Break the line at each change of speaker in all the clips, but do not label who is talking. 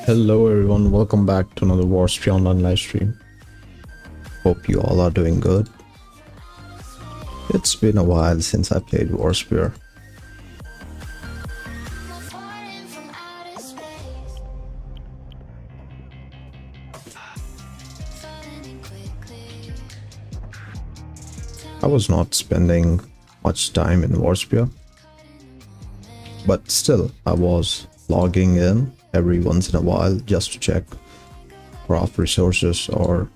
Hello everyone, welcome back to another Warspear online live stream. Hope you all are doing good. It's been a while since I played Warspear. I was not spending much time in Warspear, but still I was logging in every once in a while just to check craft resources or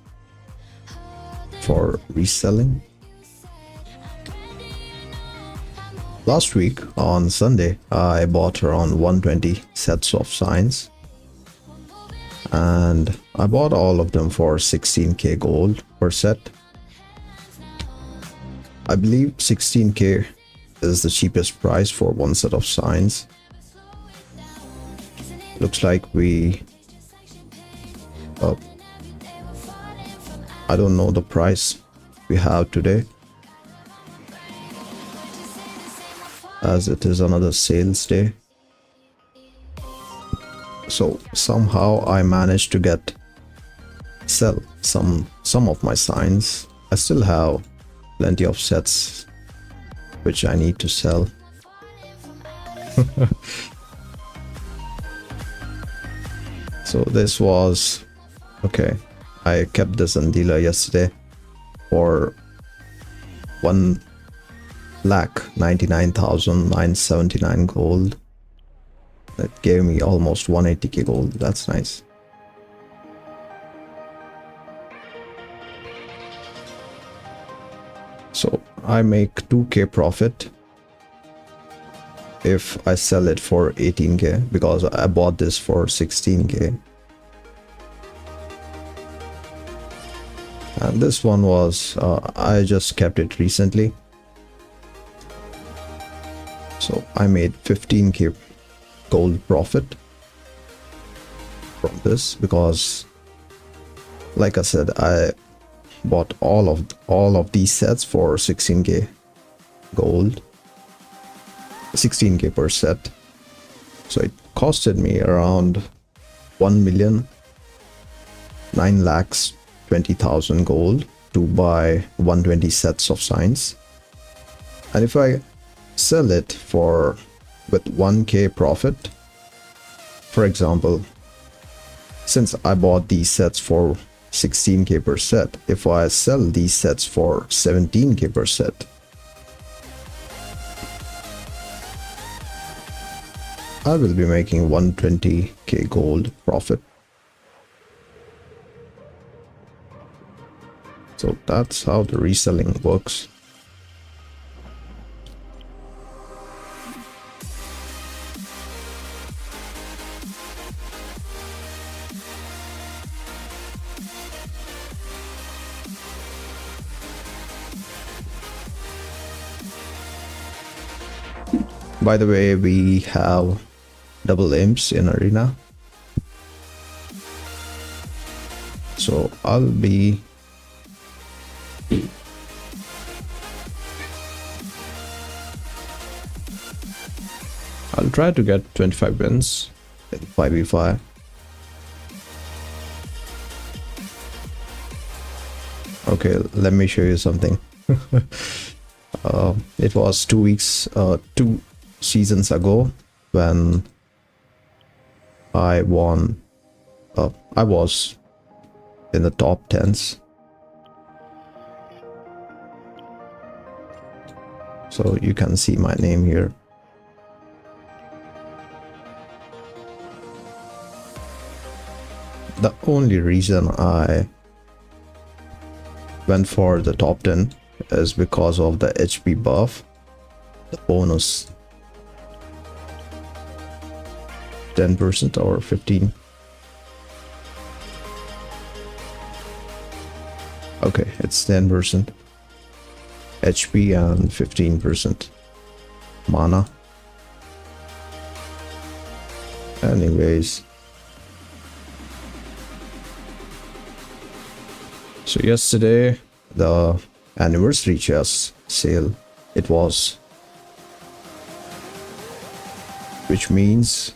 for reselling. Last week on Sunday I bought around 120 sets of signs and I bought all of them for 16k gold per set. I believe 16k is the cheapest price for one set of signs. Looks like I don't know the price we have today, as it is another sales day. So somehow I managed to sell some of my signs. I still have plenty of sets which I need to sell. So this was okay. I kept this on dealer yesterday for 1,99,979 gold. That gave me almost 180k gold. That's nice. So I make 2k profit if I sell it for 18k because I bought this for 16k. And this one was I just kept it recently, so I made 15k gold profit from this because, like I said, I bought all of these sets for 16k gold, 16k per set. So it costed me around 1,920,000 gold to buy 120 sets of signs. And if I sell it with 1k profit, for example, since I bought these sets for 16k per set, if I sell these sets for 17k per set, I will be making 120k gold profit. So that's how the reselling works. By the way, we have double imps in arena, so I'll try to get 25 wins in 5v5. Okay, let me show you something. It was 2 seasons ago when I won. I was in the top 10s. So you can see my name here. The only reason I went for the top 10 is because of the HP buff, the bonus 10% or 15. Okay, it's 10%. HP and 15% mana. Anyways, so yesterday the anniversary chest sale, it was, which means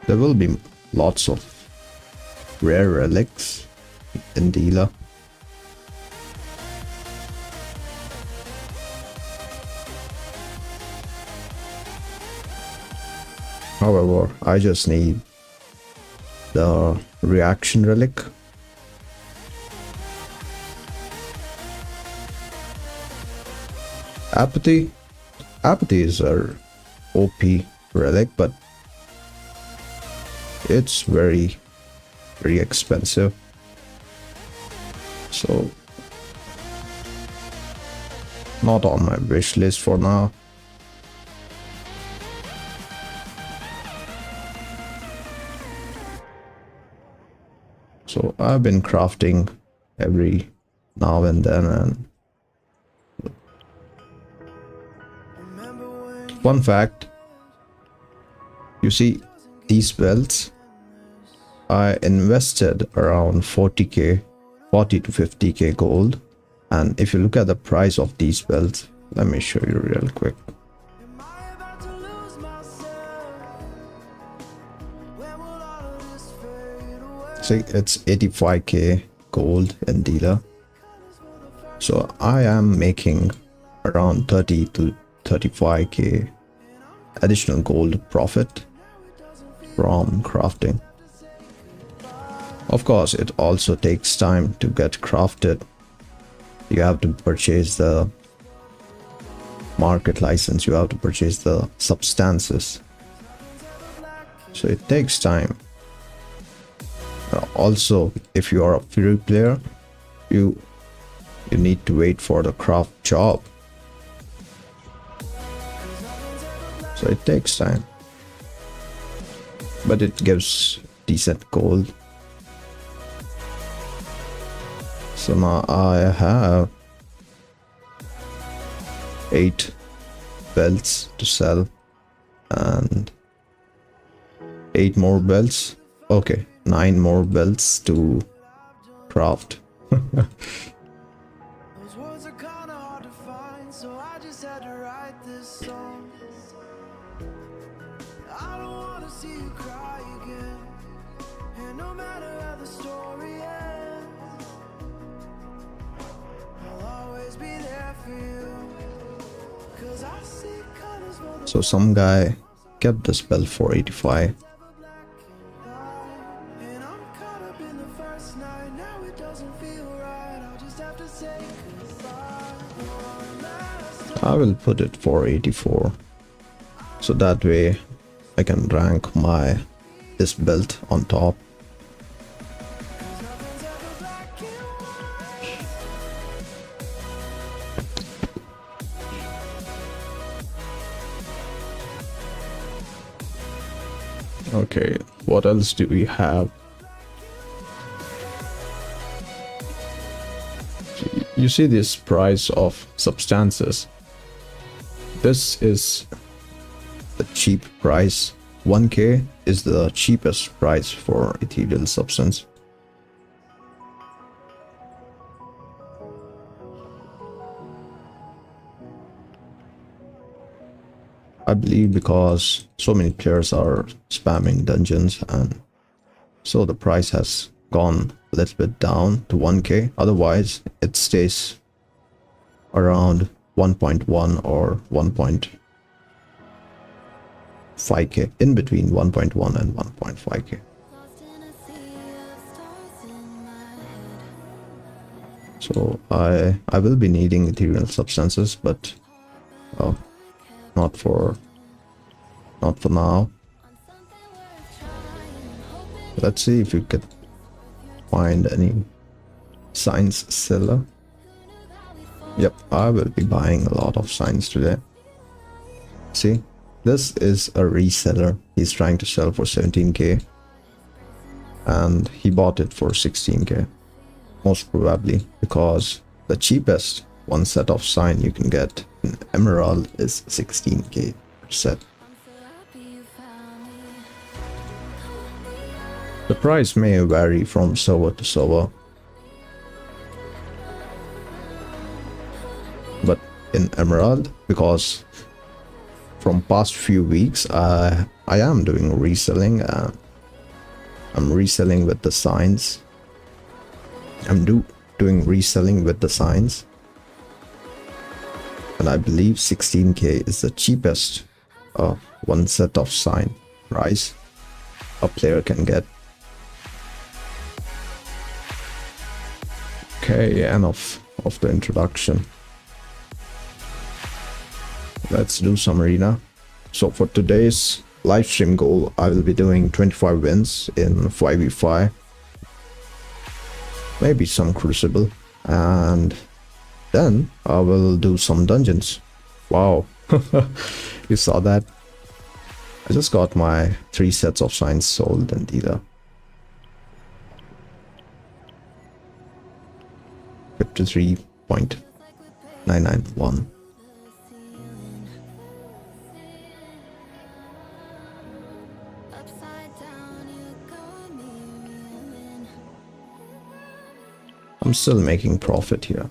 there will be lots of rare relics in dealer. However, I just need the reaction relic. Apathy is a OP relic, but it's very expensive, so not on my wish list for now. So I've been crafting every now and then, and fun fact, you see these belts, I invested around 40 to 50k gold, and if you look at the price of these belts, let me show you real quick. See, it's 85k gold in dealer, so I am making around 30 to 35k additional gold profit from crafting. Of course, it also takes time to get crafted. You have to purchase the market license, you have to purchase the substances, so it takes time. Also, if you are a free player, you need to wait for the craft job, so it takes time, but it gives decent gold. So now I have 8 belts to sell and 8 more belts. Okay, 9 more belts to craft. So some guy kept this belt for 85. I will put it for 84, so that way I can rank this belt on top. Okay, what else do we have? You see this price of substances. This is the cheap price. 1k is the cheapest price for ethereal substance. I believe because so many players are spamming dungeons, and so the price has gone a little bit down to 1k. Otherwise it stays around 1.1 or 1.5k, in between 1.1 and 1.5k. So I will be needing ethereal substances, but not for now. Let's see if we could find any science seller. Yep, I will be buying a lot of signs today. See, this is a reseller. He's trying to sell for 17k and he bought it for 16k, most probably because The cheapest one set of sign you can get in Emerald is 16k per set. The price may vary from server to server, but in Emerald, because from past few weeks I am doing reselling, and I'm reselling with the signs. I'm doing reselling with the signs, and I believe 16k is the cheapest one set of sign price a player can get. Okay, enough of the introduction. Let's do some arena. So for today's live stream goal, I will be doing 25 wins in 5v5, maybe some crucible, and then I will do some dungeons. Wow, you saw that? I just got my 3 sets of signs sold in dealer. 53.991. I'm still making profit here.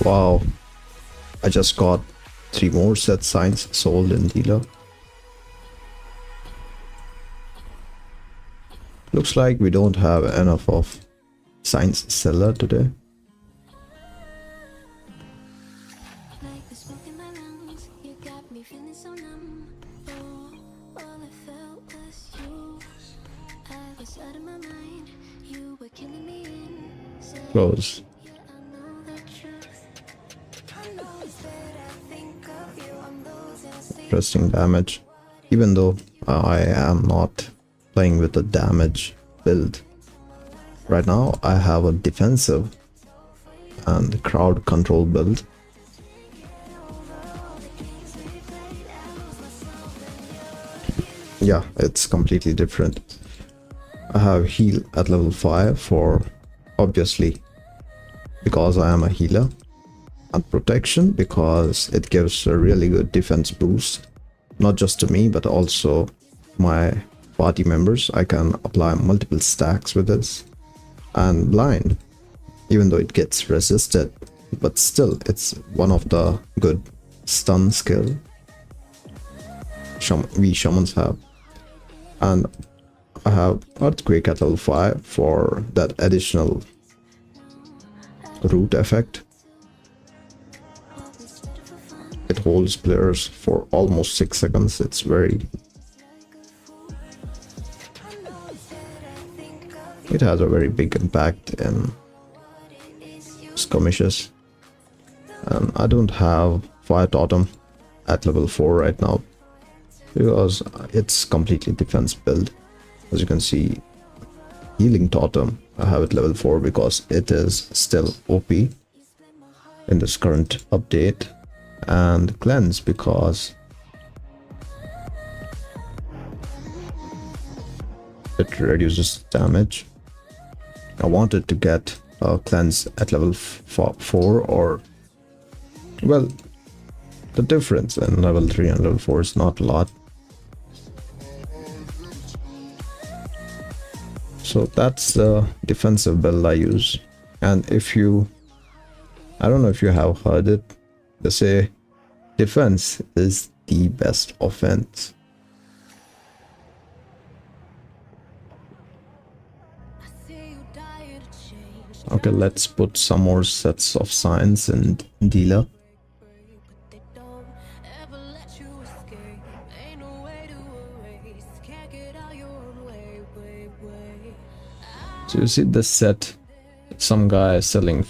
Wow, I just got 3 more set signs sold in dealer. Looks like we don't have enough of signs seller today. Close. Interesting damage, even though I am not playing with a damage build. Right now I have a defensive and crowd control build. Yeah, it's completely different. I have heal at level 5 for, obviously, because I am a healer, and protection because it gives a really good defense boost, not just to me but also my party members. I can apply multiple stacks with this. And blind, even though it gets resisted, but still it's one of the good stun skill we shamans have. And I have earthquake at level 5 for that additional root effect. It holds players for almost 6 seconds. It's very it has a very big impact in skirmishes. And I don't have Fire Totem at level 4 right now because it's completely defense build. As you can see, Healing Totem, I have it level 4 because it is still OP in this current update, and Cleanse because it reduces damage. I wanted to get a Cleanse at level 4, or well, the difference in level 3 and level 4 is not a lot. So that's the defensive build I use. And if you, I don't know if you have heard it, they say defense is the best offense. Okay, let's put some more sets of signs in dealer. So you see this set, some guy is selling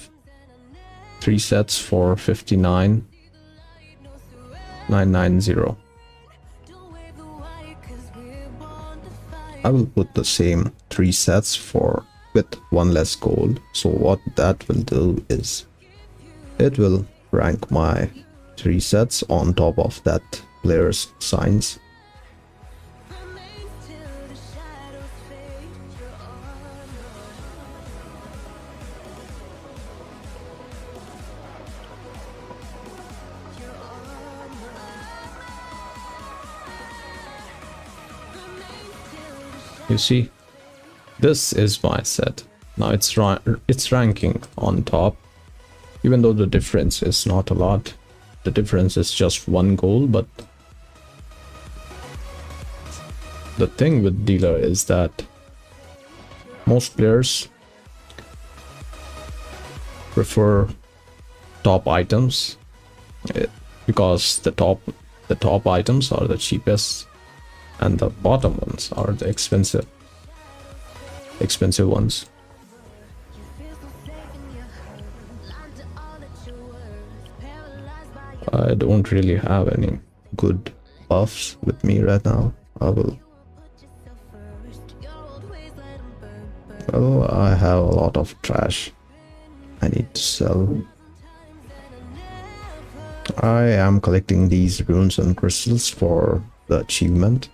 3 sets for 59,990. I will put the same 3 sets for with 1 less gold. So what that will do is it will rank my 3 sets on top of that player's signs. You see, this is my set. Now it's ranking on top, even though the difference is not a lot. The difference is just 1 gold, but the thing with dealer is that most players prefer top items because the top items are the cheapest and the bottom ones are the expensive ones. I don't really have any good buffs with me right now. Well, I have a lot of trash I need to sell. I am collecting these runes and crystals for the achievement.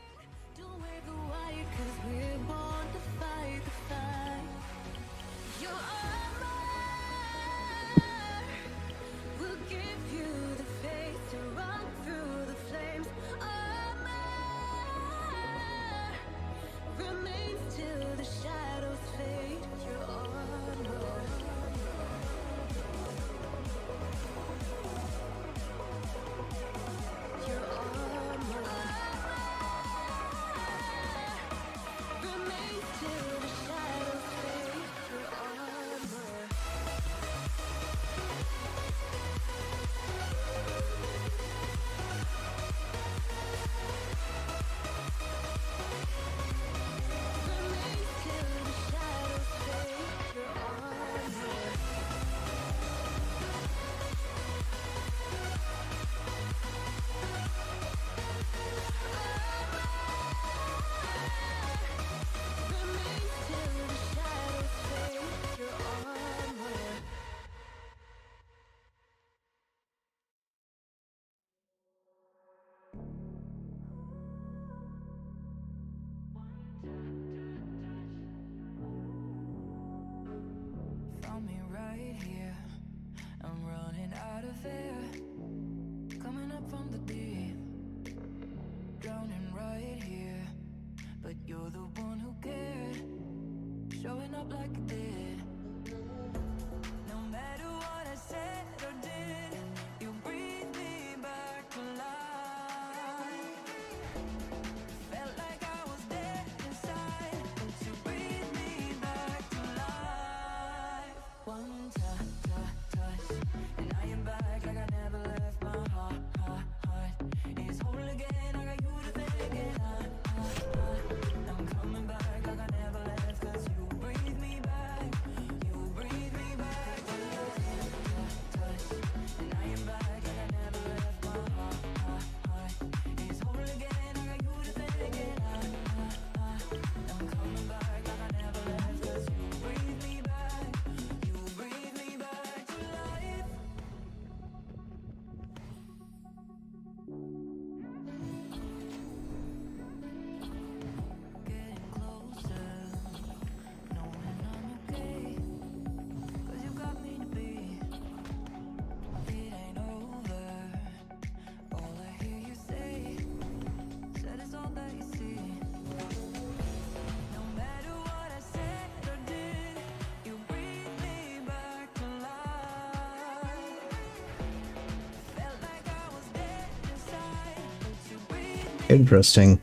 Interesting.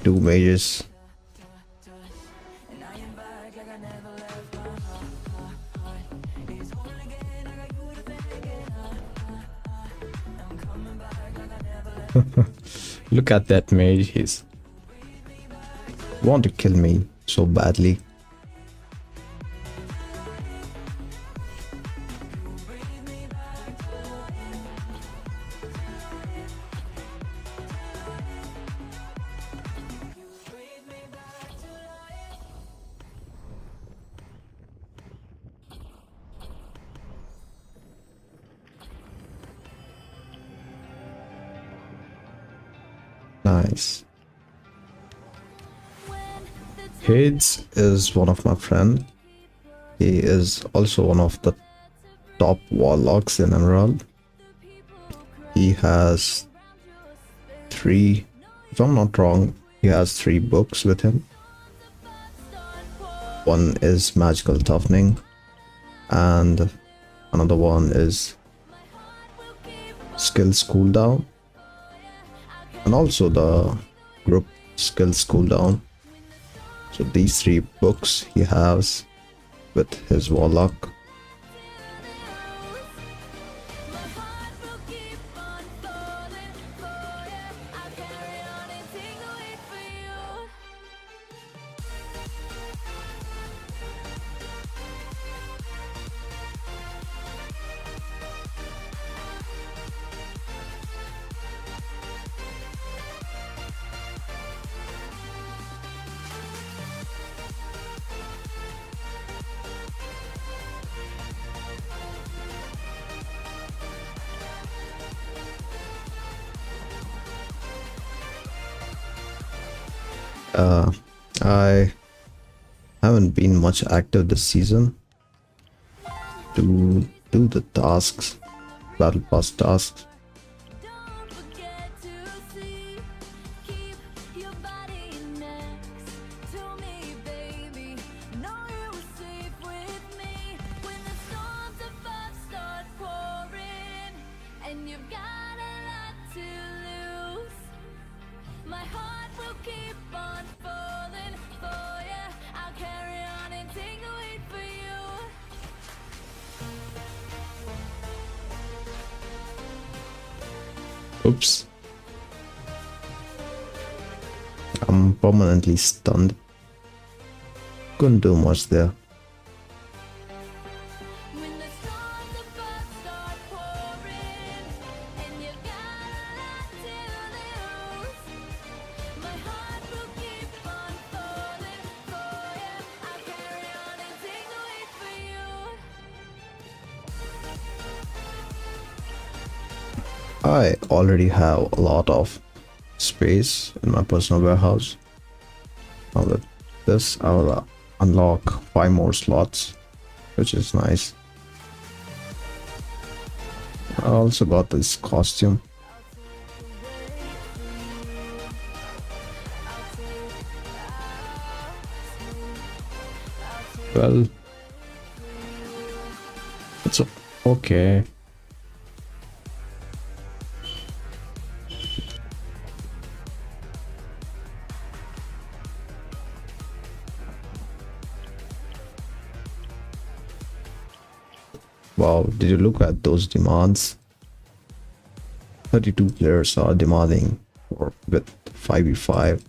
Two mages. Look at that mage. He's want to kill me so badly. Nice. Hades is one of my friend. He is also one of the top warlocks in Emerald. He has three, if I'm not wrong, he has 3 books with him. One is Magical Toughening, and another one is Skills Cooldown, and also the Group Skills Cooldown. So these 3 books he has with his warlock. I haven't been much active this season to do the tasks, battle pass tasks. Oops. I'm permanently stunned. Couldn't do much there. I already have a lot of space in my personal warehouse. Now with this, I will unlock 5 more slots, which is nice. I also got this costume. Well, it's okay. Wow, did you look at those demands? 32 players are demanding for with 5v5.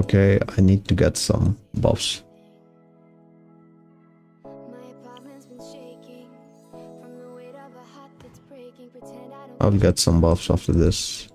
Okay, I need to get some buffs. I'll get some buffs after this.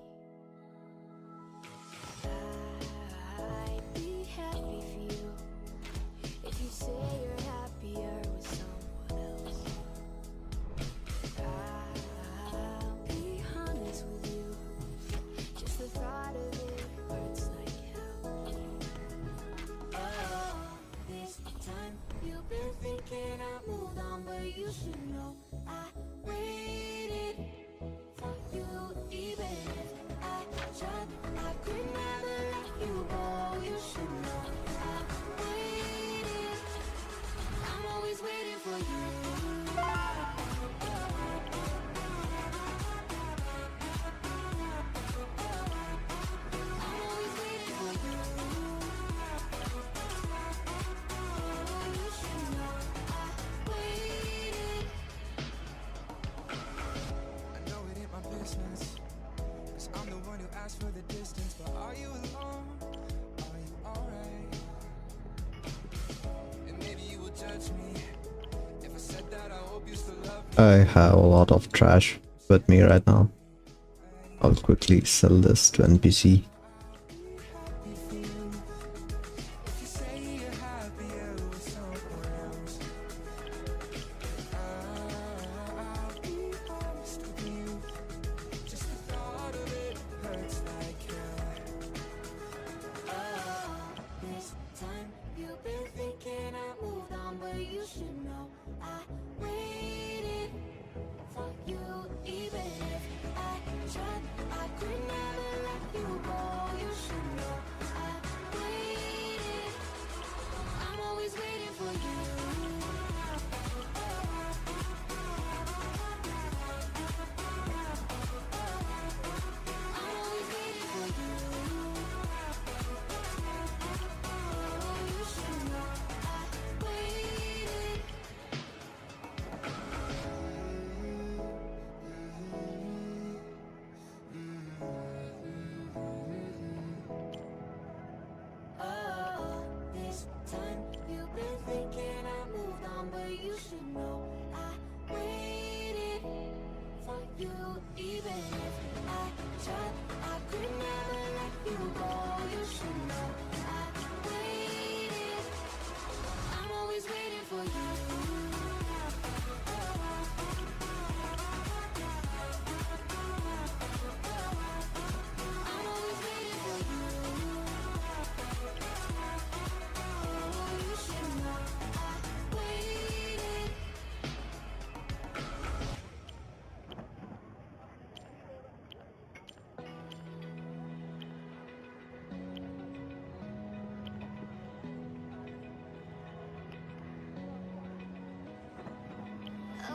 I have a lot of trash with me right now. I'll quickly sell this to NPC.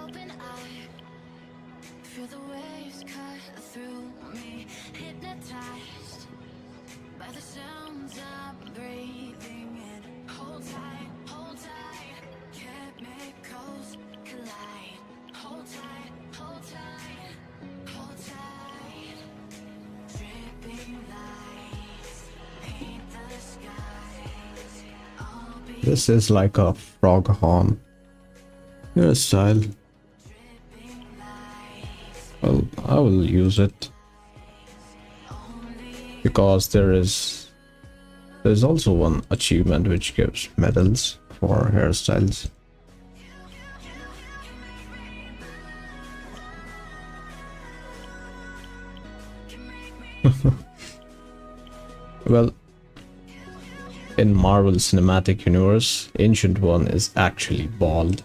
Open eye, feel the waves cut through me, hypnotized by the sounds I'm breathing in. Hold tight, chemicals collide. Hold tight, hold tight. Dripping lights paint the skies. I'll be
This is like a frog horn hairstyle. Well, I will use it because there's also one achievement which gives medals for hairstyles. Well, in Marvel Cinematic Universe, Ancient One is actually bald.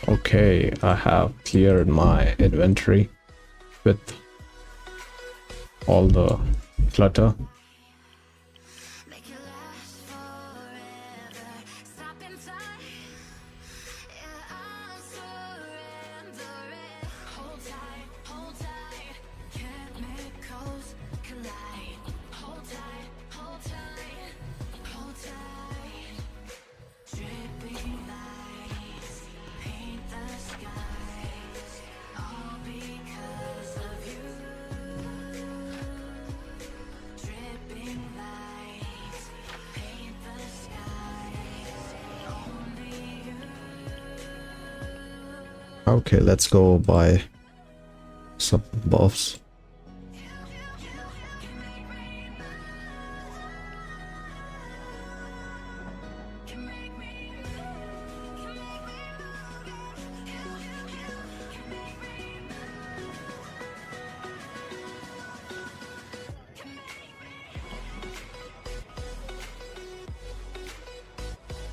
Okay, I have cleared my inventory with all the clutter.
make it last forever. Stop in time. Yeah, I'm surrendering. Hold tight, chemicals collide. Hold tight, hold tight. Dripping lights paint the skies, all because of you. Dripping lights paint the skies, only you.
Okay, let's go buy some buffs.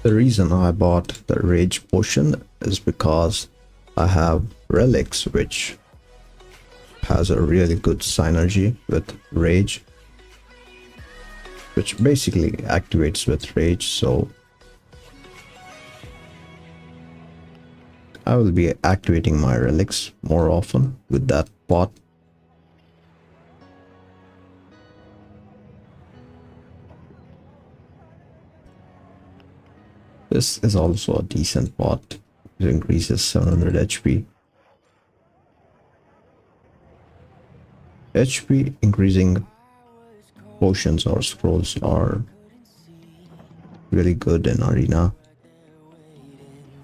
The reason I bought the rage potion is because I have relics which has a really good synergy with rage, which basically activates with rage, so I will be activating my relics more often with that pot. This is also a decent pot. It increases 700 HP. HP increasing potions or scrolls are really good in arena.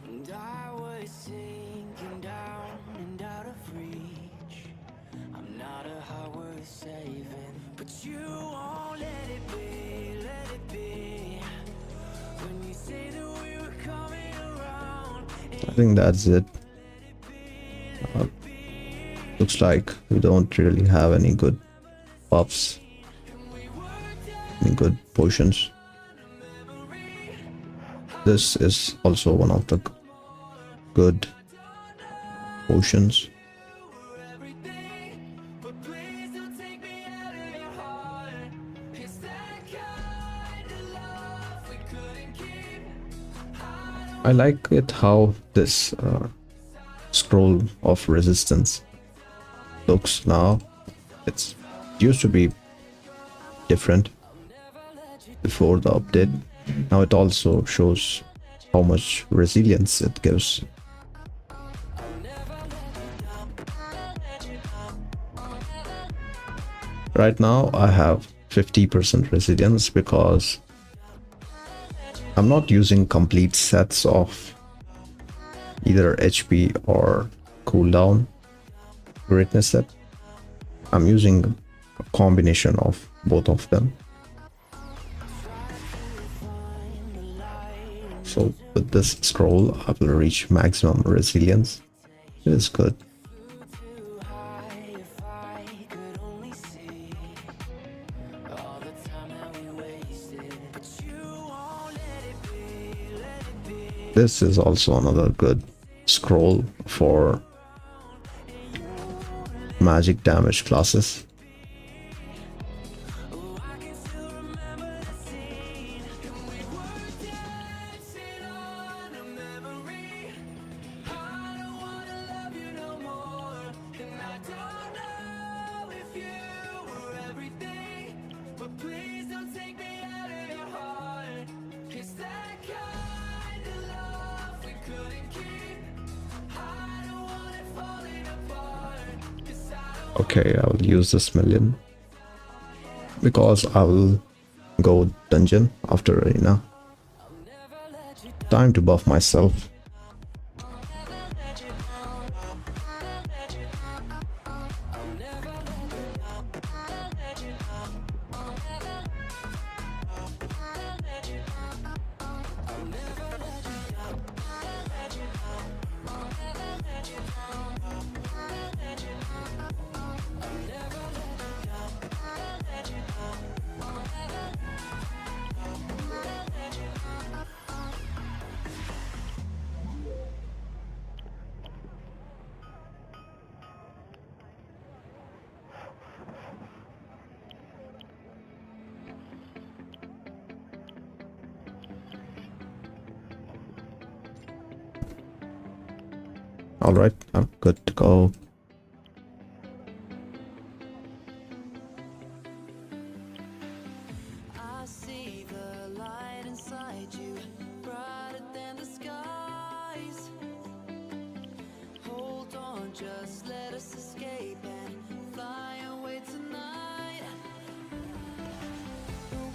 And I was sinking down and out of reach. I'm not a heart worth saving, but you won't let it be. When you say that we were coming around,
I think that's it. Looks like we don't really have any good buffs, any good potions. This is also one of the good potions.
but please don't take me out of your heart. It's that kind of love we couldn't keep.
I like it how this scroll of resistance looks now. It used to be different before the update. Now it also shows how much resilience it gives. Right now I have 50% resilience because I'm not using complete sets of either HP or cooldown greatness set. I'm using a combination of both of them. So with this scroll I will reach maximum resilience. It is good. This is also another good scroll for magic damage classes. Okay, I will use this million because I will go dungeon after arena. Time to buff myself. Alright, I'm good to go.
I see the light inside you, brighter than the skies. Hold on, just let us escape and fly away tonight.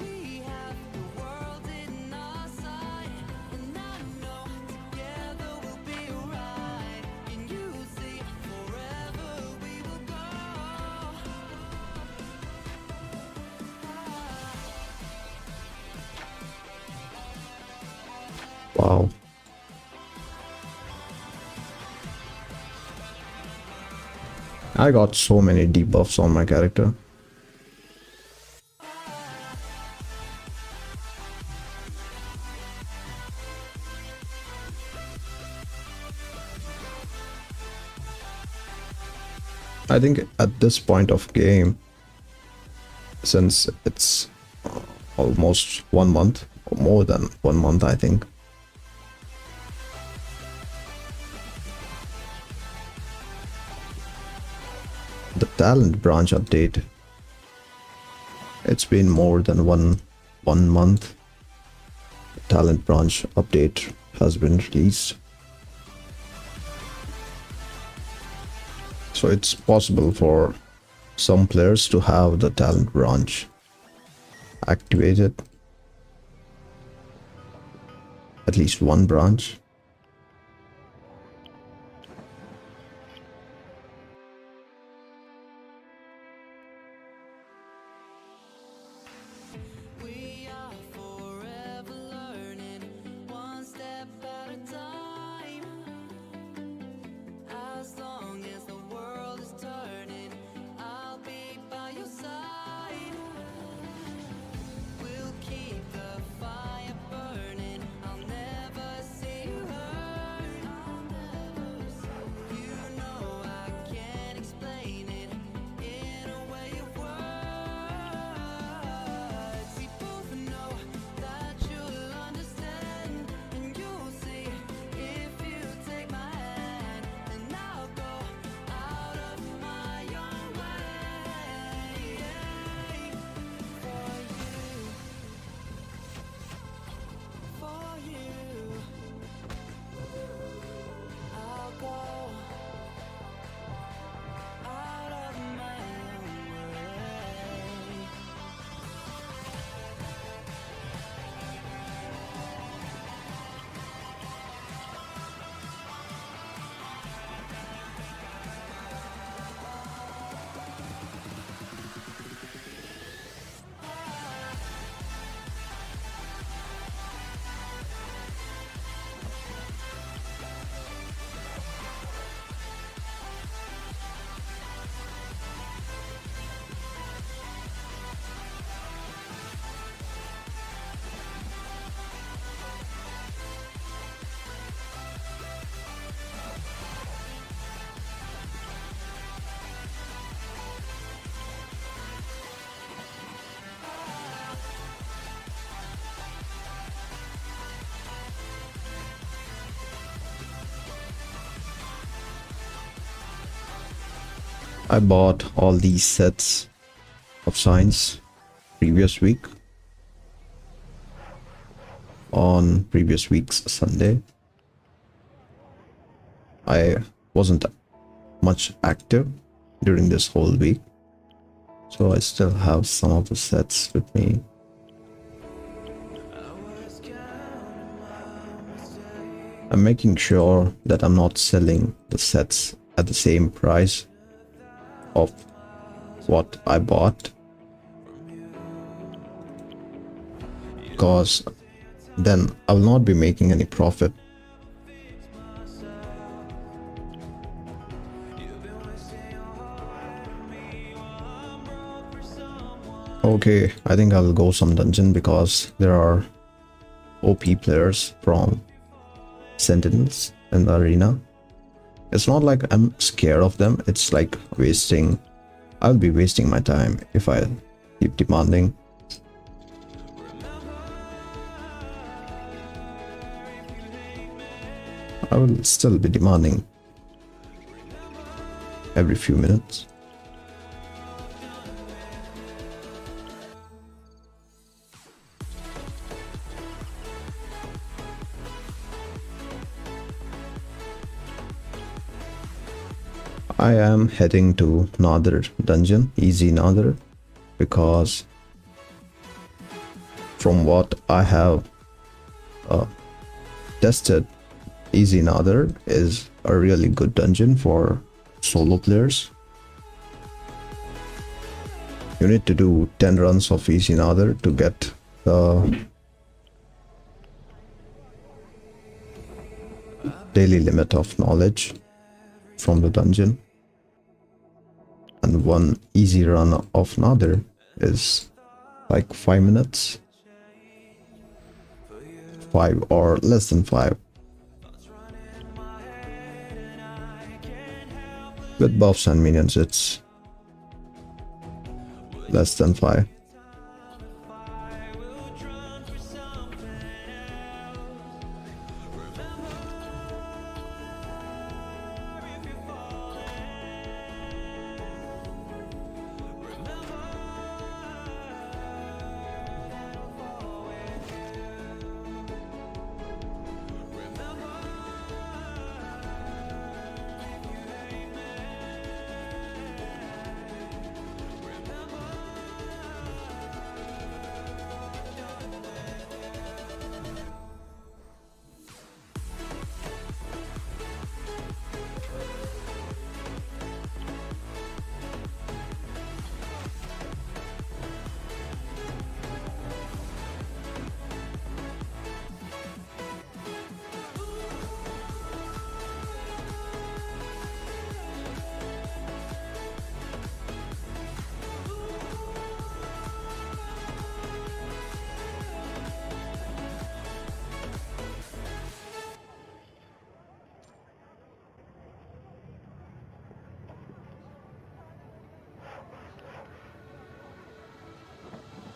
We have the world in our sight, and I know together we'll be alright. Can you see forever we will go?
Wow. I got so many debuffs on my character. I think at this point of game, since it's almost 1 month, or more than 1 month, I think, the talent branch update, it's been more than one month. The talent branch update has been released, so it's possible for some players to have the talent branch activated, at least one branch.
We are forever learning, one step at a time. As long as the world is turning, I'll be by your side. We'll keep the fire burning, I'll never see you hurt. You know I can't explain it in a way of words. We both know that you'll understand, and you'll see if you take my hand, and I'll go out of my own way for you. I'll go out of my own way.
I bought all these sets of signs previous week, on previous week's Sunday. I wasn't much active during this whole week, so I still have some of the sets with me. I'm making sure that I'm not selling the sets at the same price of what I bought, because then I will not be making any profit. Okay, I think I'll go some dungeon because there are OP players from Sentinels in the arena. It's not like I'm scared of them, it's like I'll be wasting my time if I keep demanding. I will still be demanding every few minutes. I am heading to Nether dungeon, easy Nether, because from what I have tested, easy Nether is a really good dungeon for solo players. You need to do 10 runs of easy Nether to get the daily limit of knowledge from the dungeon. And one easy run of Nether is like 5 minutes. 5 or less than 5. With buffs and minions, it's less than 5.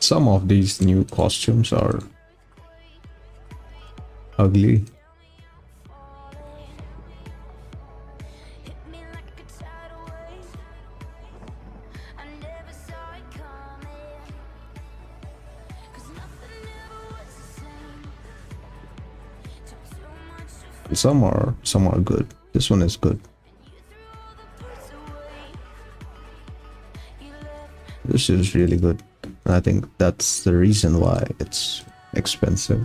Some of these new costumes are ugly. Some are good. This one is good. This is really good. And I think that's the reason why it's expensive.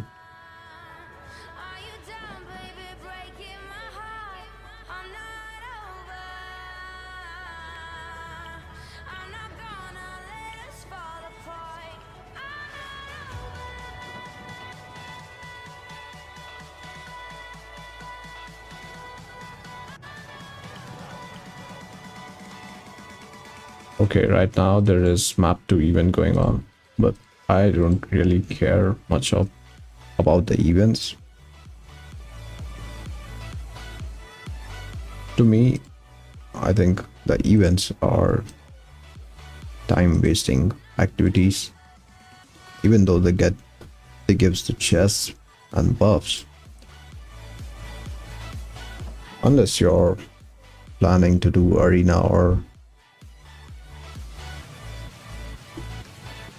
Okay, right now there is map 2 event going on, but I don't really care much about the events. To me, I think the events are time wasting activities, even though they gives the chests and buffs. Unless you're planning to do arena or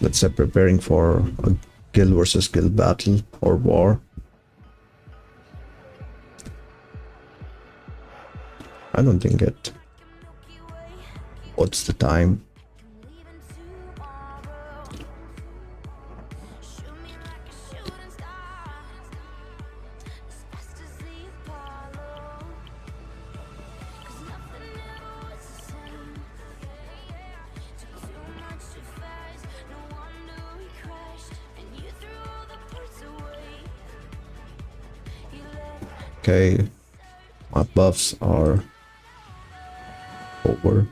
let's say preparing for a guild versus guild battle or war. I don't think it. What's the time? Okay, my buffs are over.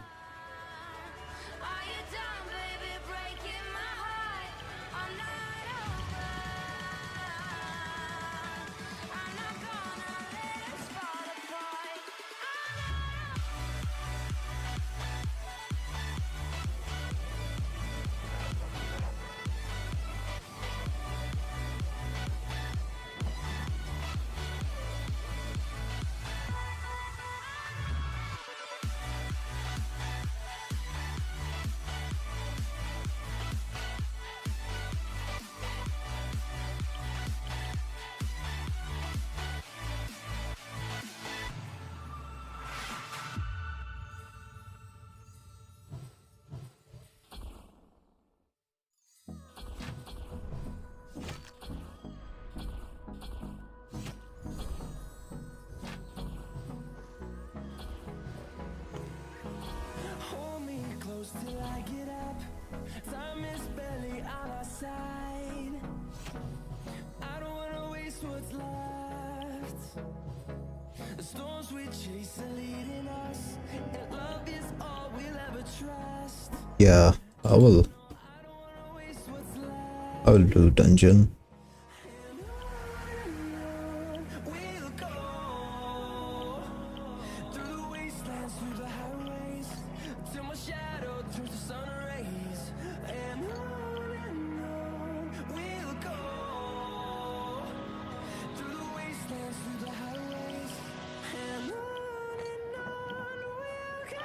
Till I get up, time is barely on our side. I don't wanna waste what's left. The storms we chase are leading us, and love is all we'll ever trust.
Yeah, I will do dungeon.
We'll go through the wastelands, through the highways, till my shadow turns to sun rays. And on we'll go through the wastelands, through the highways. And on we'll go.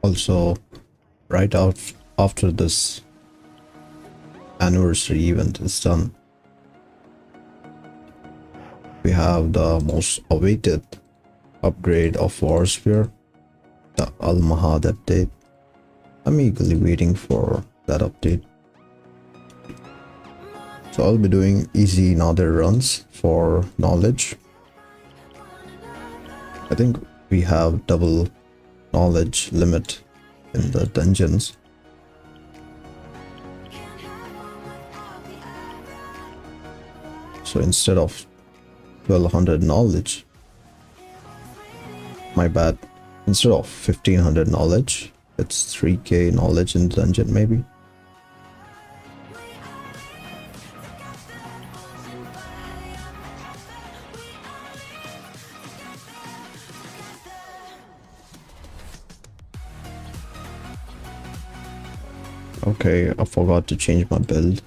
Also, right out after this anniversary event is done, we have the most awaited upgrade of Warspear, the Al Mahad update. I'm eagerly waiting for that update. So I'll be doing easy Nadir runs for knowledge. I think we have double knowledge limit in the dungeons. So instead of 1200 knowledge, my bad, instead of 1500 knowledge, it's 3k knowledge in the dungeon maybe. Okay, I forgot to change my build.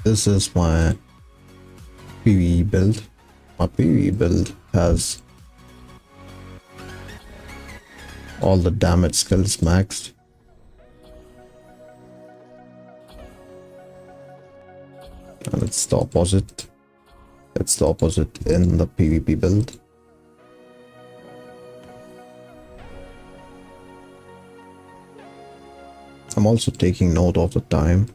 This is my PvE build. My PvE build has all the damage skills maxed. And it's the opposite. It's the opposite in the PvP build. I'm also taking note of the time.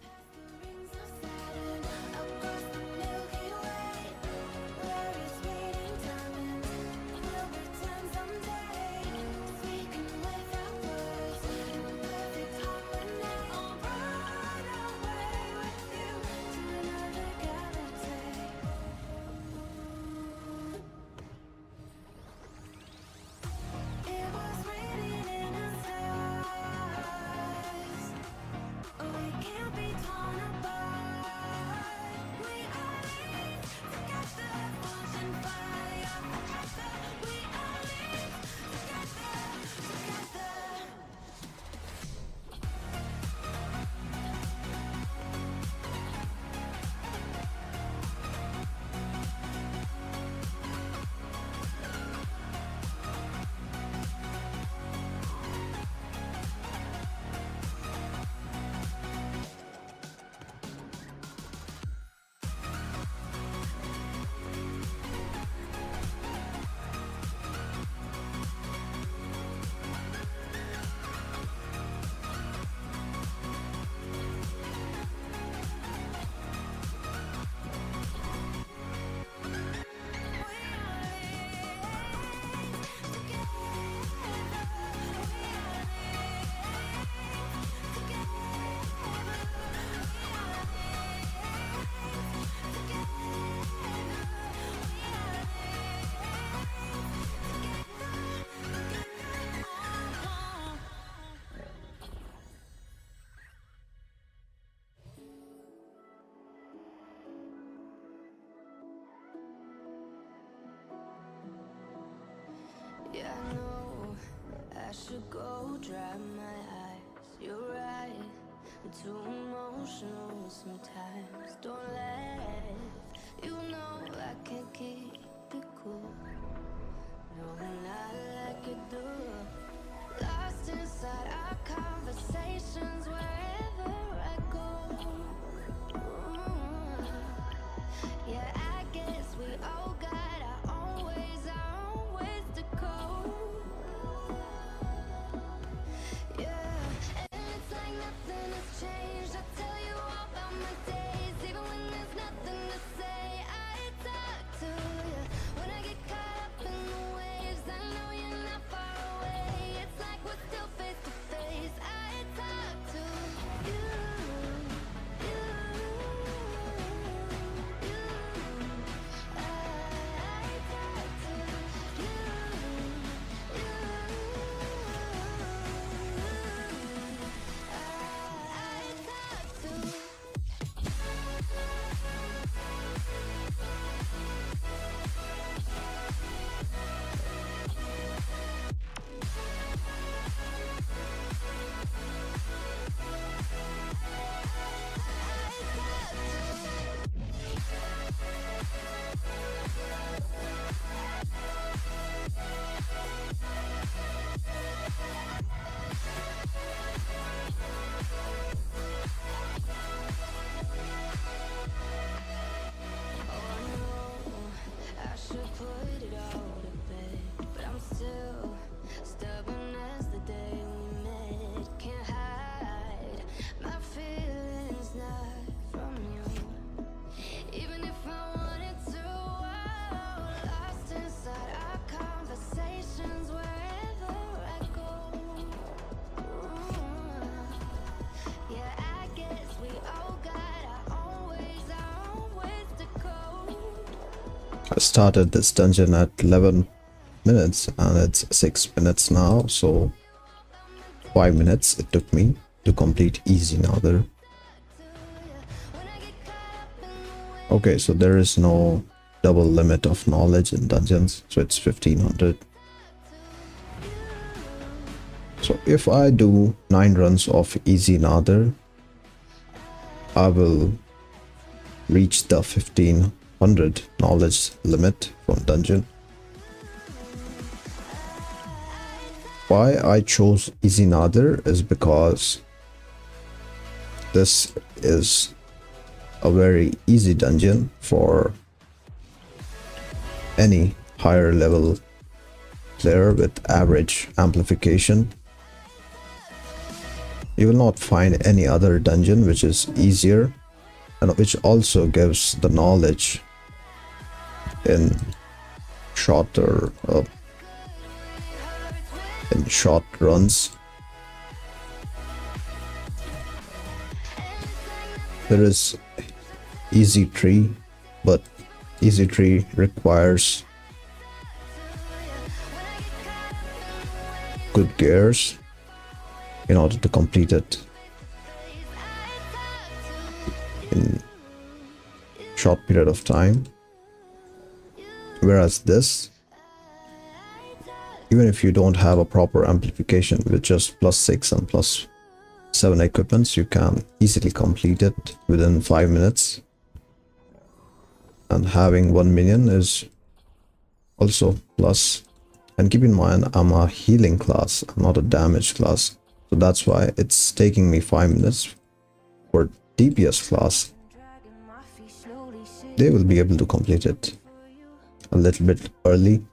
Yeah, I know I should go dry my eyes. You're right, I'm too emotional sometimes. Don't laugh, you know I can't keep it cool. No, not like you do. Lost inside our conversations wherever I go. Ooh. Yeah, I guess we all got our own ways to go. Yeah, and it's like nothing has changed. I tell you all about my days, even when there's nothing to say. I talk to you when I get caught up in the waves. I know you're not far away. It's like we're still face to face. I talk to you.
I started this dungeon at 11 minutes and it's 6 minutes now, so 5 minutes it took me to complete Easy Nether. Okay, so there is no double limit of knowledge in dungeons, so it's 1500. So if I do 9 runs of Easy Nether, I will reach the 1500 knowledge limit from dungeon. Why I chose Easy Nether is because this is a very easy dungeon for any higher level player with average amplification. You will not find any other dungeon which is easier and which also gives the knowledge in shorter in short runs. There is Easy Tree, but Easy Tree requires good gears in order to complete it in short period of time, whereas this, even if you don't have a proper amplification with just +6 and +7 equipments, you can easily complete it within 5 minutes. And having 1 minion is also plus. And keep in mind, I'm a healing class, I'm not a damage class, so that's why it's taking me 5 minutes. For DPS class, they will be able to complete it a little bit early.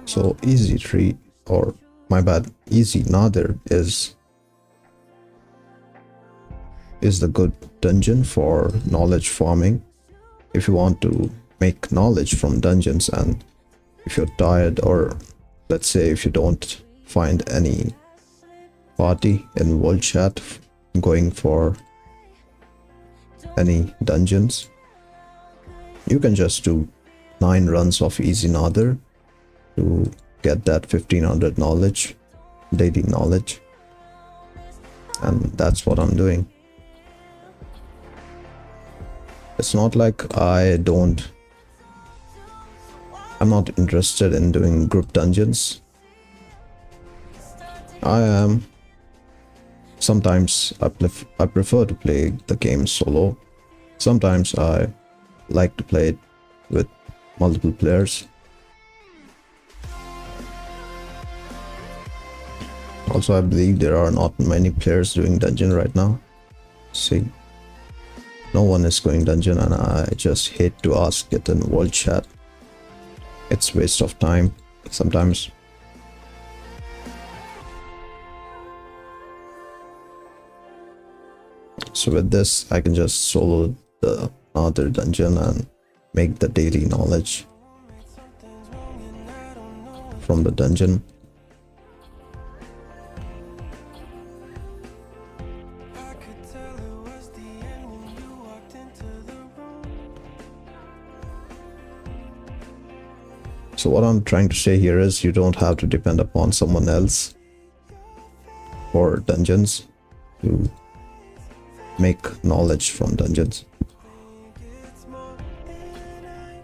So Easy Tree, or my bad, Easy Nether is the good dungeon for knowledge farming. If you want to make knowledge from dungeons, and if you're tired, or let's say if you don't find any party in world chat going for any dungeons, you can just do 9 runs of Easy Nether to get that 1500 knowledge, daily knowledge, and that's what I'm doing. It's not like I'm not interested in doing group dungeons. I am. Sometimes I prefer to play the game solo. Sometimes I like to play it with multiple players. Also, I believe there are not many players doing dungeon right now. See, no one is going dungeon, and I just hate to ask it in world chat. It's waste of time sometimes. So with this, I can just solo the other dungeon and make the daily knowledge from the dungeon. So what I'm trying to say here is you don't have to depend upon someone else for dungeons to make knowledge from dungeons.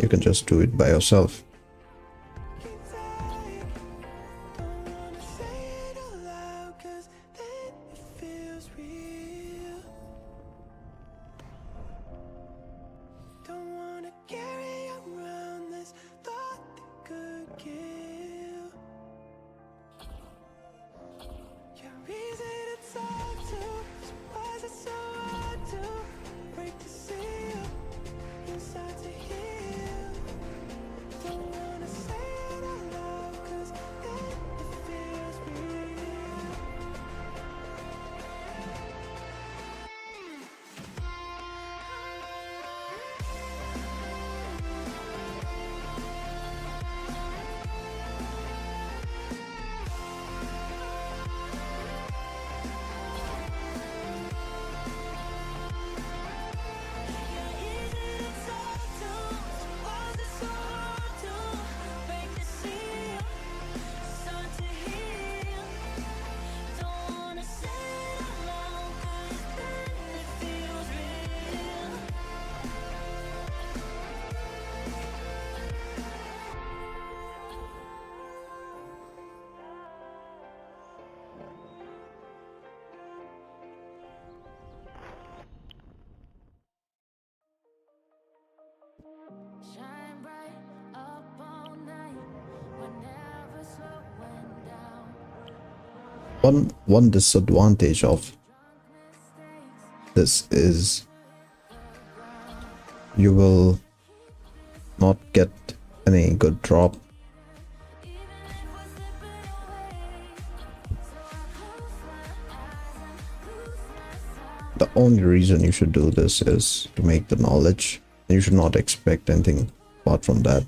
You can just do it by yourself. One disadvantage of this is you will not get any good drop. The only reason you should do this is to make the knowledge. You should not expect anything apart from that.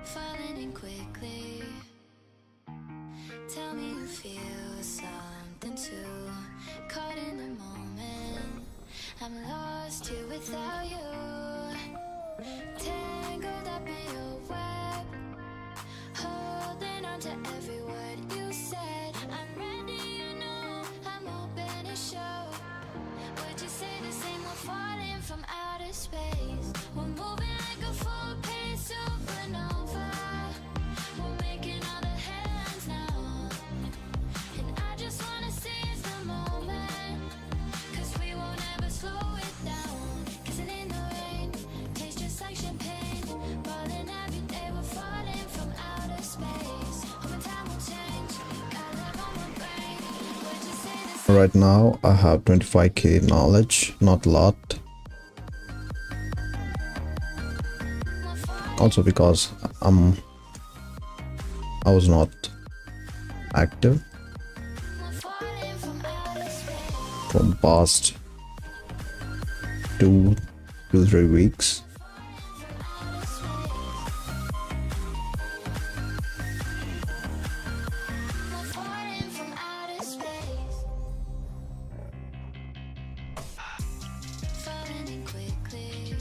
Falling in quickly. Tell me you feel something too. Caught in the moment. I'm lost here without you. Tangled up in your web. Holding on to every word you said. I'm ready, you know. I'm open to show. Would you say the same? We're falling from outer space. We're moving like a full-paced supernova. We're making all the headlines now. And I just wanna seize the moment. Cause we won't ever slow it down. Kissing in the rain, tastes just like champagne. Falling every day, we're falling from outer space. Hoping time will change. Got love on my brain. Would you say the same?
Right now I have 25k knowledge, not a lot. Also because I was not active
We're falling from outer space.
from past 2 to 3 weeks.
We're falling from outer space. Falling in quickly.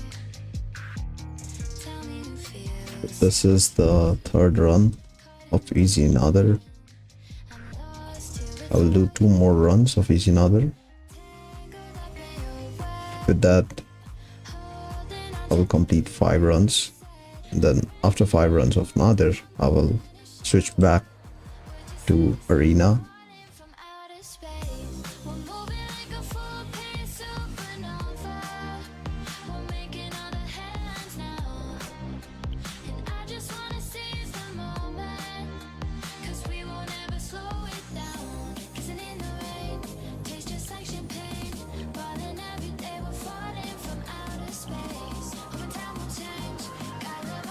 Tell me you feel
This is the third run of Easy Another.
I'm lost here
I will do 2 more runs of Easy Another.
up in your web.
With that
Holding
I
on
will complete 5 runs. And then after 5 runs of Another I will switch back to Arena.
from outer space. We're moving like a full-paced supernova. We're making all the headlines now. And I just wanna seize the moment. Cause we won't ever slow it down. Kissing in the rain, tastes just like champagne. Falling every day, we're falling from outer space. Hoping time will change. Got love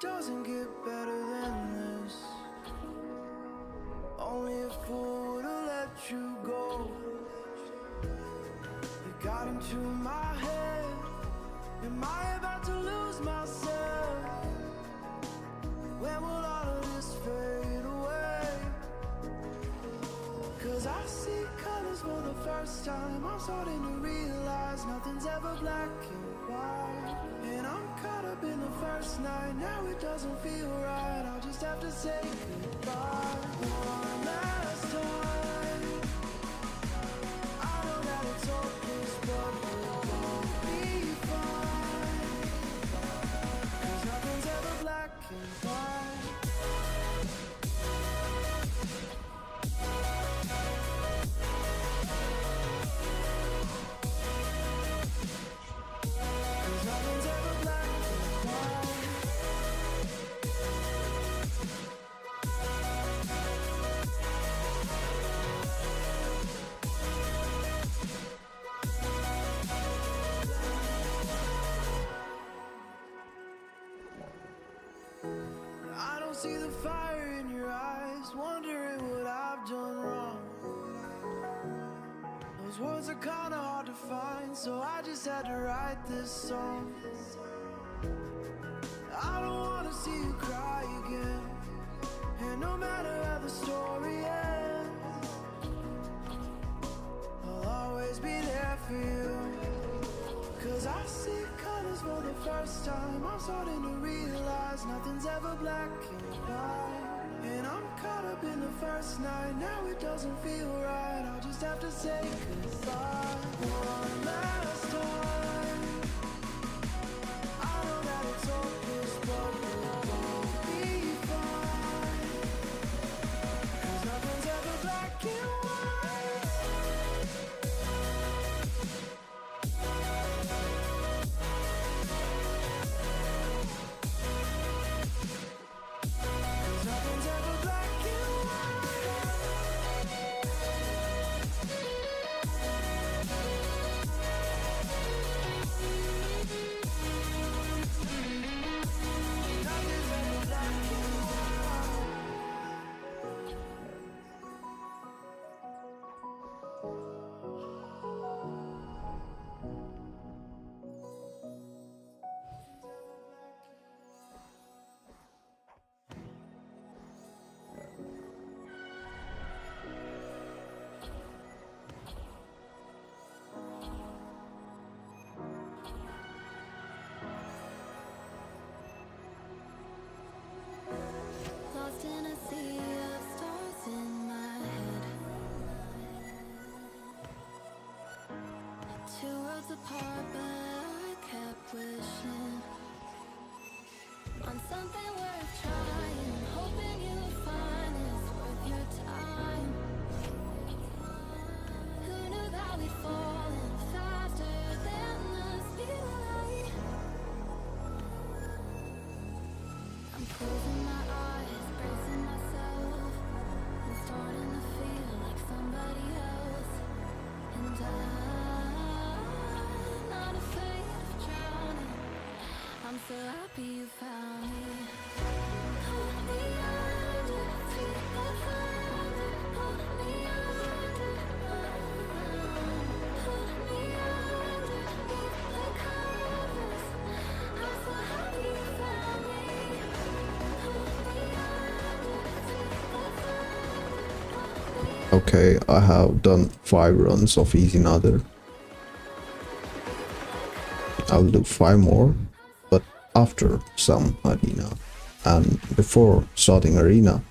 doesn't get better than this. Only a fool would've let you go. You got into my head. Am I about to lose myself? When will all of this fade away? Cause I see colors for the first time. I'm starting to realize nothing's ever black and white. And I'm caught up in the first night. Now it doesn't feel right. I'll just have to say goodbye one last time. I know that it's hopeless, but we'll both be fine. Cause nothing's ever black and white. Cause nothing's ever black and white. I don't see the fire in your eyes, wondering what I've done wrong. Those words are kinda hard to find, so I just had to write this song. I don't wanna see you cry again, and no matter how the story ends, I'll always be there for you. Cause I see colors for the first time. I'm starting to realize nothing's ever black and white. And I'm caught up in the first night. Now it doesn't feel right. I'll just have to say goodbye one last time. I know that it's hopeless, but we'll both be fine. Cause nothing's ever black and white. Cause nothing's ever black and white. Nothing's ever black and white.
Lost in a sea of stars in my head. Two worlds apart, but I kept wishing on something worth trying, hoping you would find this worth your time. Who knew that we'd fallen faster than the speed of light? I'm closing my eyes, bracing myself, and starting to feel like somebody else. And I'm not afraid of drowning. I'm so happy you found me. Pull me under, take the thunder. Pull me under, pull me underneath the covers. I'm so happy you found me.
Okay, I have done 5 runs of Easy Another. I'll do 5 more, but after some arena. And before starting arena,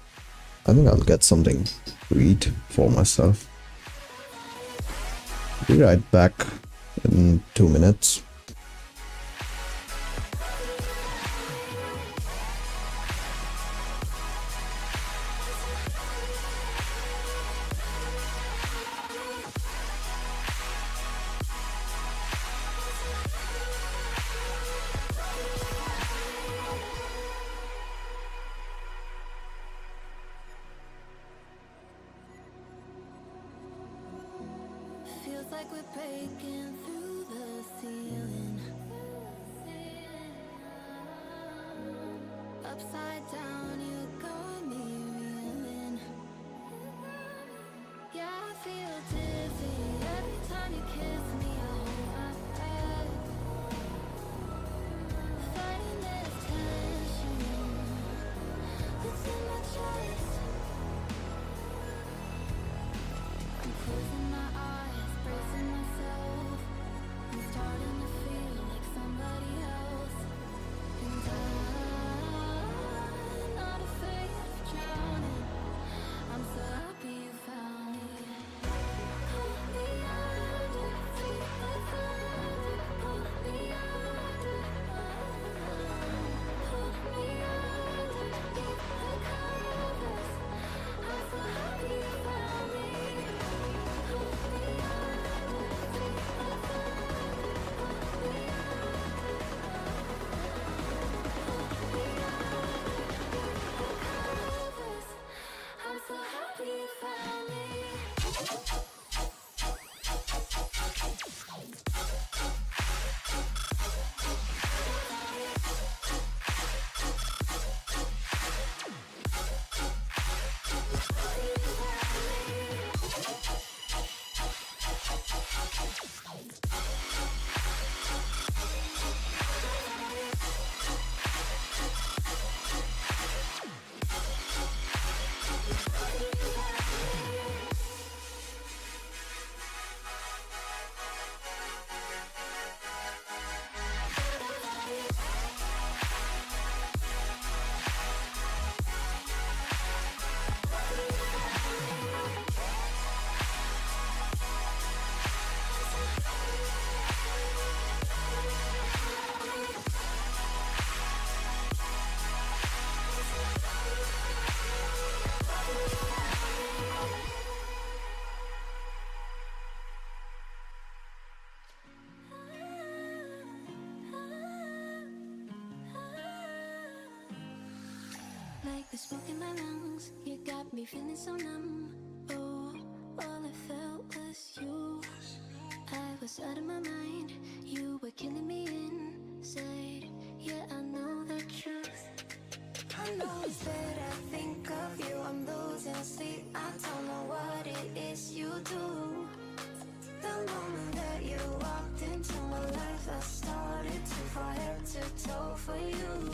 I think I'll get something to eat for myself. Be right back in 2 minutes.
Feels like we're breaking through the ceiling. time you kiss me, I hold my breath. Fighting this tension within my chest. I'm closing my eyes, bracing myself. I'm starting to feel like somebody else. And I'm not afraid of drowning. I'm so happy you found me. Pull me under, take the thunder. Pull me under, pull me underneath the covers. I'm so happy you found me. Pull me under, take the thunder. Pull me under, pull me underneath the covers. I'm so happy you found me. Like the smoke in my lungs, you got me feeling so numb. Oh, all I felt was you. I was out of my mind, you were killing me inside. Yeah, I know the truth. I know it's that I think of you, I'm losing sleep. I don't know what it is you do. The moment that you walked into my life, I started to fall head to toe for you.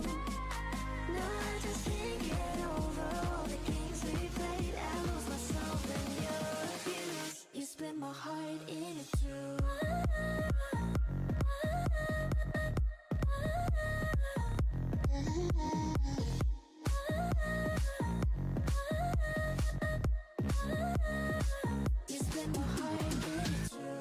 Now I just can't get over all the games we played. I lose myself in your abuse. You split my heart in two. You split my heart in two.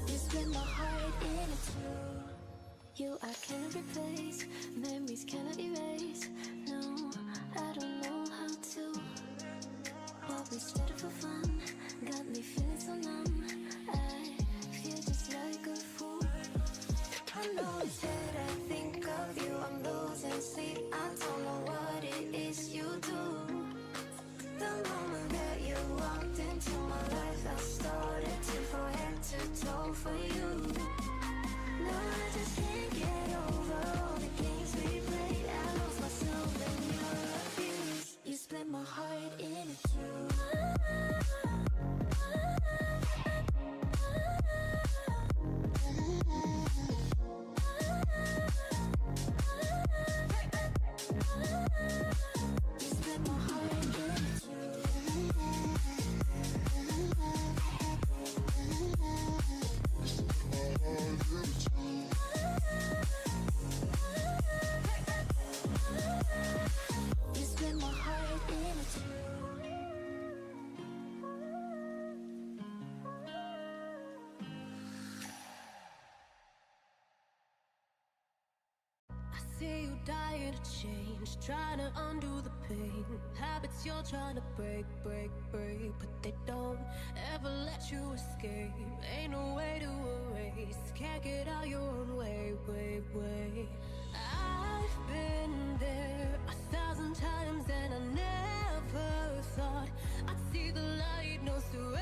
You split my heart in two. You I cannot replace, memories cannot erase. No, I don't know how to. What we started for fun got me feeling so numb. I feel just like a fool. I know it's that I think of you, I'm losing sleep. I don't know what it is you do. The moment that you walked into my life, I started to fall head to toe for you. Now I just can't get over all the games we played. I lost myself in your abuse. You split my heart in two. You split my heart in two. You split my heart in two.
I see you dying to change, trying to undo the pain. Habits you're trying to break, break, break, but they don't ever let you escape. Ain't no way to erase, can't get out your own way, way, way. I've been there 1,000 times and I never thought I'd see the light, no surrendering.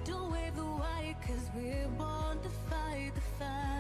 Don't wave the white, cause we're born to fight the fight.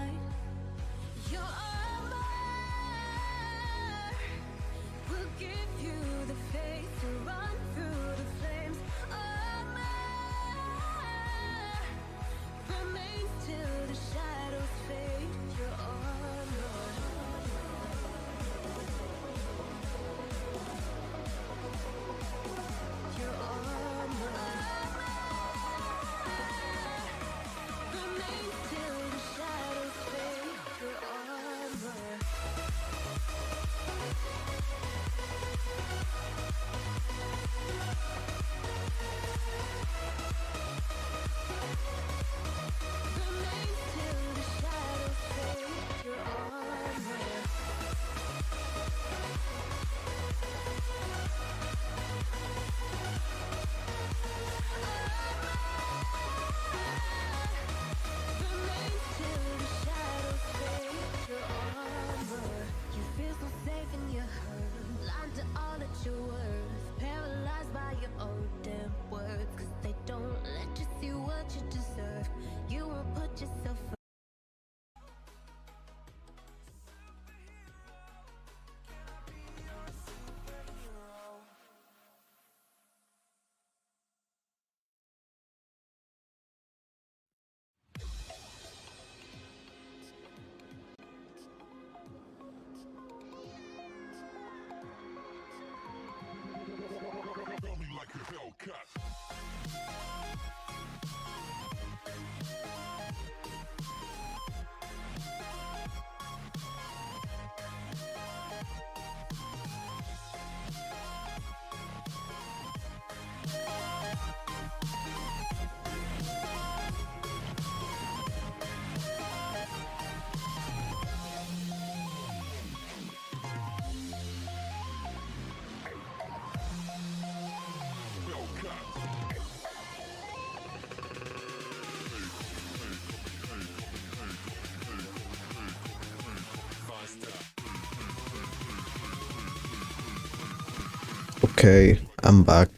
Okay, I'm back.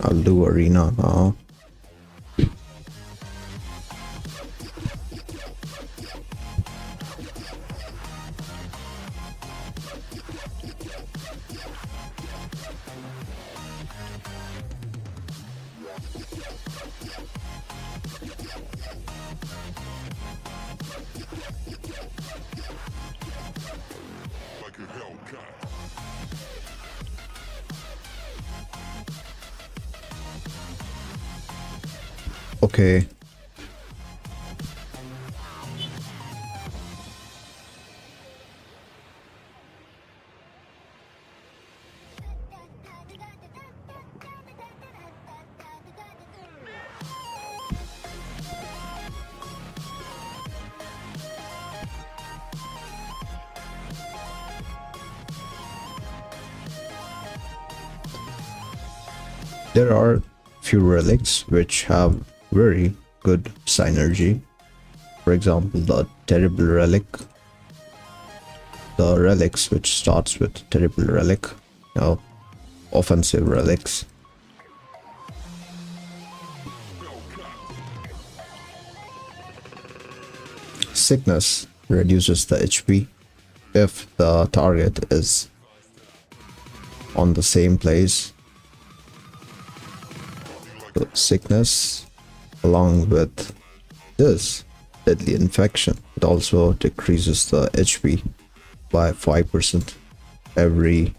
I'll do arena now. Okay. There are few relics which have very good synergy. For example, the terrible relic. The relics which starts with terrible relic, offensive relics. Sickness reduces the HP if the target is on the same place. So sickness along with this deadly infection, it also decreases the HP by 5% every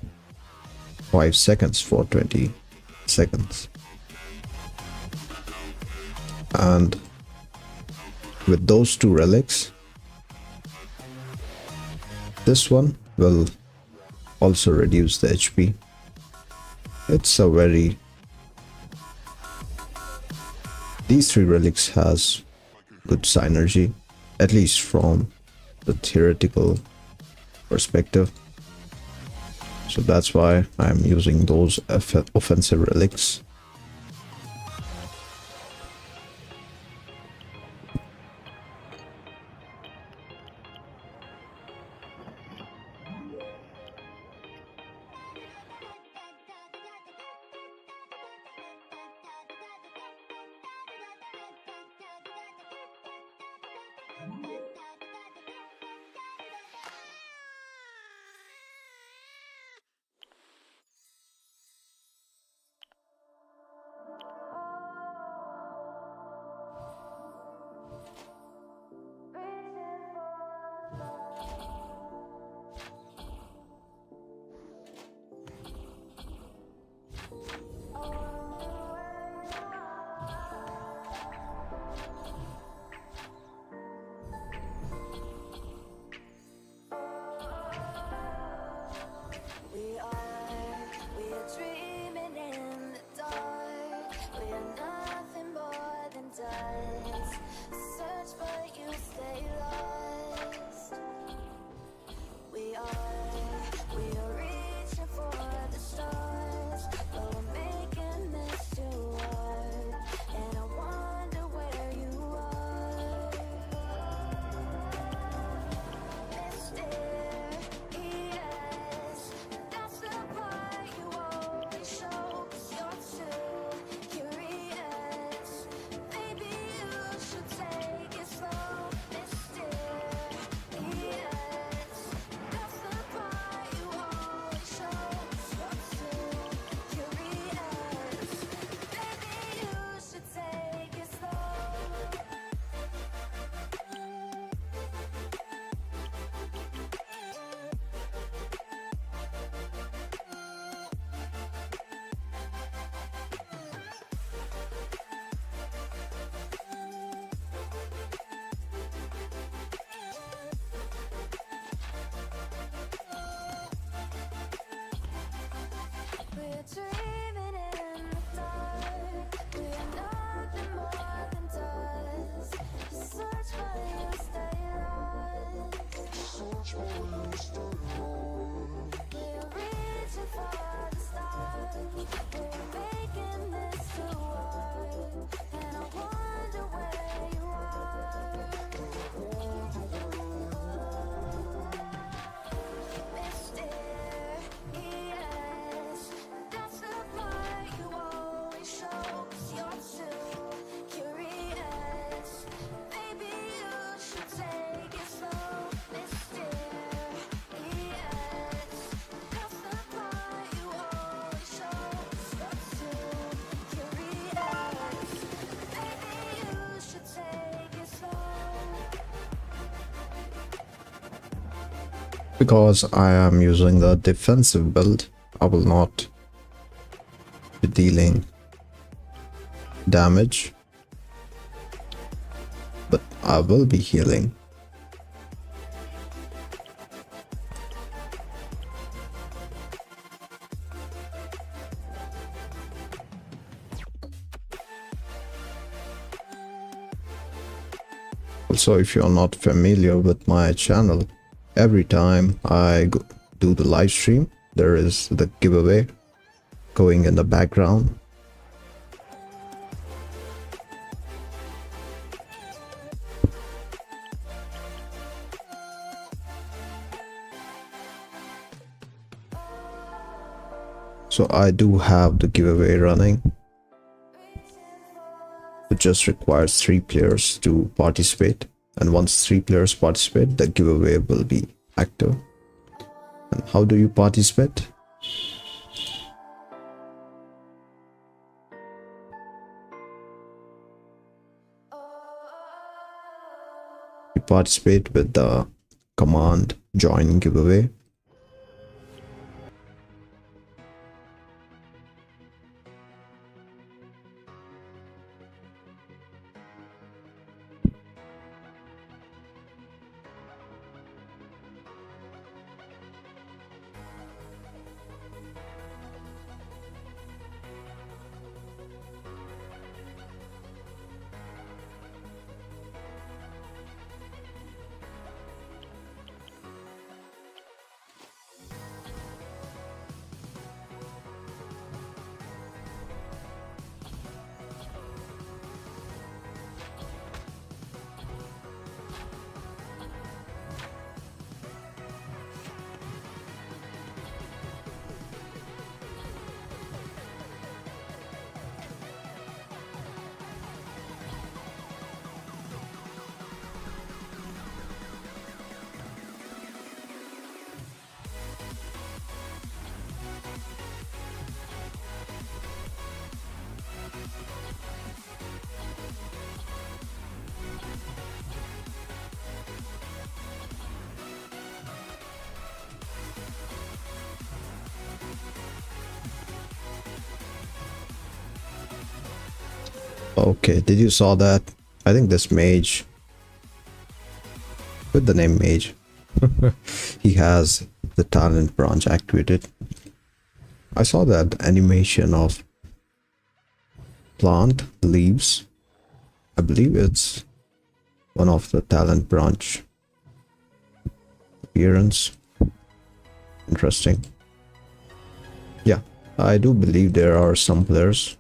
5 seconds for 20 seconds. And with those two relics, this one will also reduce the HP. It's a very... These three relics has good synergy, at least from the theoretical perspective. So that's why I'm using those offensive relics. Because I am using the defensive build, I will not be dealing damage, but I will be healing. Also, if you're not familiar with my channel, every time I do the live stream, there is the giveaway going in the background. So I do have the giveaway running. It just requires 3 players to participate, and once 3 players participate, the giveaway will be active. And how do you participate? You participate with the command join giveaway. Okay, did you saw that? I think this mage with the name mage, he has the talent branch activated. I saw that animation of plant leaves. I believe it's one of the talent branch appearance. Interesting. Yeah, I do believe there are some players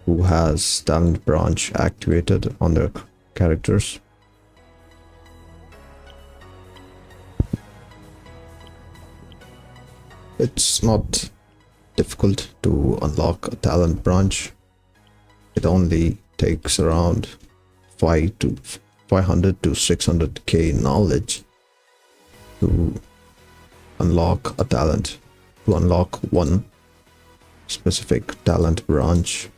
who has talent branch activated on their characters. It's not difficult to unlock a talent branch. It only takes around 500 to 600k knowledge to unlock a talent, to unlock one specific talent branch.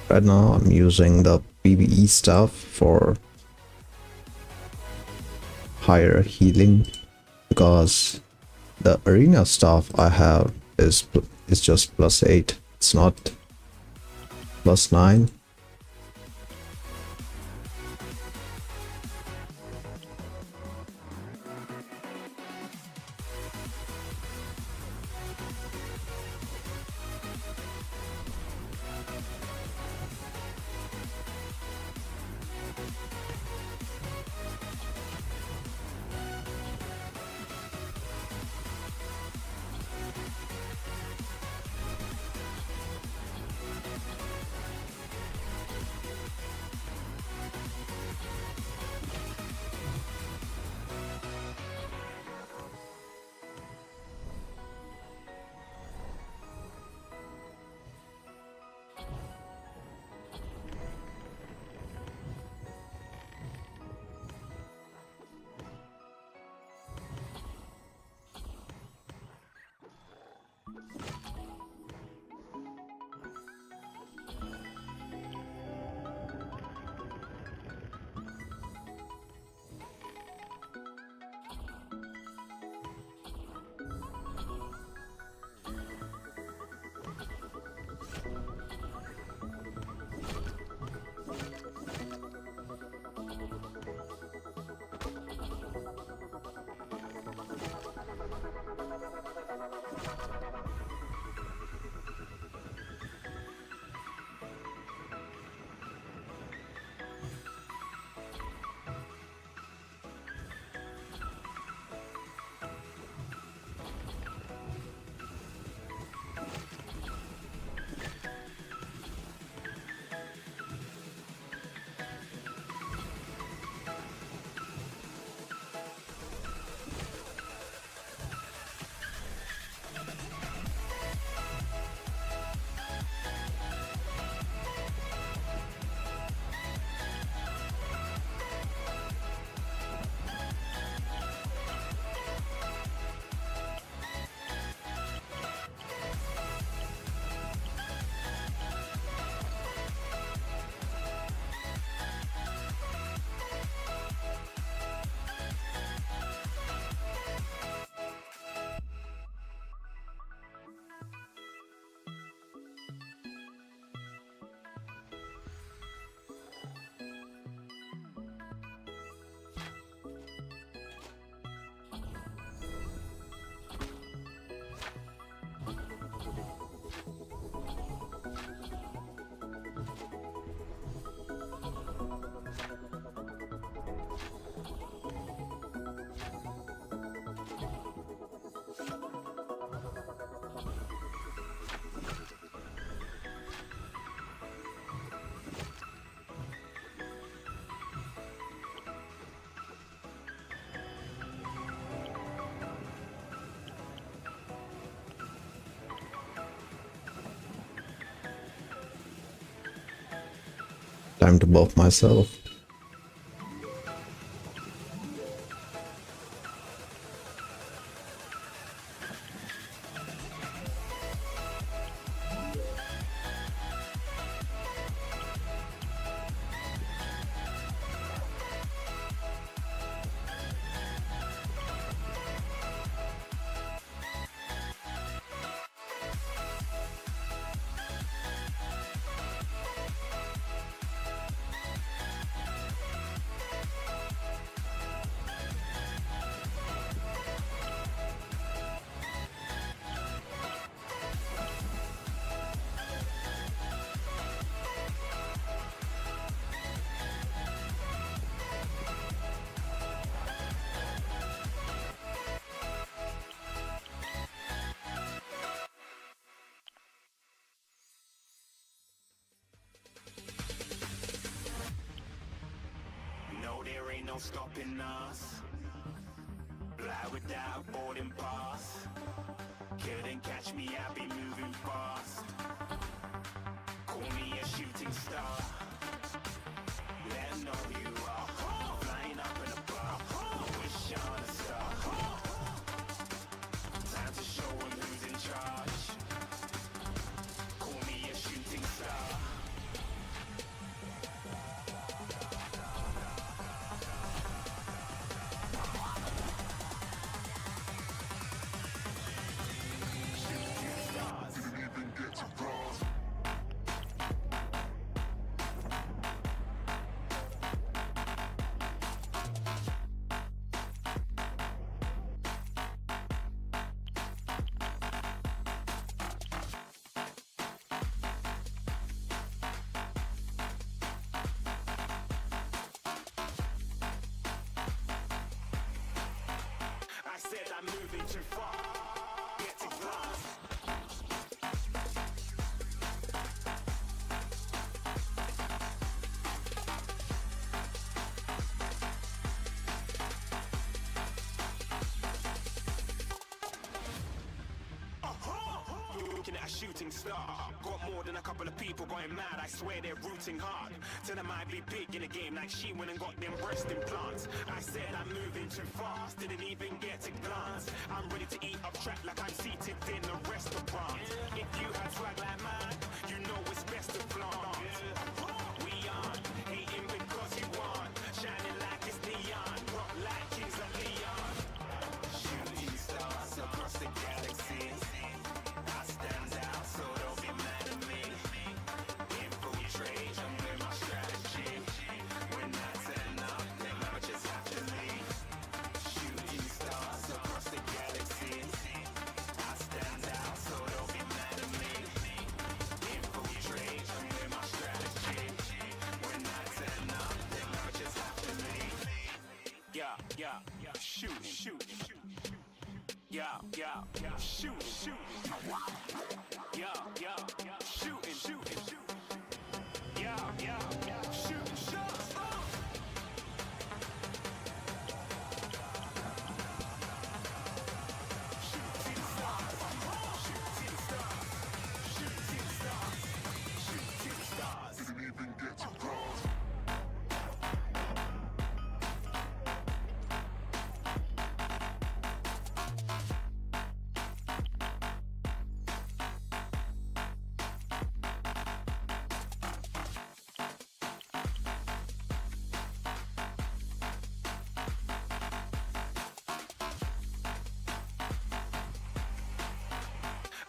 Right now I'm using the PvE stuff for higher healing, because the arena stuff I have is just +8. It's not +9. Time to buff myself.
No, there ain't no stopping us. Fly without boarding pass. Couldn't catch me, I be moving fast. Call me a shooting star. Let 'em know who you are. Flying up in a bar. Wish on a star. Time to show 'em who's in charge. Call me a shooting star. I said I'm moving too far. Getting lost. Looking at a shooting star. Got more than a couple of people going mad. I swear they're rooting hard. Tell them I'd be big in the game like she went and got them breast implants. I said I'm moving too fast. Didn't even get a glance. I'm ready to eat up track like I'm seated in a restaurant. If you had swag like mine, you know it's best to flaunt. We on, hating because you want. Shining like it's neon. Rock like kings of Leon. Shooting stars across the galaxy. I stand out, so don't be mad at me. Infiltrate, I'm with my strategy. When I turn up, then I just have to leave. Shooting stars across the galaxy. I stand out, so don't be mad at me. Infiltrate, I'm with my strategy. When I turn up, then I just have to leave. Yeah, shooting. Yeah, shooting. Yeah, shooting. Yeah, shooting shots.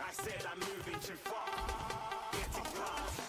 I said I'm moving too far. Getting lost.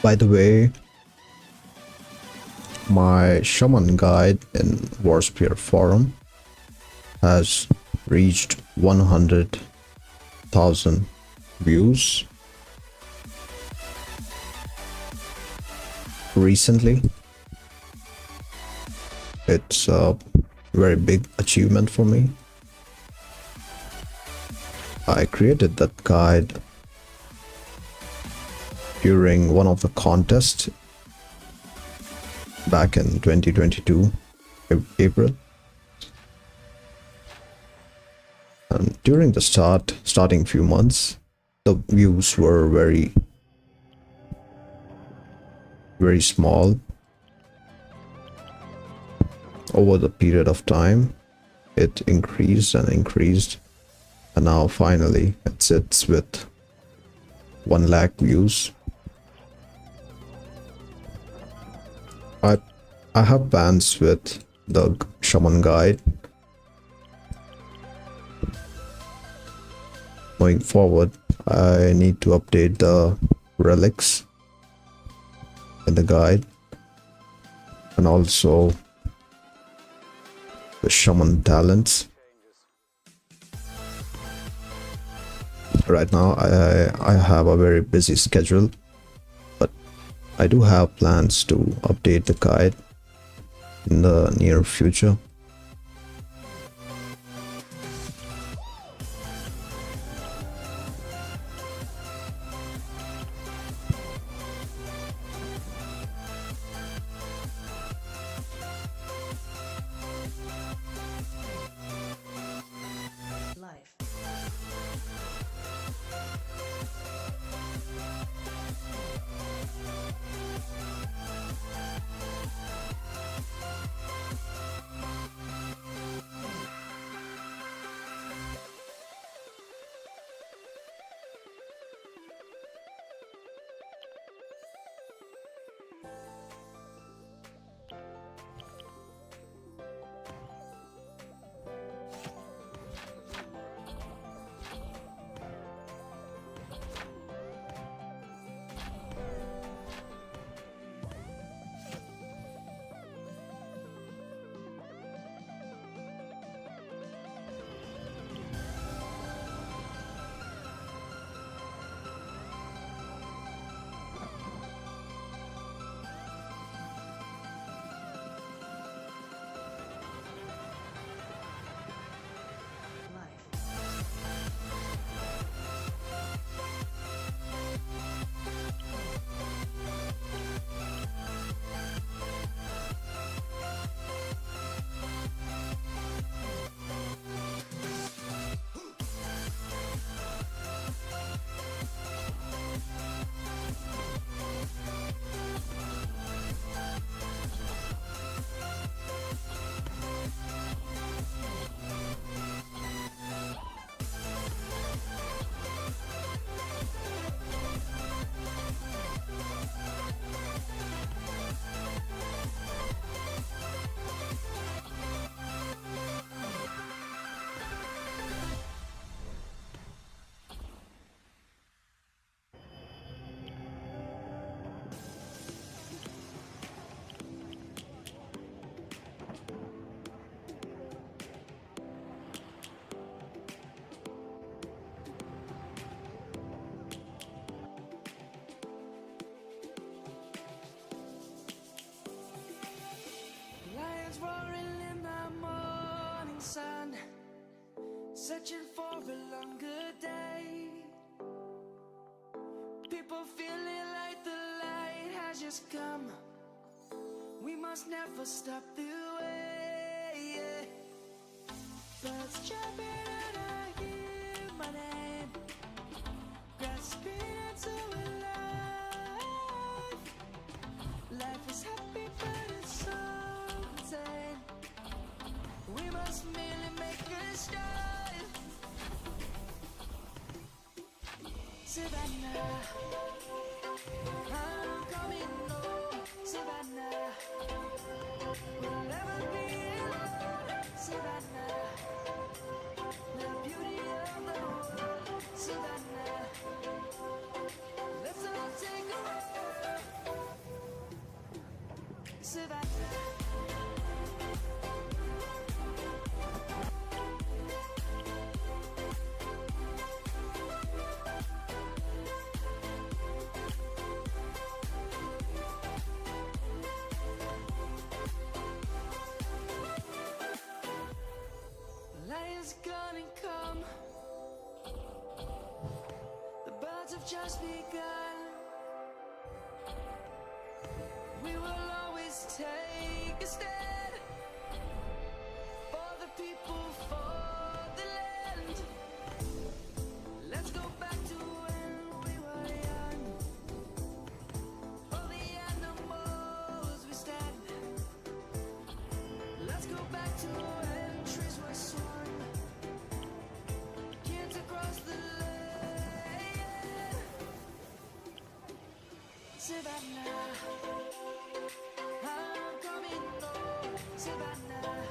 By the way, my shaman guide in Warspear forum has reached 100,000 views recently. It's a very big achievement for me. I created that guide during one of the contests back in 2022 April, and during the starting few months, the views were very small. Over the period of time, it increased and increased, and now finally it sits with 1 lakh views. I have plans with the shaman guide. Going forward, I need to update the relics in the guide, and also the shaman talents. Right now I have a very busy schedule, but I do have plans to update the guide in the near future.
Life.
Lions roaring in the morning sun, searching for a longer day. People feeling like the light has just come. We must never stop the way. Yeah. Birds jumping and I hear my name, grasping into a life. Life is happy but it's so insane. We must merely make a start. Savannah, I'm coming home. Savannah, we'll never be alone. Savannah, the beauty of the world. Savannah, let's all take a walk. Lion's gonna come. The birds have just begun. We will always take a stand for the people, for the land. Let's go back to when we were young. For the animals we stand. Let's go back to when trees were swung. Kids across the land. Savannah, I'm coming home. Savannah,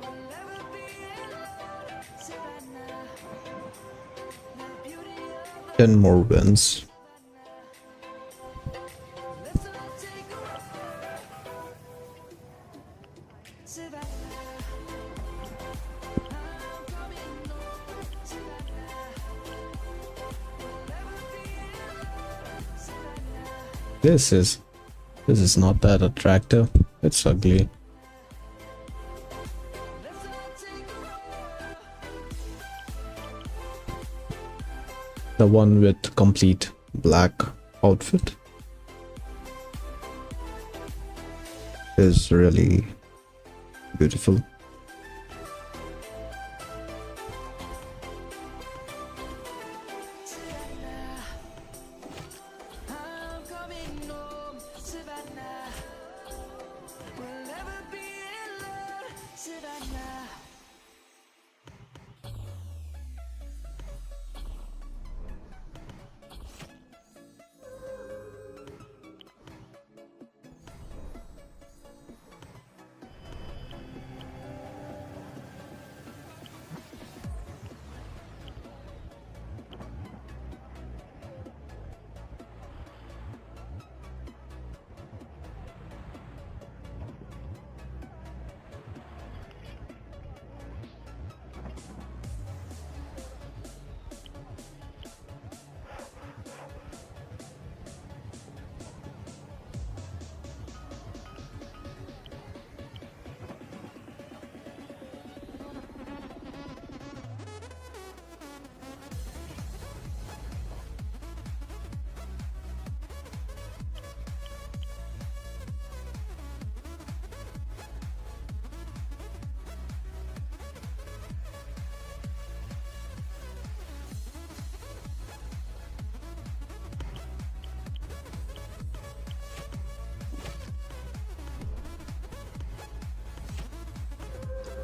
we'll never be alone. Savannah, the beauty of
10 more wins.
let's all take a ride. Savannah, I'm coming home. Savannah, we'll never be alone. Savannah.
This is not that attractive. It's ugly. The one with complete black outfit is really beautiful.
I'm coming home, Savannah. We'll never be alone, Savannah.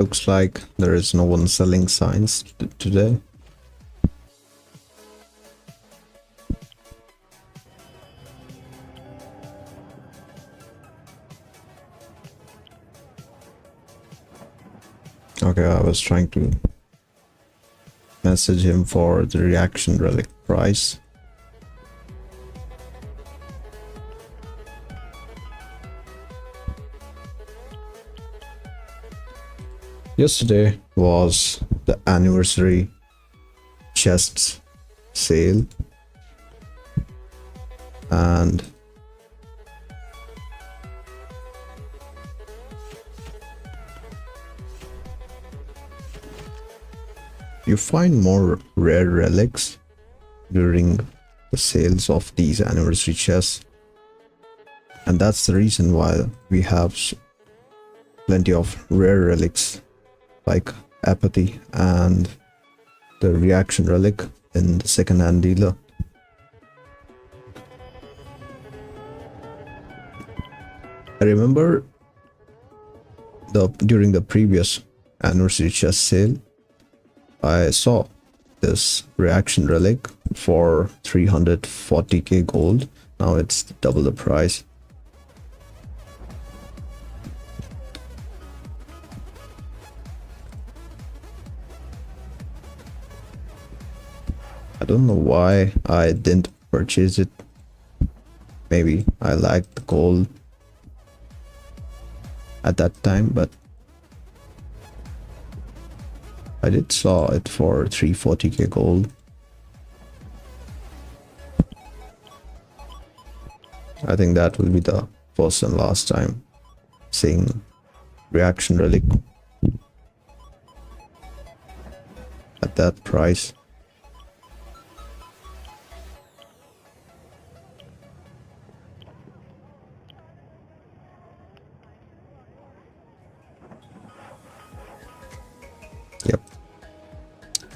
Looks like there is no one selling signs today. Okay, I was trying to message him for the reaction relic price. Yesterday was the anniversary chests sale, and you find more rare relics during the sales of these anniversary chests, and that's the reason why we have plenty of rare relics like apathy and the reaction relic in the second-hand dealer. I remember during the previous anniversary chest sale, I saw this reaction relic for 340k gold. Now it's double the price. I don't know why I didn't purchase it. Maybe I liked the gold at that time, but I did saw it for 340k gold. I think that will be the first and last time seeing reaction relic at that price. Yep,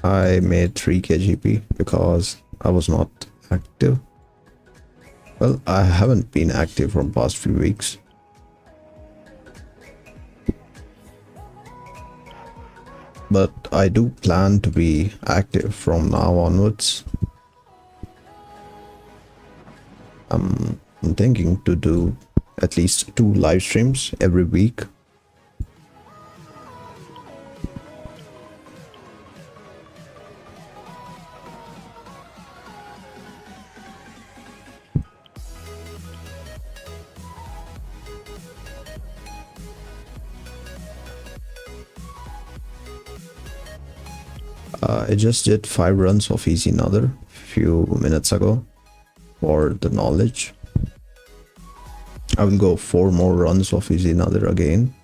I made 3k GP because I was not active. Well, I haven't been active for the past few weeks. But I do plan to be active from now onwards. I'm thinking to do at least 2 live streams every week. I just did 5 runs of Easy Another few minutes ago for the knowledge. I will go 4 more runs of Easy Another again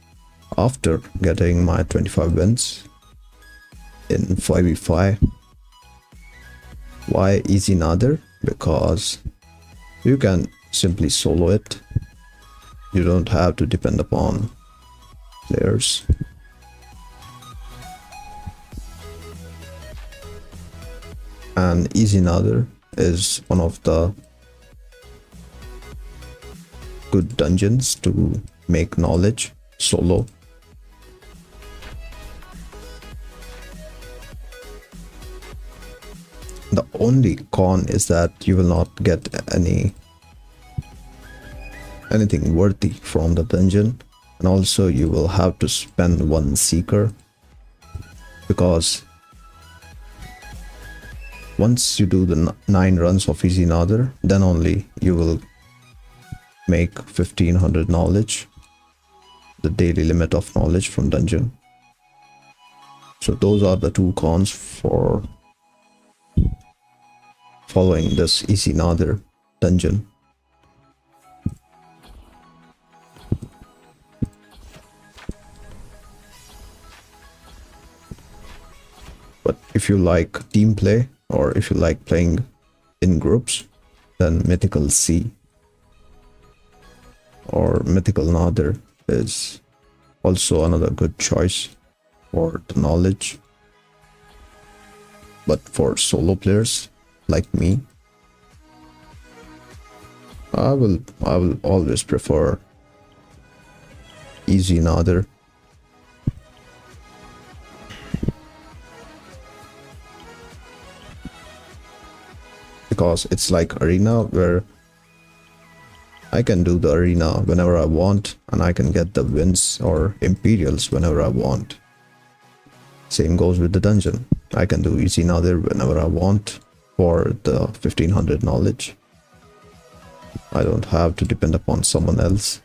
after getting my 25 wins in 5v5. Why Easy Another? Because you can simply solo it. You don't have to depend upon players. And Easy Another is one of the good dungeons to make knowledge solo. The only con is that you will not get anything worthy from the dungeon, and also you will have to spend 1 seeker, because once you do the 9 runs of Easy Another, then only you will make 1500 knowledge, the daily limit of knowledge from dungeon. So those are the 2 cons for following this Easy Another dungeon. But if you like team play, or if you like playing in groups, then Mythical C or Mythical Another is also another good choice for the knowledge. But for solo players like me, I will always prefer Easy Another. Because it's like arena, where I can do the arena whenever I want, and I can get the wins or imperials whenever I want. Same goes with the dungeon. I can do Easy Another whenever I want for the 1500 knowledge. I don't have to depend upon someone else.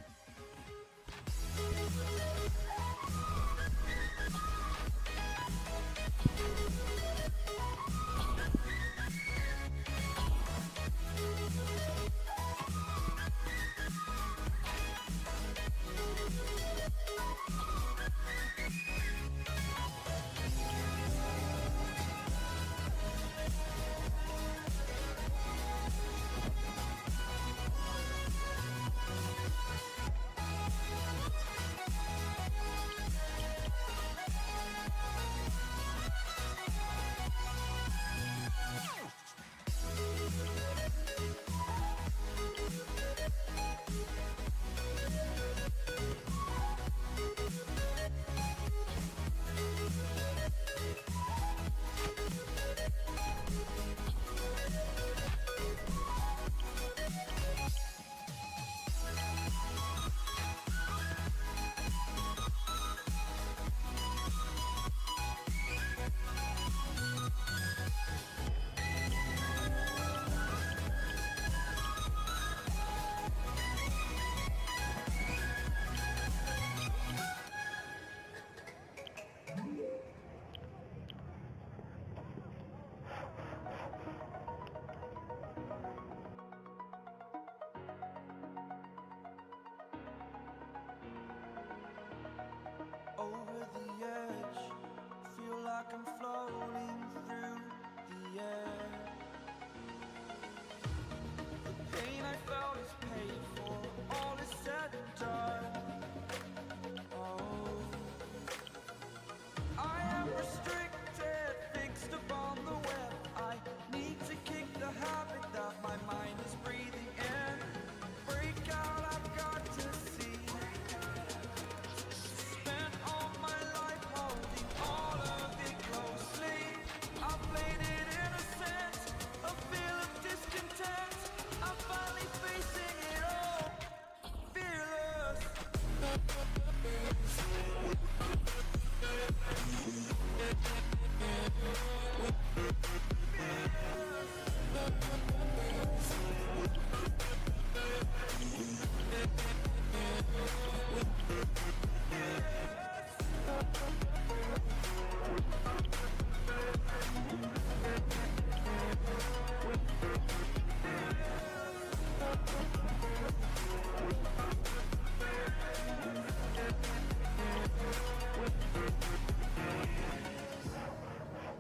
like I'm floating through the air. The pain I felt is paid for, all is said and done. Oh, I am restricted, fixed upon the web. I need to kick the habit that my mind is breathing in. Break out, I've got to see. Spent all my life holding all of it closely. I played it innocent, a feel of discontent. I'm finally facing it all, fearless.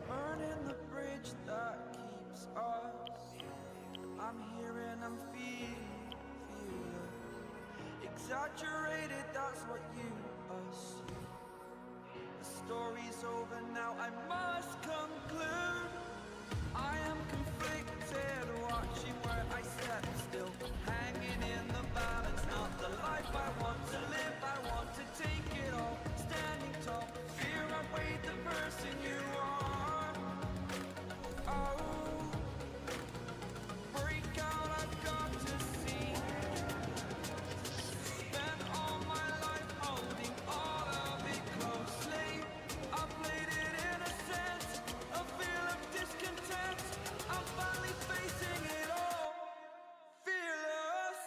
Burning the bridge that keeps us. I'm here and I'm feeling exaggerated, that's what you assume. The story's over now, I must conclude. I am conflicted, watching where I step still, hanging in the balance, not the life I want to live. I want to take it all, standing tall, fear outweighed the person you are. Oh, break out, I've got to see. Spent all my life holding all of it closely. I played it innocent, a feel of discontent. I'm finally facing it all, fearless.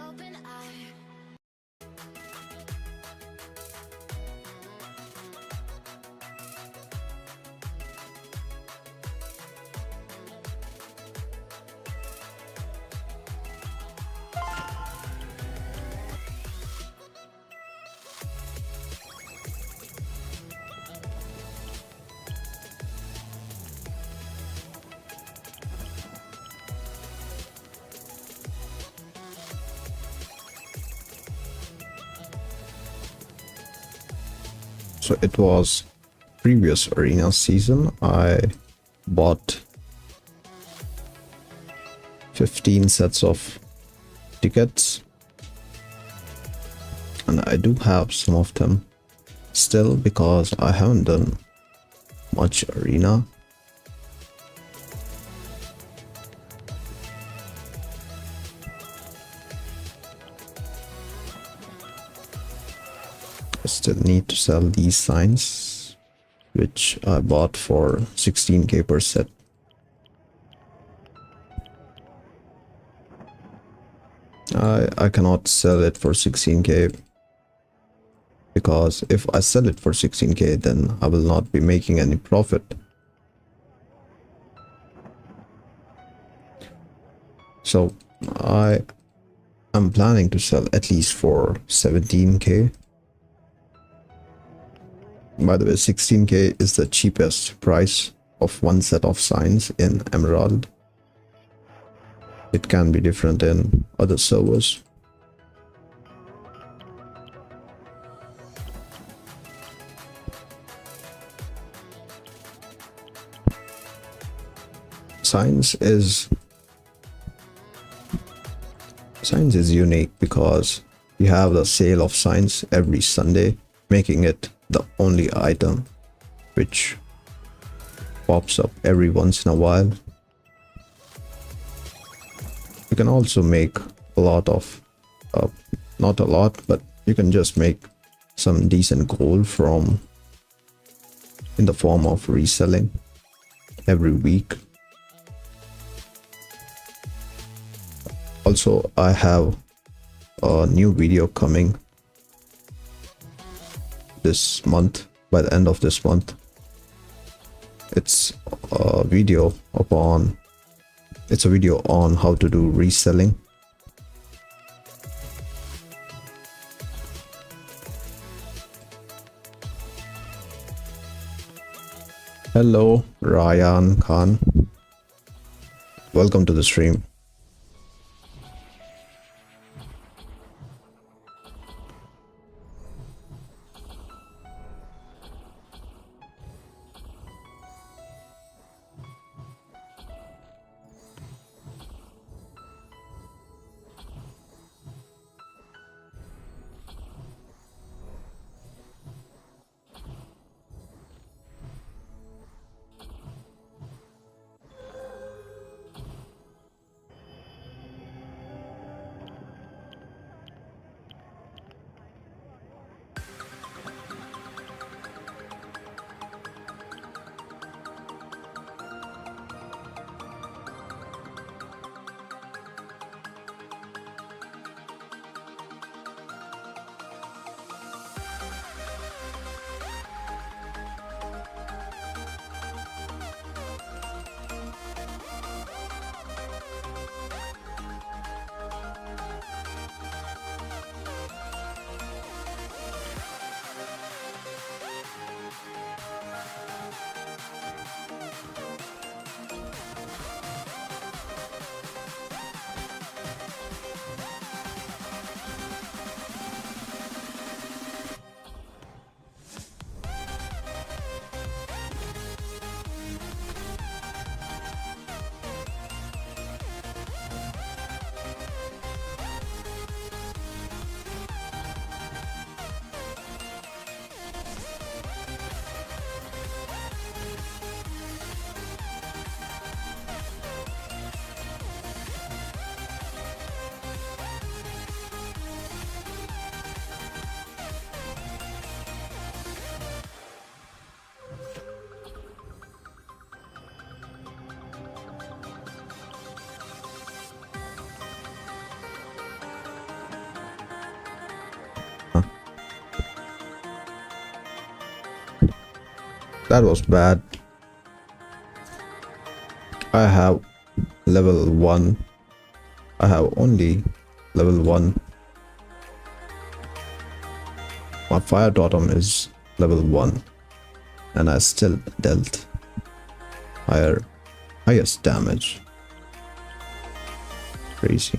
Open eye.
So it was previous arena season. I bought 15 sets of tickets, and I do have some of them still because I haven't done much arena. I still need to sell these signs, which I bought for 16k per set. I cannot sell it for 16k because if I sell it for 16k, then I will not be making any profit. So I am planning to sell at least for 17k. By the way, 16k is the cheapest price of one set of signs in Emerald. It can be different in other servers. Science is unique because you have the sale of science every Sunday, making it the only item which pops up every once in a while. You can also make a lot of not a lot, but you can just make some decent gold from in the form of reselling every week. Also, I have a new video coming this month, by the end of this month. It's a video on how to do reselling. Hello, Ryan Khan. Welcome to the stream. That was bad. I have level 1. I have only level 1. My fire totem is level 1 and I still dealt highest damage. Crazy.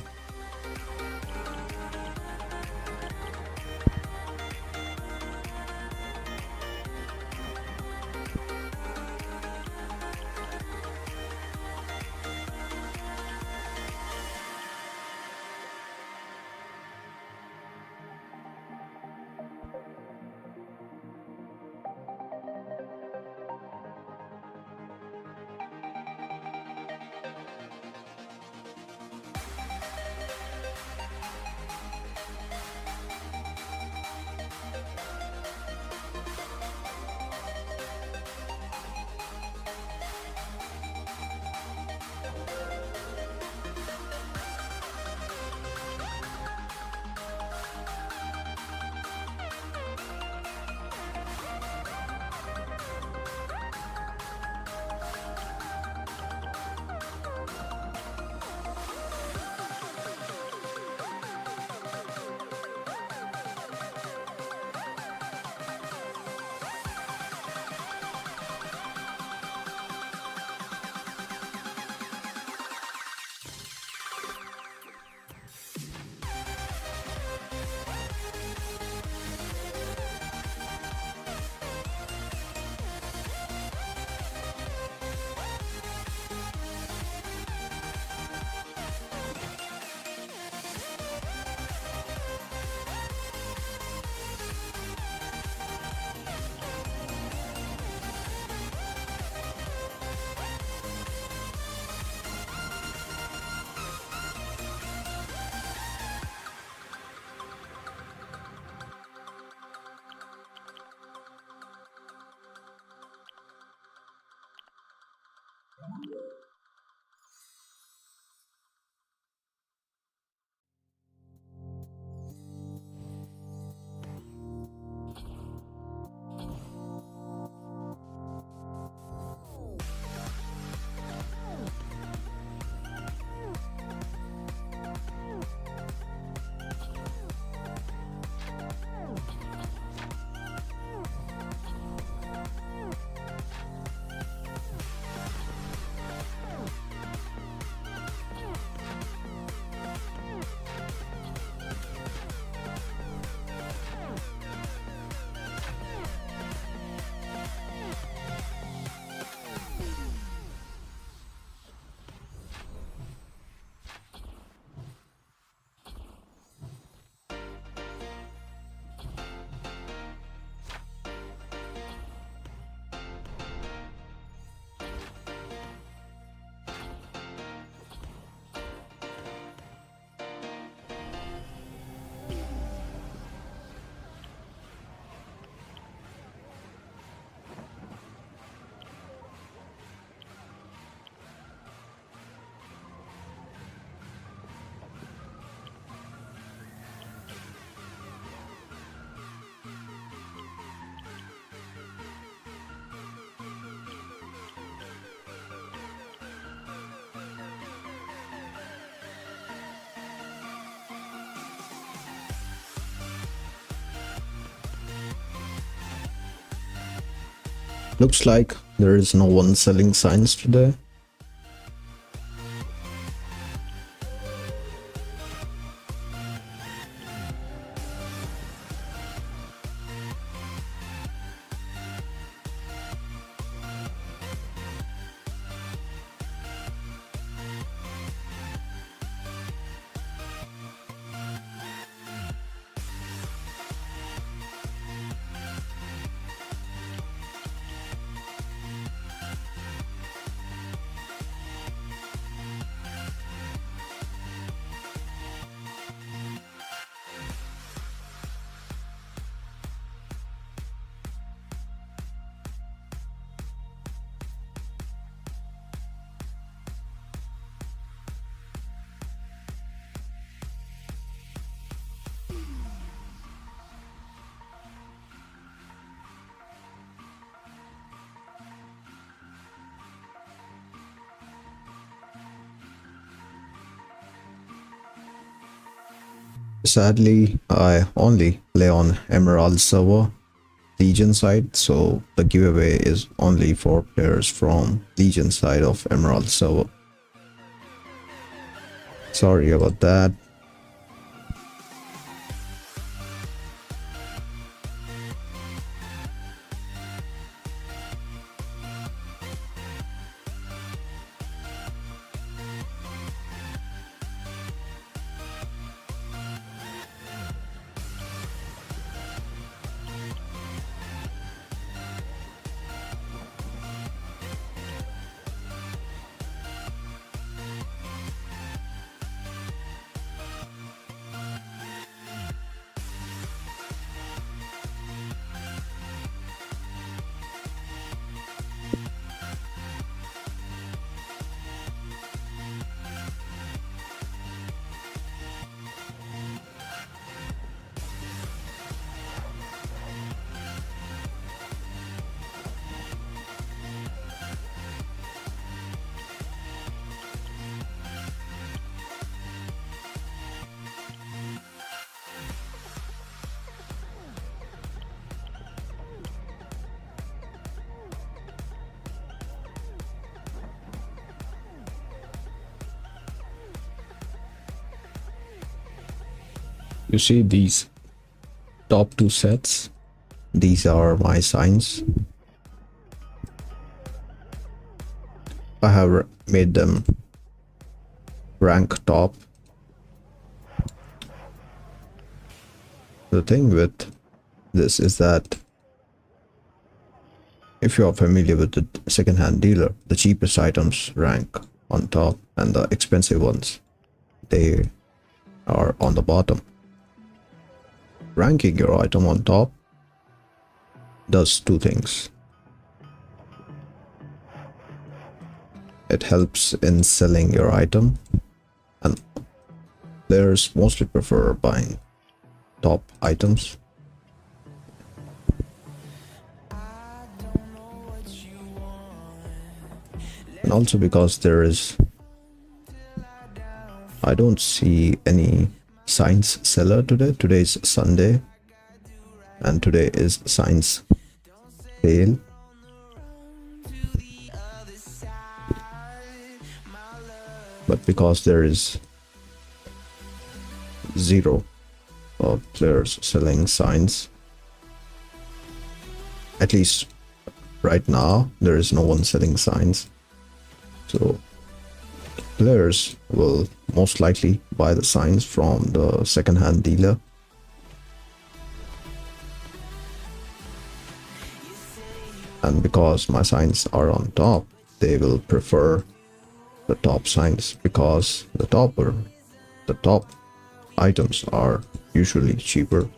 Looks like there is no one selling signs today. Sadly, I only play on Emerald server, Legion side, so the giveaway is only for players from Legion side of Emerald server. Sorry about that. You see these top two sets? These are my signs. I have made them rank top. The thing with this is that if you are familiar with the second-hand dealer, the cheapest items rank on top and the expensive ones, they are on the bottom. Ranking your item on top does two things. It helps in selling your item, and players mostly prefer buying top items. And also because I don't see any signs seller today. Today is Sunday and today is signs sale. But because there is zero players selling signs, at least right now there is no one selling signs, so players will most likely buy the signs from the second-hand dealer. And because my signs are on top, they will prefer the top signs because the top items are usually cheaper.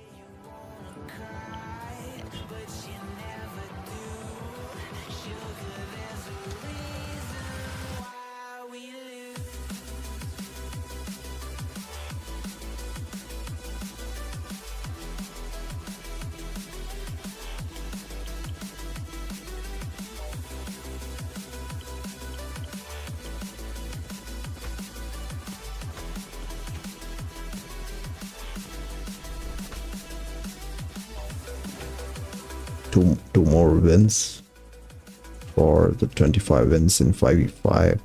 Two more wins for the 25 wins in 5v5.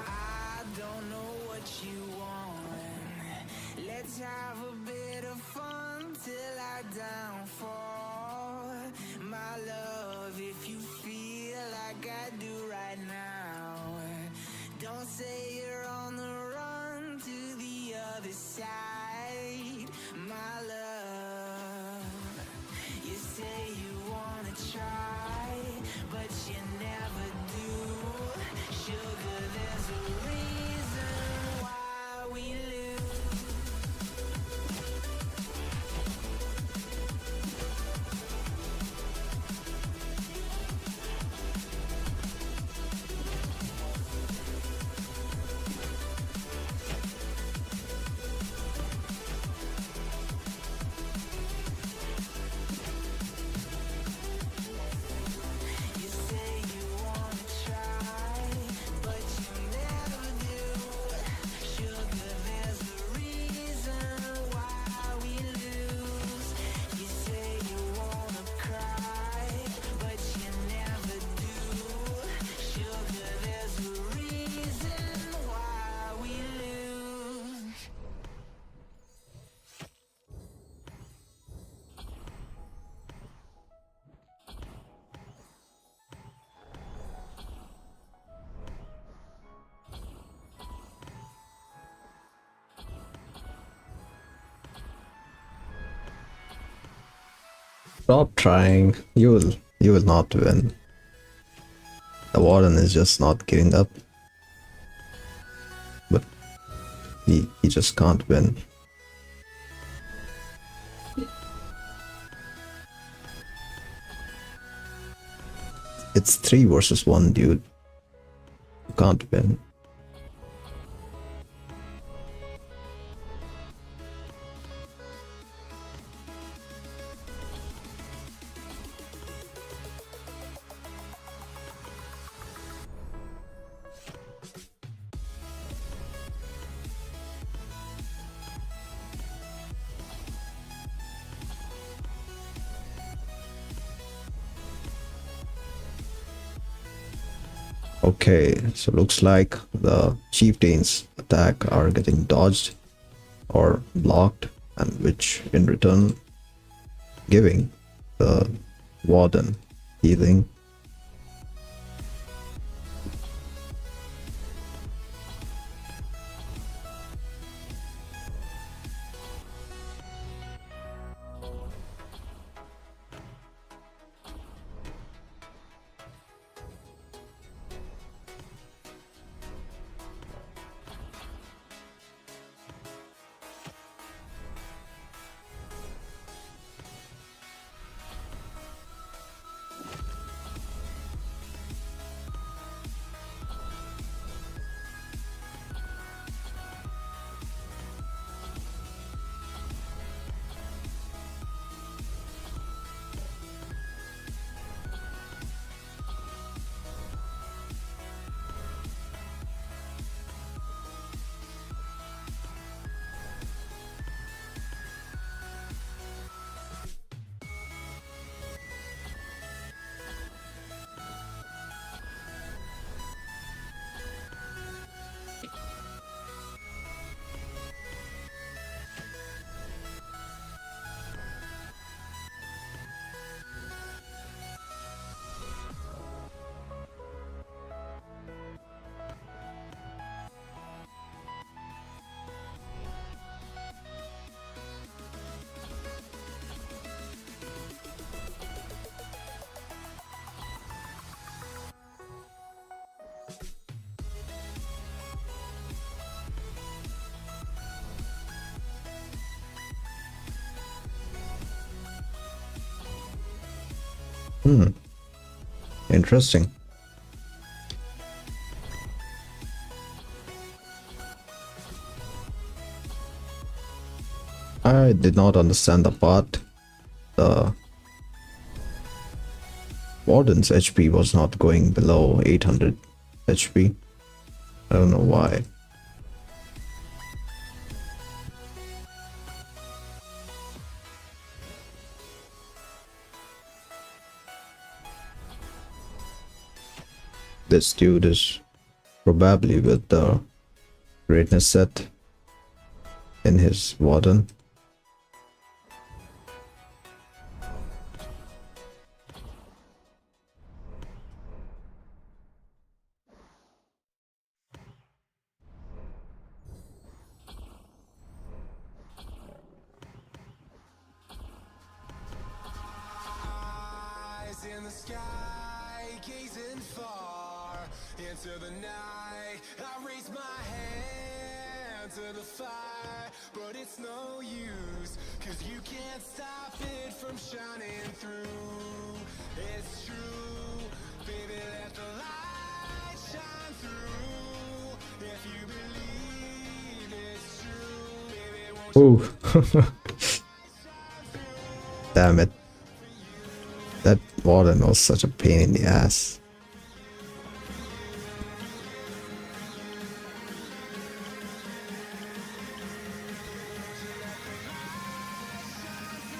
I don't know what you want. Let's have a bit of fun till I downfall. My love, if you feel like I do right now, don't say you're on the run to the other side. My love, you say you wanna try, but you never do. Sugar, there's a reason why we lose. You say you wanna try, but you never do. Sugar, there's a reason why we lose. You say you wanna cry, but you never do. Sugar, there's a reason why we lose.
Stop trying. You will not win. The warden is just not giving up. But he just can't win. It's 3 versus 1, dude. You can't win. Okay, so looks like the chieftain's attack are getting dodged or blocked, and which in return giving the warden healing. Interesting. I did not understand the part the Warden's HP was not going below 800 HP. I don't know why. This dude is probably with the greatness set in his Warden.
Eyes in the sky, gazing far into the night. I raise my hand to the fire, but it's no use, 'cause you can't stop it from shining through. It's true, baby, let the light shine through. If you believe it's true, baby, won't you
Oh, damn it. That Warden was such a pain in the ass.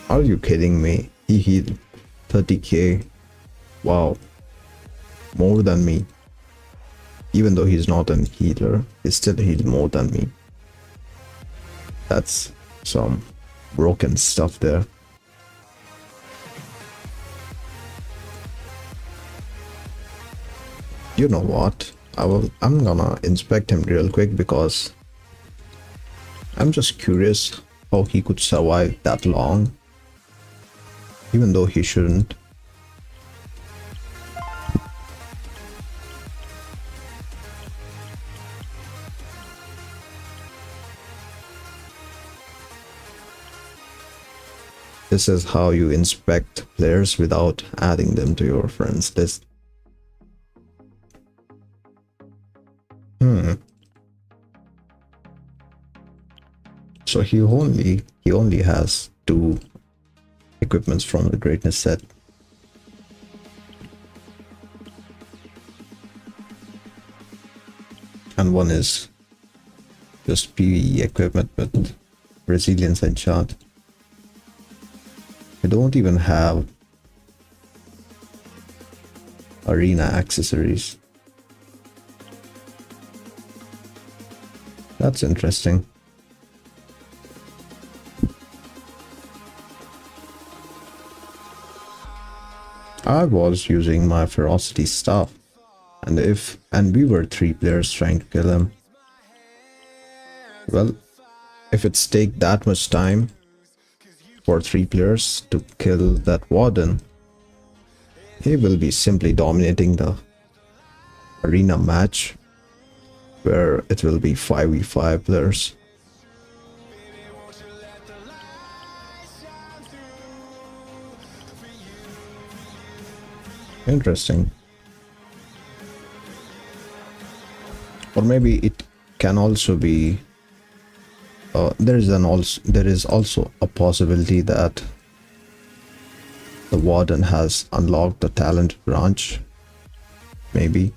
Are you kidding me? He healed 30k. Wow. More than me. Even though he's not a healer, he still healed more than me. That's some broken stuff there. You know what? I'm gonna inspect him real quick because I'm just curious how he could survive that long, even though he shouldn't. This is how you inspect players without adding them to your friends list. So he only has 2 equipments from the greatness set. And one is just PvE equipment with resilience enchant. I don't even have arena accessories. That's interesting. I was using my ferocity staff, and we were 3 players trying to kill him. Well, if it's take that much time for 3 players to kill that Warden, he will be simply dominating the arena match, where it will be 5v5 players. Interesting. Or maybe it can also be there is also a possibility that the Warden has unlocked the talent branch, maybe.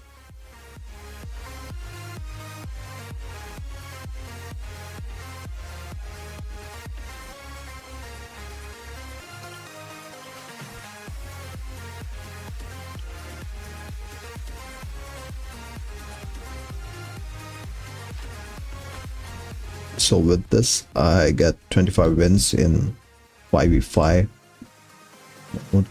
So with this, I get 25 wins in 5v5 mode.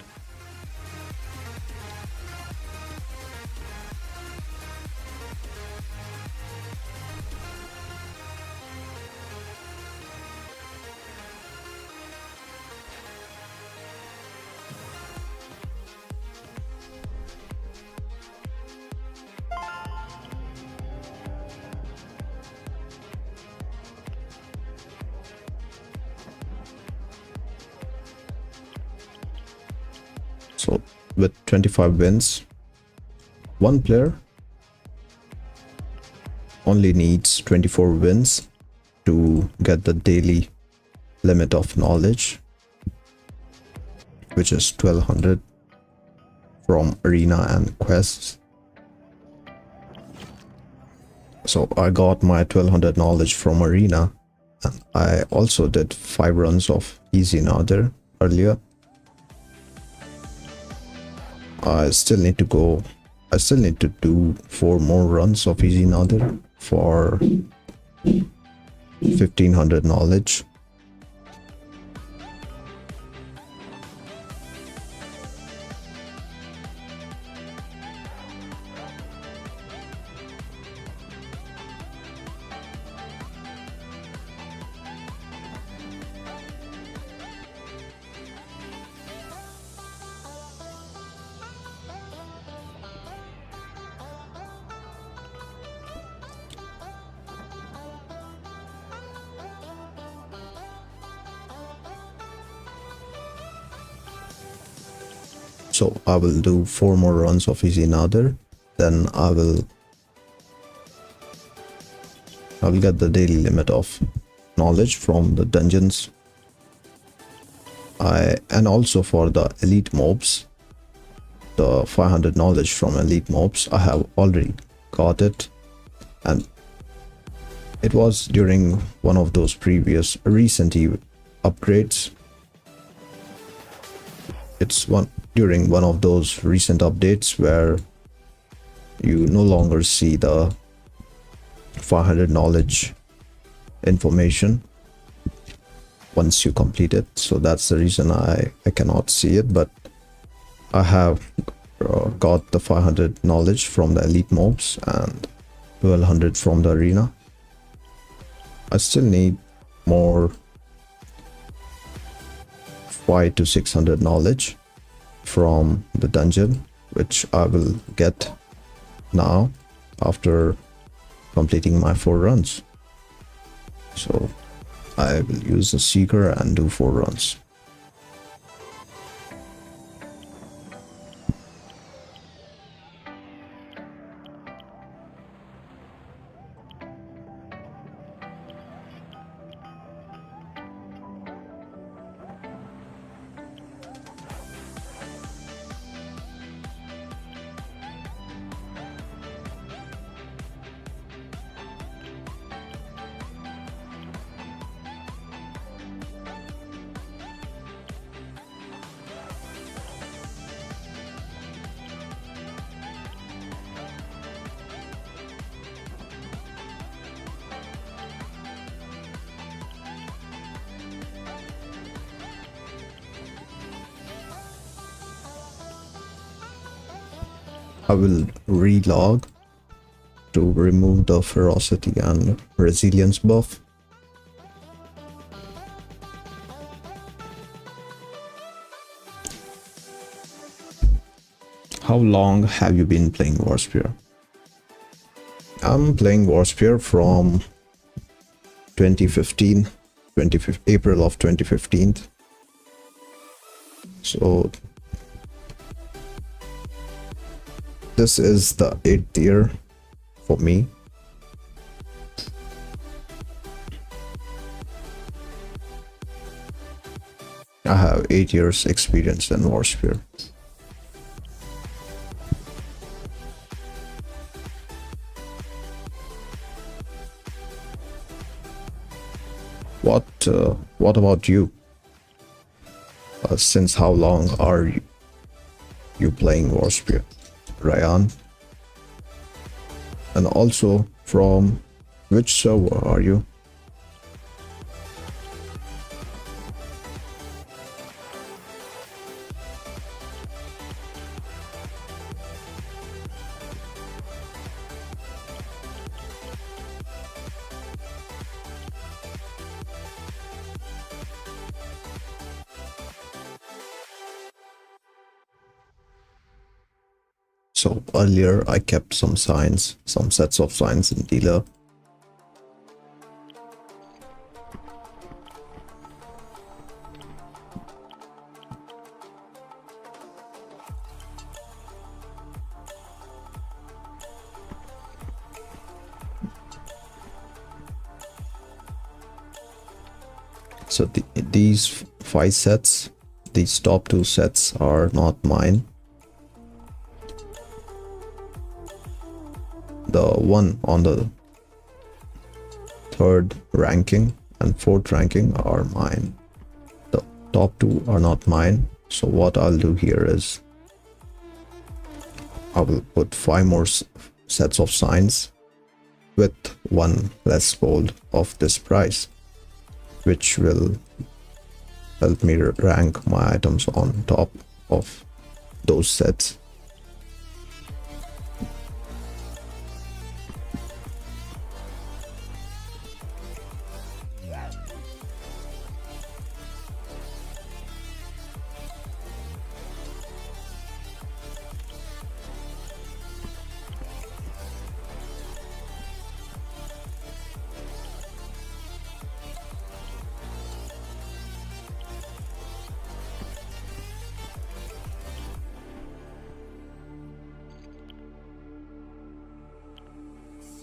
So with 25 wins, one player only needs 24 wins to get the daily limit of knowledge, which is 1200. from arena and quests. So I got my 1200 knowledge from arena, and I also did 5 runs of easy nadir earlier. I still need to do 4 more runs of easy nadir for 1500 knowledge. So I will do 4 more runs of easy nadir, then I will get the daily limit of knowledge from the dungeons. And also for the elite mobs, the 500 knowledge from elite mobs, I have already got it, and it was during one of those previous recent upgrades. It's during one of those recent updates where you no longer see the 500 knowledge information once you complete it. So that's the reason I cannot see it, but I have got the 500 knowledge from the elite mobs and 1200 from the arena. I still need more 500 to 600 knowledge from the dungeon, which I will get now after completing my 4 runs. So I will use the seeker and do 4 runs. I will relog to remove the ferocity and resilience buff. How long have you been playing Warspear? I'm playing Warspear from 2015, April of 2015. So this is the 8th year for me. I have 8 years experience in Warspear. What about you? Since how long are you playing Warspear, Ryan? And also, from which server are you? So earlier I kept some sets of signs in dealer. So these 5 sets, these top 2 sets are not mine. the one on the third ranking and fourth ranking are mine. The top two are not mine. So what I'll do here is I will put 5 more sets of signs with 1 less gold of this price, which will help me rank my items on top of those sets.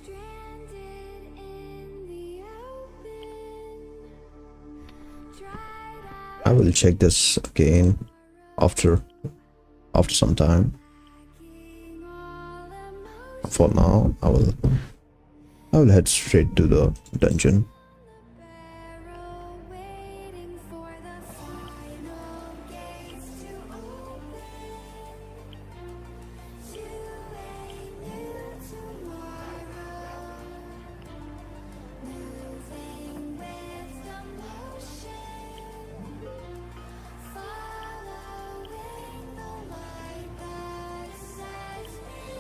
Stranded in the open, dried out,
I will check this again after some time.
lacking all emotion.
For now, I will head straight to the dungeon.
Barrel waiting for the final gates to open to a new tomorrow. Moving with the motion, following the light that sets me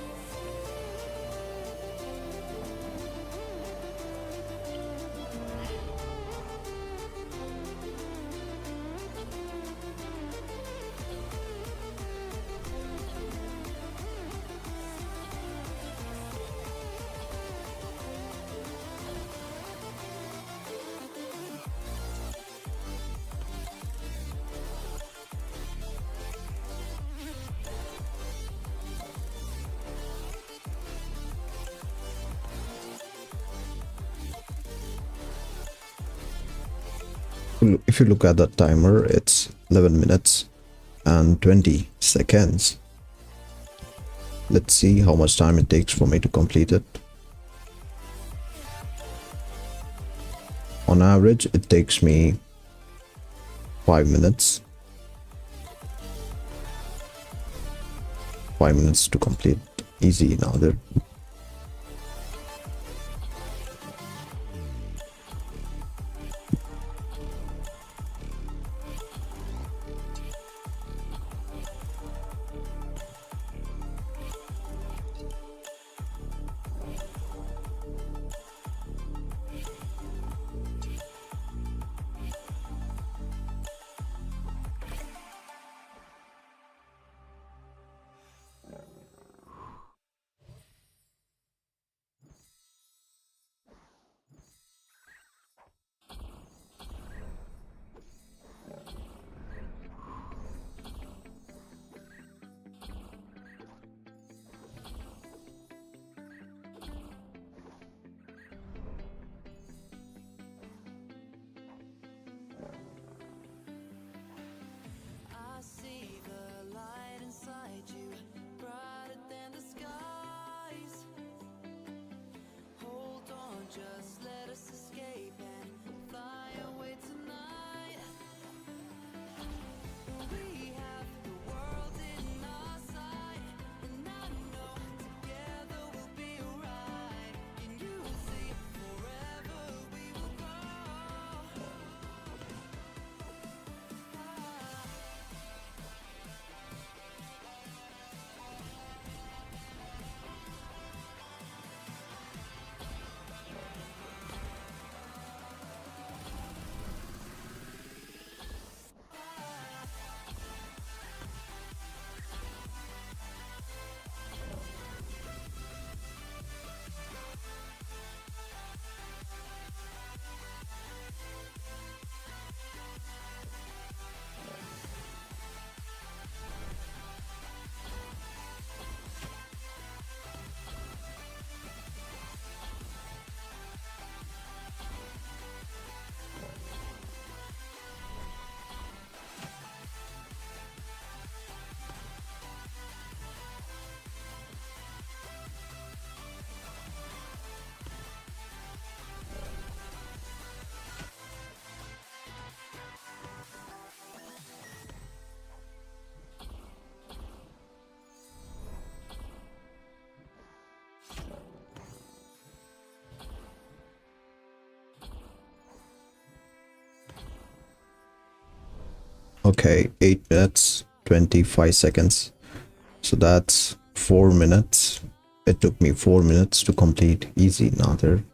If you look at the timer, it's 11 minutes and 20 seconds. Let's see how much time it takes for me to complete it. On average, it takes me 5 minutes. 5 minutes to complete. Easy now there. Okay, 8 minutes, 25 seconds. So that's 4 minutes. It took me 4 minutes to complete. Easy, Nadir.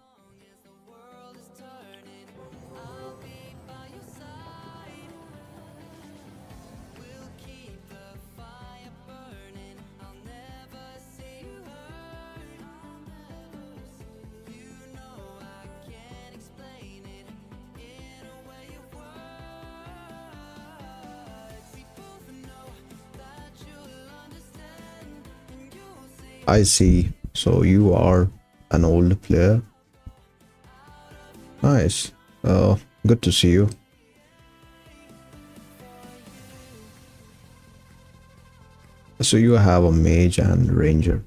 I see. So you are an old player. Nice. Good to see you. So you have a mage and ranger.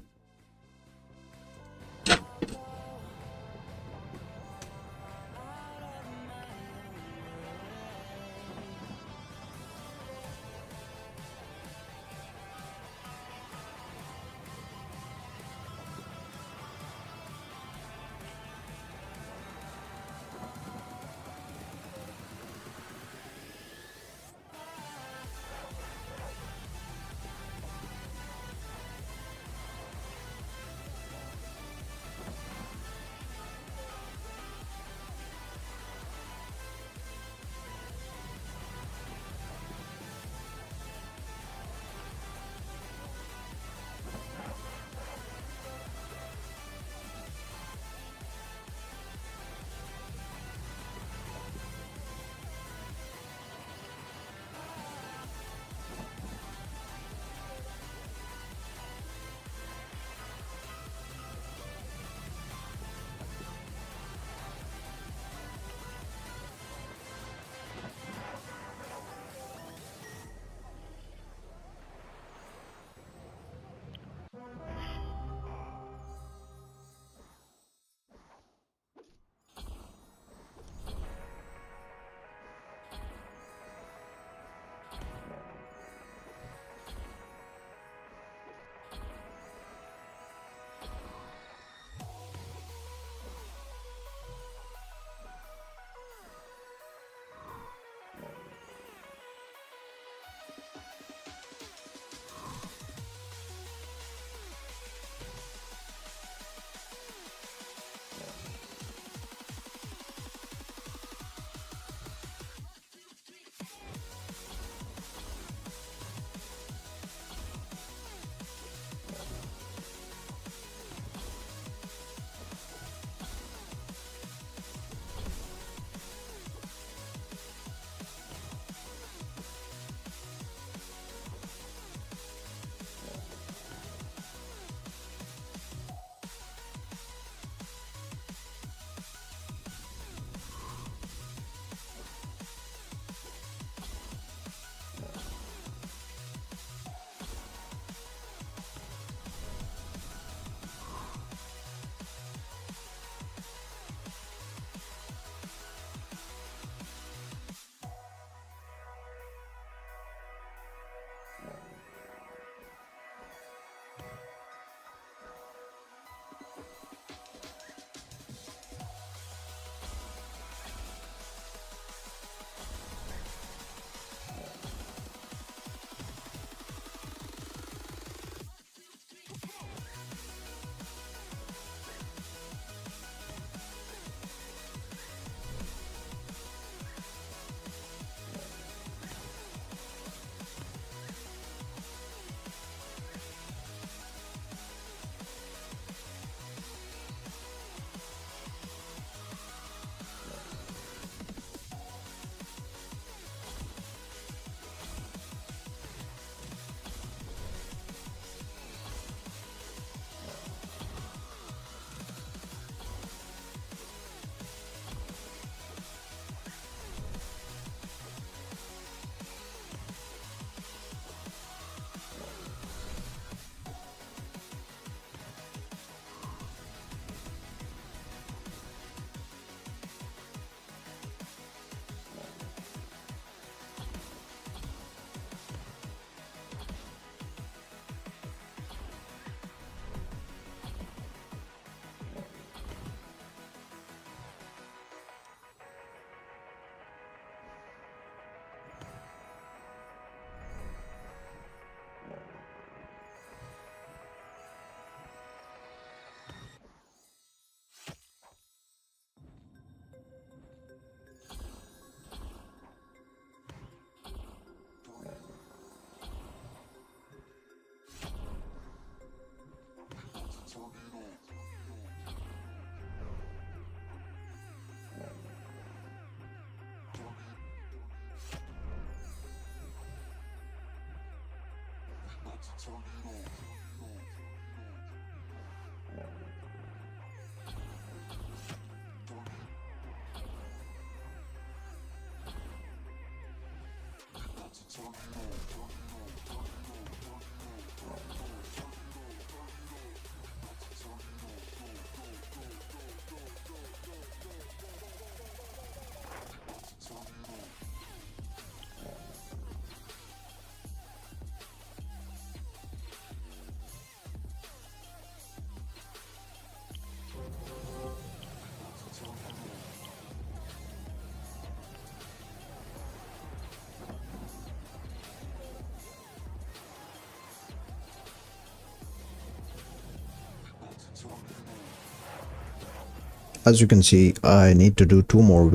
As you can see, I need to do two more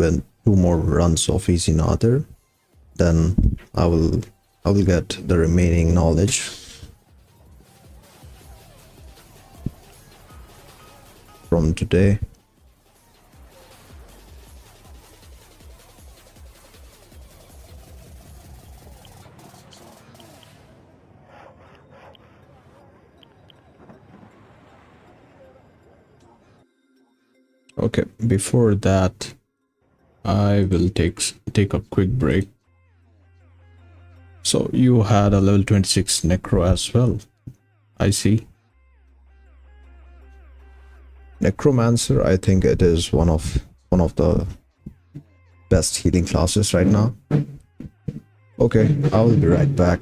runs of Easy Nether. Then I will get the remaining knowledge. From today. Okay, before that, I will take a quick break. So you had a level 26 necro as well. I see. Necromancer, I think it is one of the best healing classes right now. Okay, I will be right back.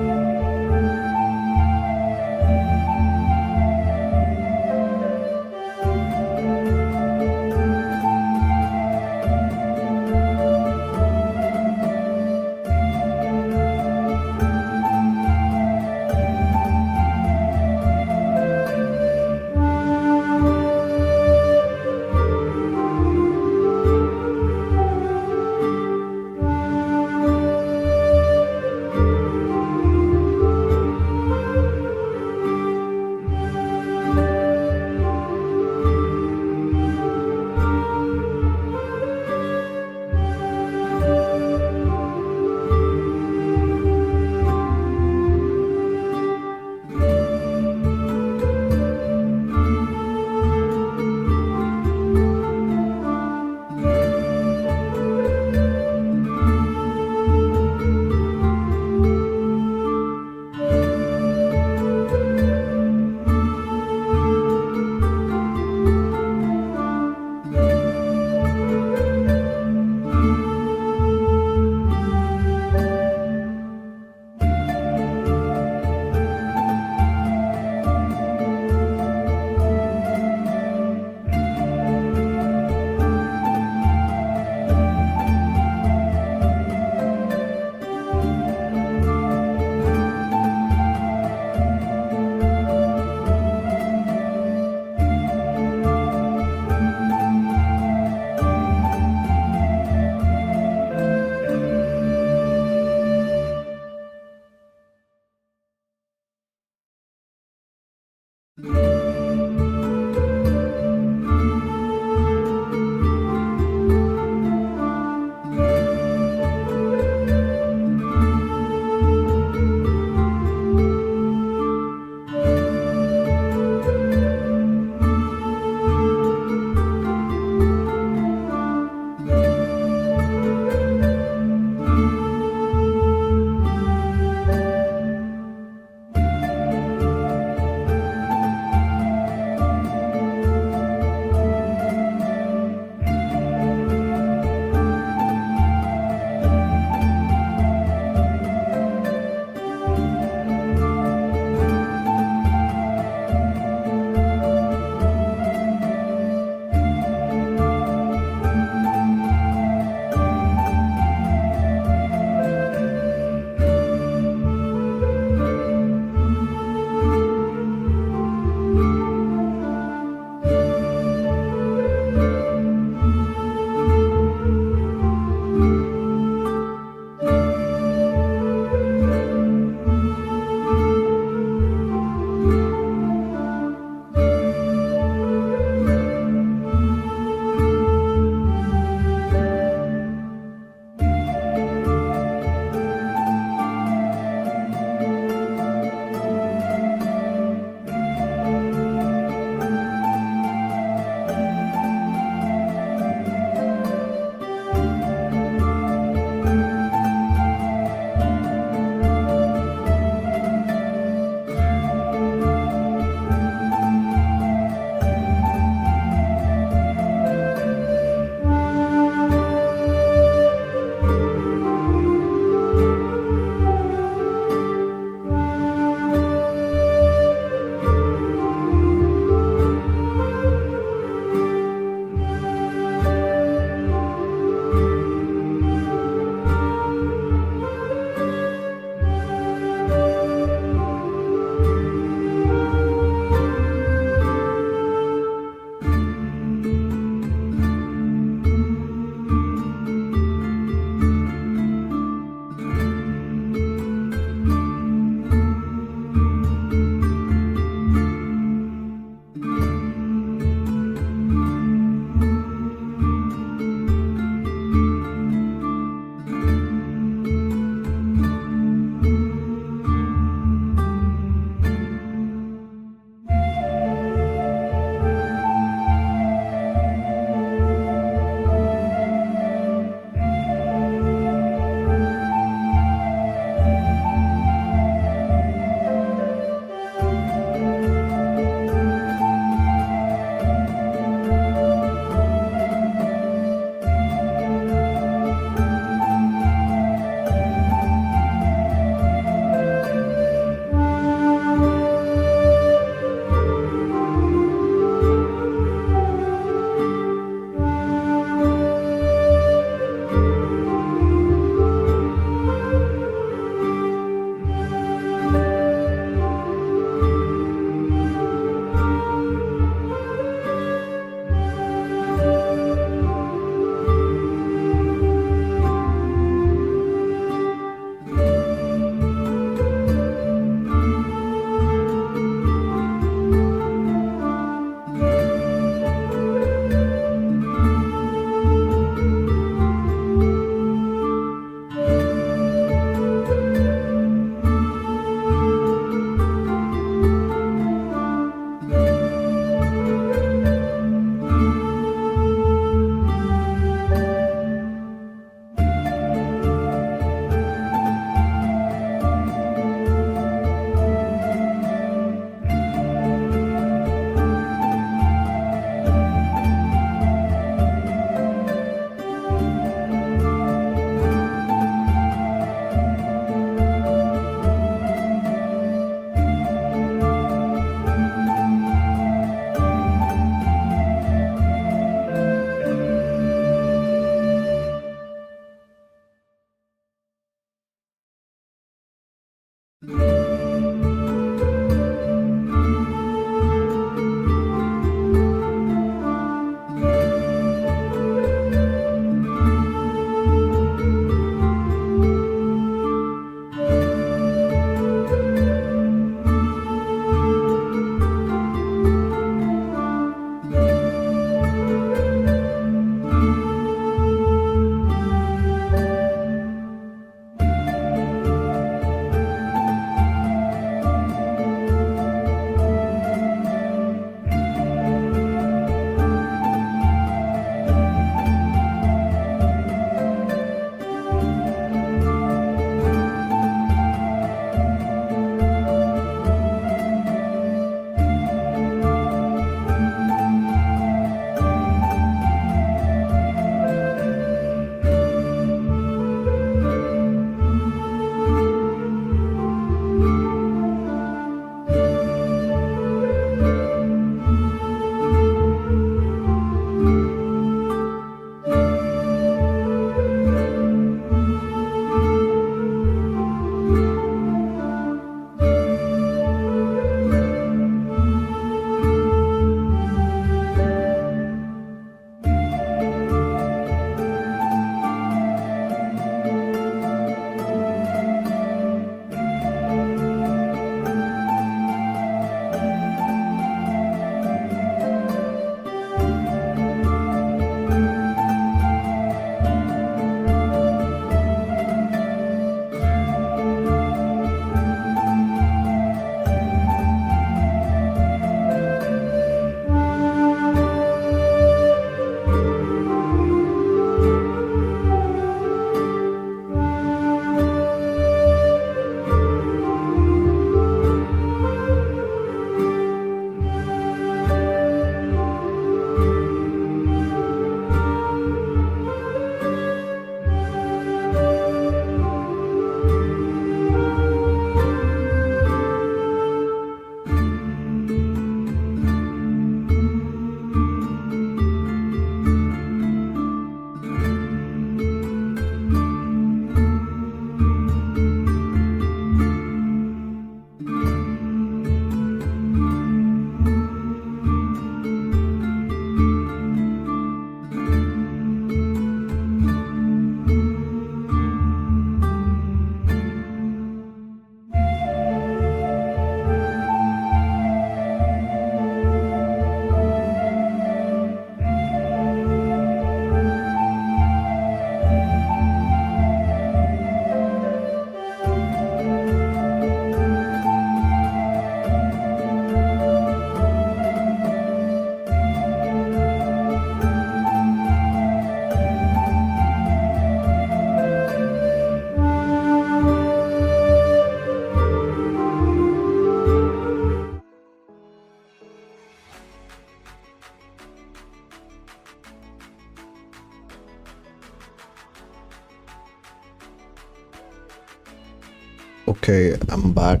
Okay, I'm back.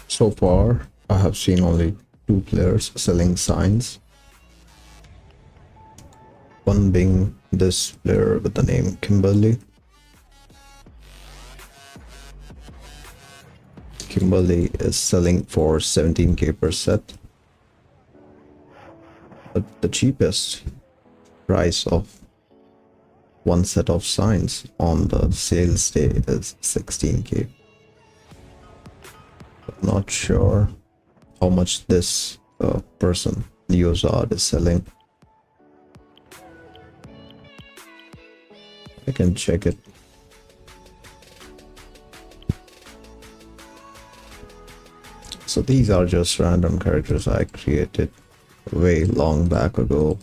So far, I have seen only 2 players selling signs. One being this player with the name Kimberly. Kimberly is selling for 17k per set. But the cheapest price of one set of signs on the sales day is 16k. Not sure how much this person, Leozard, is selling. I can check it. So these are just random characters I created way long back ago.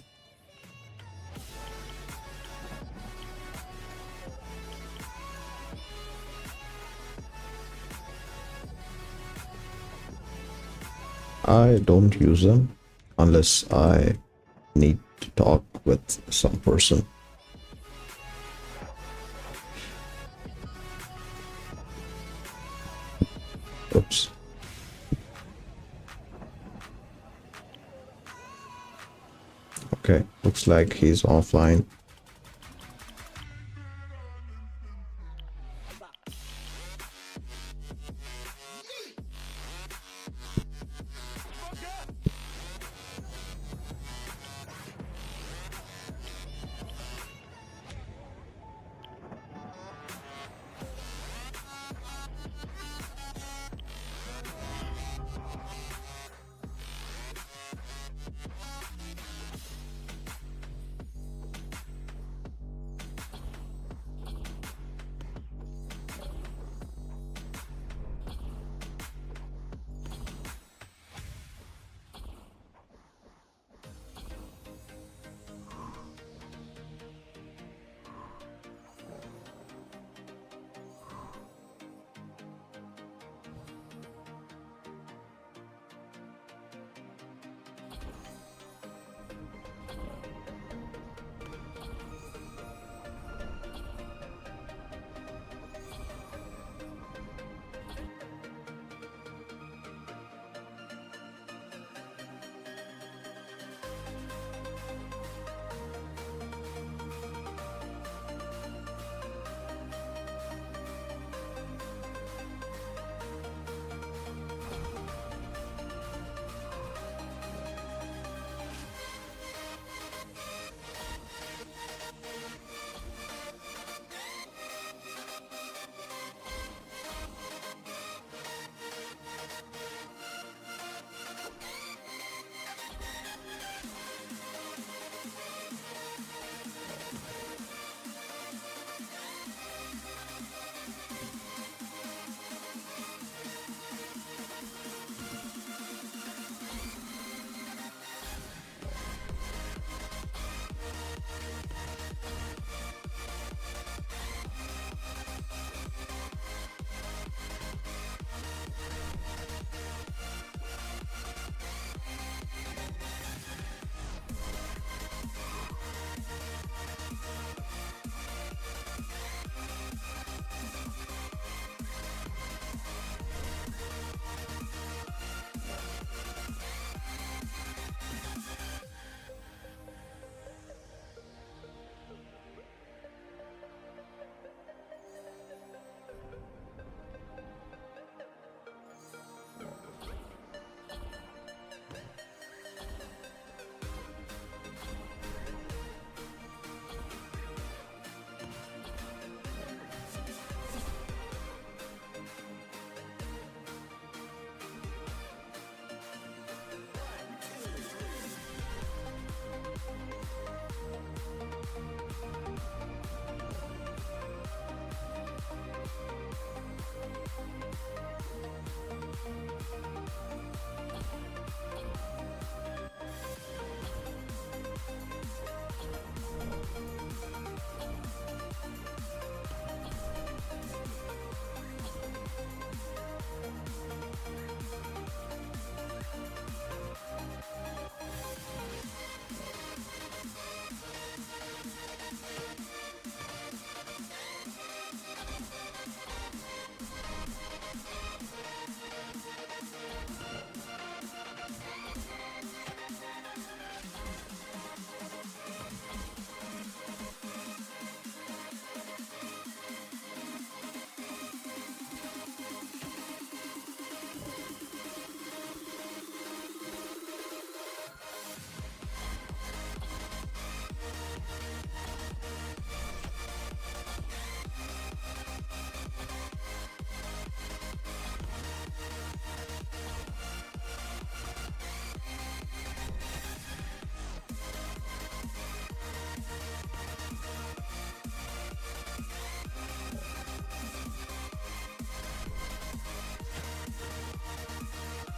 I don't use them unless I need to talk with some person. Oops. Okay, looks like he's offline.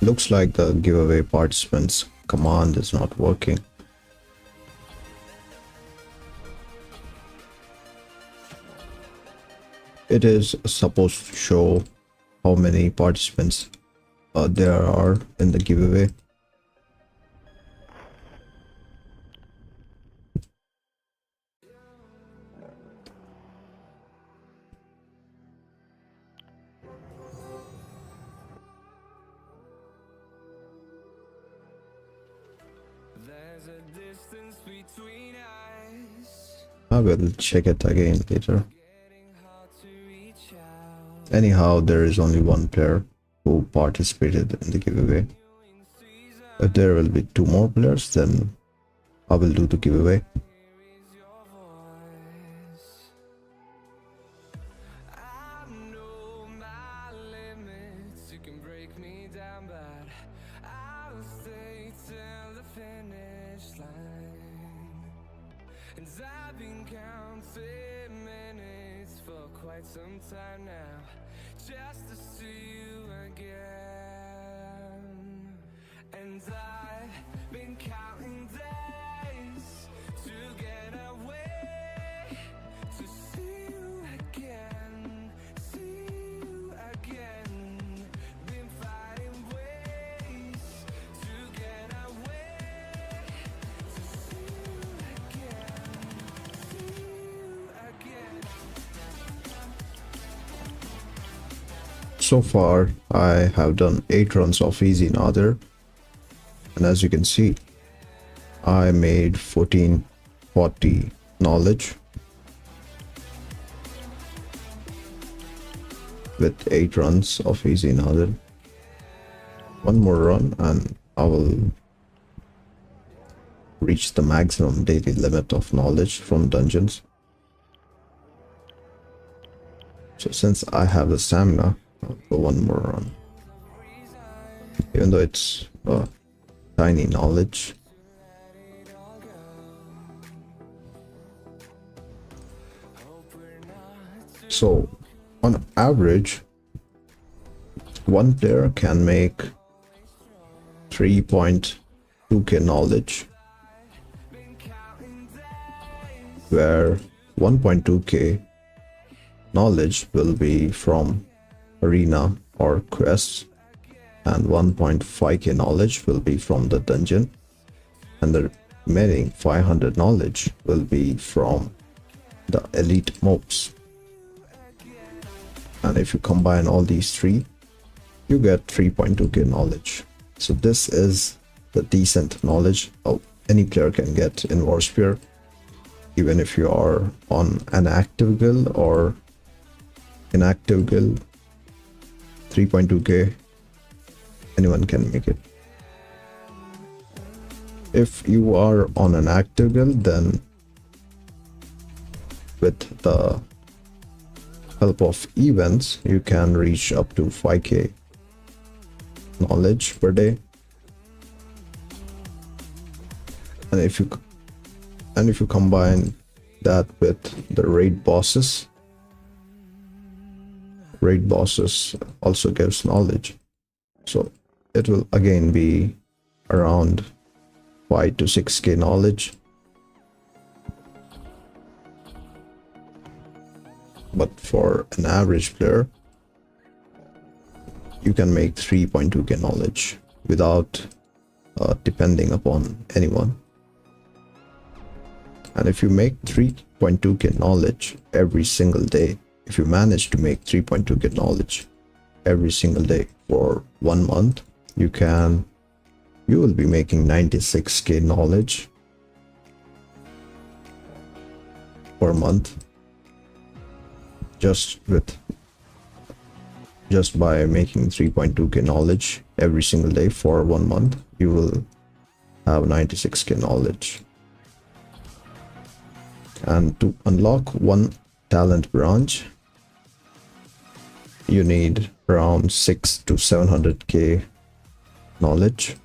Looks like the giveaway participants command is not working. It is supposed to show how many participants there are in the giveaway.
There's a distance between us.
I will check it again later.
Getting hard to reach out.
Anyhow, there is only one player who participated in the giveaway. If there will be 2 more players, then I will do the giveaway.
Here is your voice. I know my limits. You can break me down, but I'll stay till the finish line. And I've been counting minutes for quite some time now, just to see you again. And I've been counting days to get away, to see you again, see you again. Been finding ways to get away, to see you again, see you again.
So far, I have done 8 runs of Easy Nadir, and as you can see, I made 1440 knowledge with 8 runs of Easy Nadir. One more run and I will reach the maximum daily limit of knowledge from dungeons. So since I have the stamina, I'll go one more run. Even though it's tiny knowledge. So on average, one player can make 3.2k knowledge, where 1.2k knowledge will be from arena or quests, and 1.5k knowledge will be from the dungeon, and the remaining 500 knowledge will be from the elite mobs. And if you combine all these three, you get 3.2k knowledge. So this is the decent knowledge any player can get in Warspear, even if you are on an active guild or inactive guild. 3.2k, anyone can make it. If you are on an active guild, then with the help of events, you can reach up to 5k knowledge per day. And if you combine that with the raid bosses also gives knowledge, so it will again be around 5 to 6k knowledge. But for an average player, you can make 3.2k knowledge without depending upon anyone. And if you make 3.2k knowledge every single day, if you manage to make 3.2k knowledge every single day for 1 month, you will be making 96k knowledge per month, just by making 3.2k knowledge every single day for 1 month. You will have 96k knowledge. And to unlock one talent branch, you need around 6 to 700k knowledge.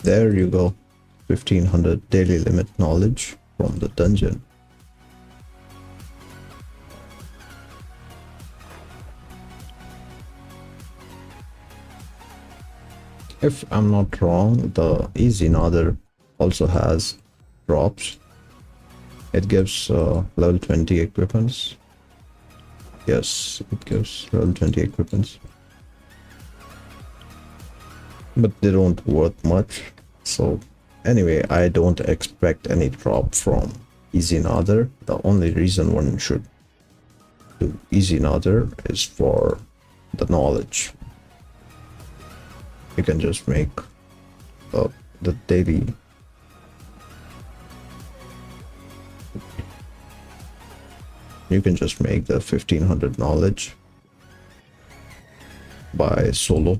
There you go. 1500 daily limit knowledge from the dungeon. If I'm not wrong, the Easy Another also has drops. It gives level 20 equipments. Yes, it gives level 20 equipments. But they don't worth much. So anyway, I don't expect any drop from Easy Another. The only reason one should do Easy Another is for the knowledge. You can just make the daily you can just make the 1500 knowledge by solo.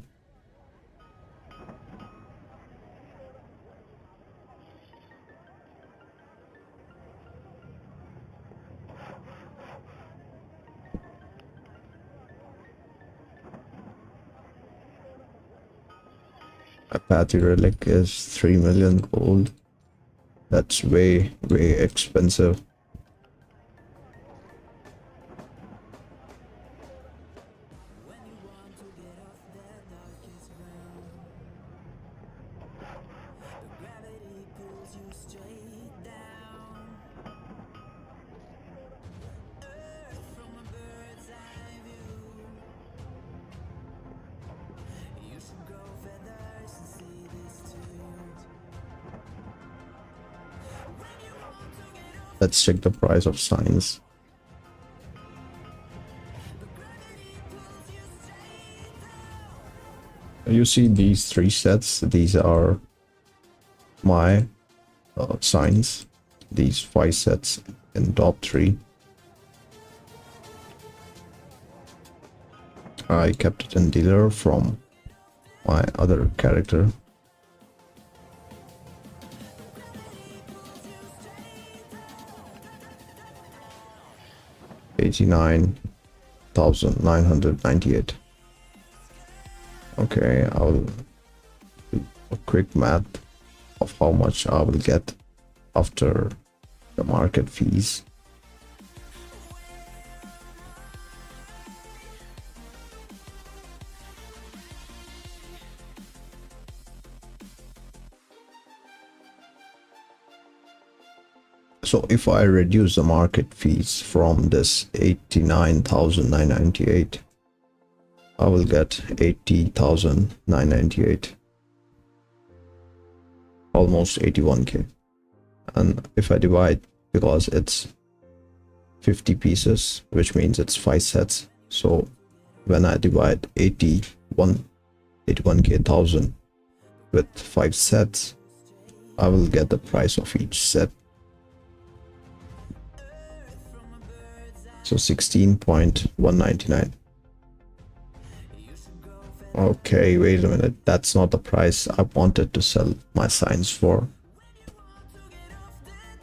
Apathy relic is 3 million gold. That's way expensive. Let's check the price of signs. You see these 3 sets, these are my signs. These 5 sets in top 3. I kept it in dealer from my other character. $89,998. Okay, I'll do a quick math of how much I will get after the market fees. So if I reduce the market fees from this 89,998, I will get 80,998, almost 81k. And if I divide, because it's 50 pieces, which means it's 5 sets, so when I divide 81k 1000 with 5 sets, I will get the price of each set. So 16.199. Okay, wait a minute. That's not the price I wanted to sell my signs for.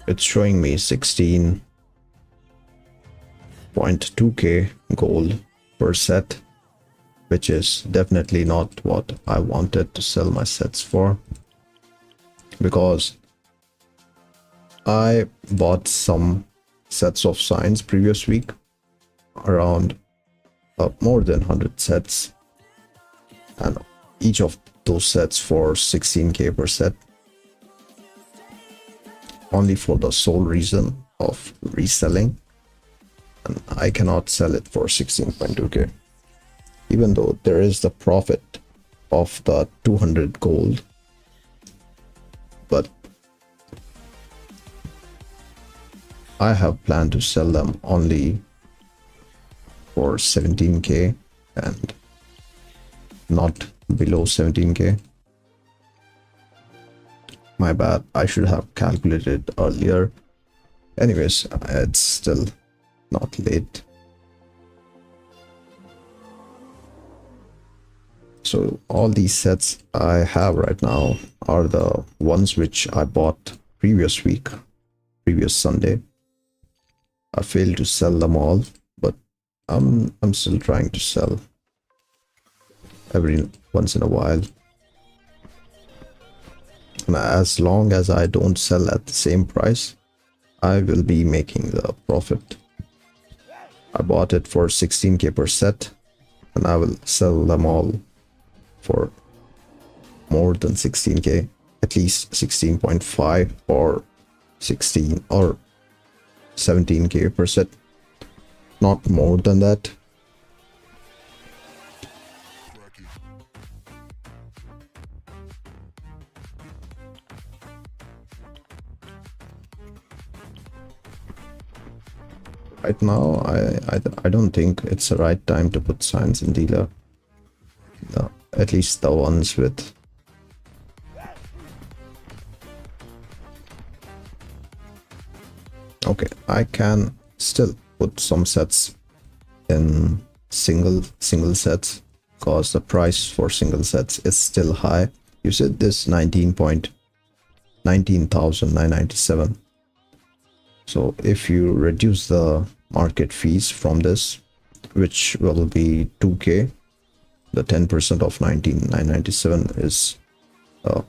It's showing me 16.2k gold per set, which is definitely not what I wanted to sell my sets for, because I bought some sets of signs previous week, around more than 100 sets, and each of those sets for 16k per set, only for the sole reason of reselling, and I cannot sell it for 16.2k, even though there is the profit of the 200 gold. But I have planned to sell them only for 17k and not below 17k. My bad, I should have calculated earlier. Anyways, it's still not late. So all these sets I have right now are the ones which I bought previous week, previous Sunday. I failed to sell them all, but I'm still trying to sell every once in a while. And as long as I don't sell at the same price, I will be making the profit. I bought it for 16k per set, and I will sell them all for more than 16k, at least 16.5 or 16 or 17k per set, not more than that. Right now, I don't think it's the right time to put signs in dealer. No, at least the ones with okay, I can still put some sets in single sets because the price for single sets is still high. You said this 19,997. So if you reduce the market fees from this, which will be 2k, the 10% of 19,997 is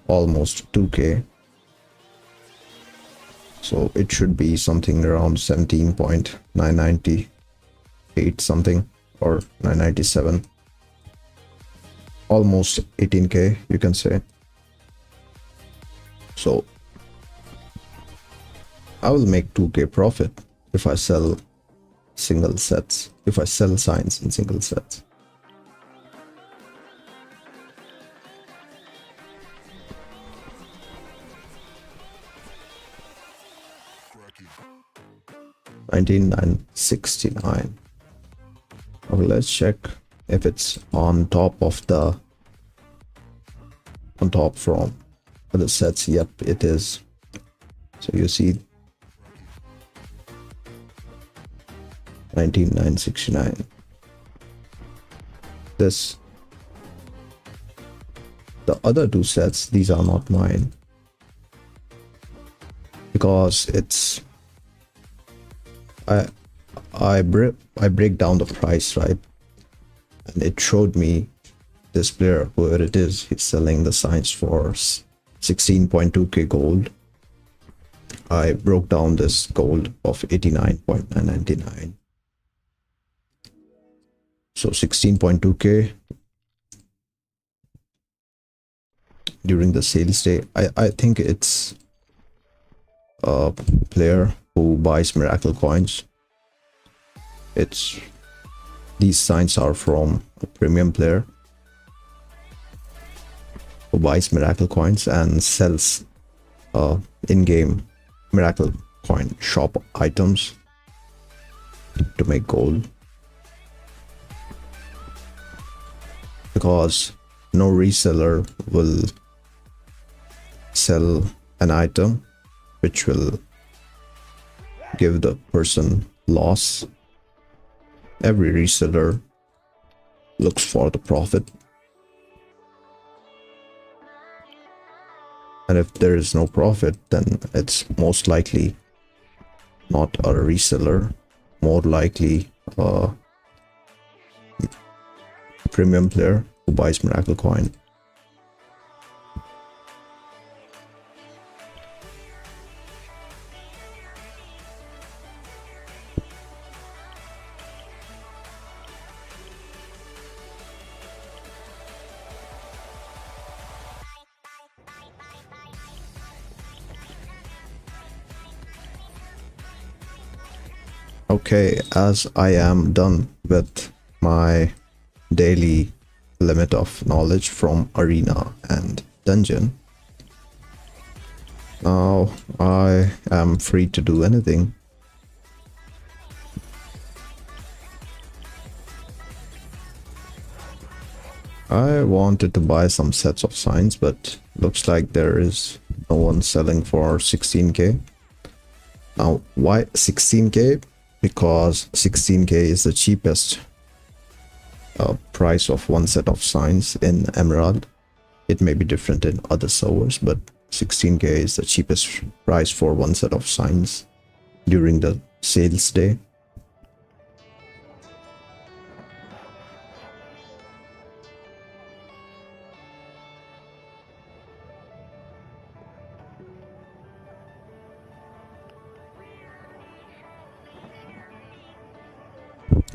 almost 2k. So it should be something around 17.998 something or 997. Almost 18k, you can say. So I will make 2k profit if I sell single sets, if I sell signs in single sets. $19,969. Okay, let's check if it's on top of the from other sets. Yep, it is. So you see 19,969. This, the other two sets, these are not mine because it's I break down the price, right, and it showed me this player, whoever it is, he's selling the signs for 16.2k gold. I broke down this gold of 89.999. So 16.2k during the sales day. I think it's a player who buys miracle coins. These signs are from a premium player who buys miracle coins and sells in-game miracle coin shop items to make gold, because no reseller will sell an item which will give the person loss. Every reseller looks for the profit, and if there is no profit, then it's most likely not a reseller, more likely a premium player who buys miracle coin. Okay, as I am done with my daily limit of knowledge from arena and dungeon, now I am free to do anything. I wanted to buy some sets of signs, but looks like there is no one selling for 16k. Now, why 16k? Because 16k is the cheapest price of one set of signs in Emerald. It may be different in other servers, but 16k is the cheapest price for one set of signs during the sales day.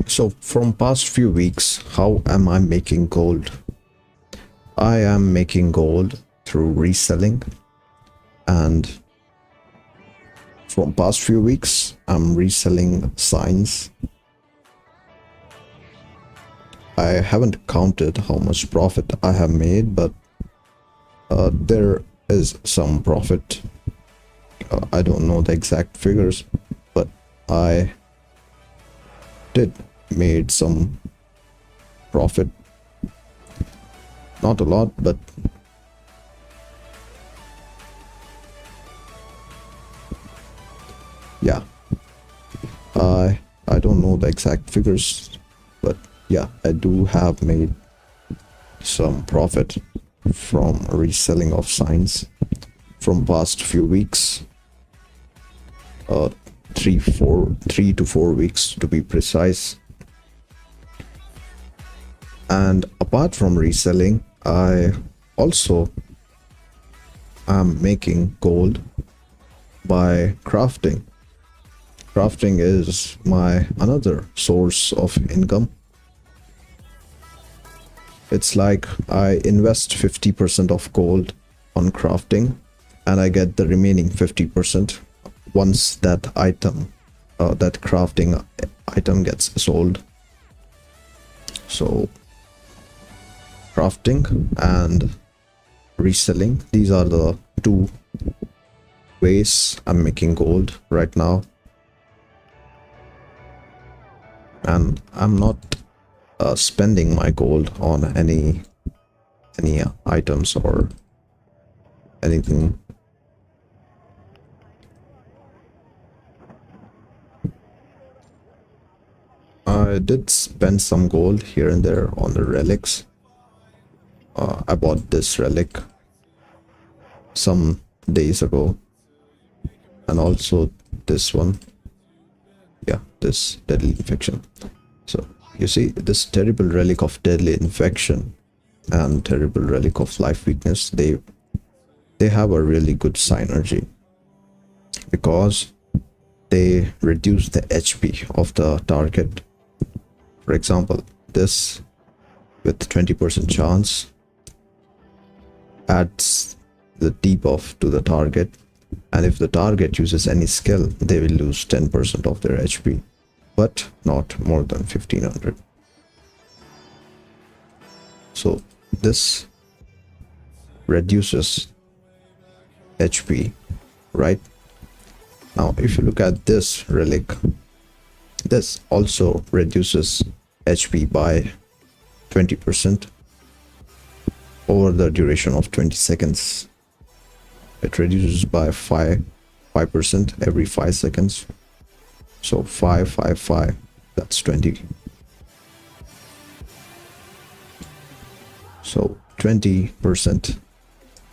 So from past few weeks, how am I making gold? I am making gold through reselling, and from past few weeks I'm reselling signs. I haven't counted how much profit I have made, but there is some profit. I don't know the exact figures, but I did made some profit. Not a lot, but yeah, I don't know the exact figures, but yeah, I do have made some profit from reselling of signs from past few weeks. 3 to 4 weeks to be precise. And apart from reselling, I also am making gold by crafting. Crafting is my another source of income. It's like I invest 50% of gold on crafting, and I get the remaining 50% once that item, that crafting item gets sold. So crafting and reselling, these are the two ways I'm making gold right now. And I'm not spending my gold on any items or anything. I did spend some gold here and there on the relics. I bought this relic some days ago, and also this one. Yeah, this deadly infection. So you see, this terrible relic of deadly infection and terrible relic of life weakness, they have a really good synergy, because they reduce the HP of the target. For example, this with 20% chance adds the debuff to the target, and if the target uses any skill, they will lose 10% of their HP, but not more than 1500. So this reduces HP, right? Now if you look at this relic, this also reduces HP by 20% over the duration of 20 seconds. It reduces by 5% every 5 seconds. So 5, that's 20. So 20%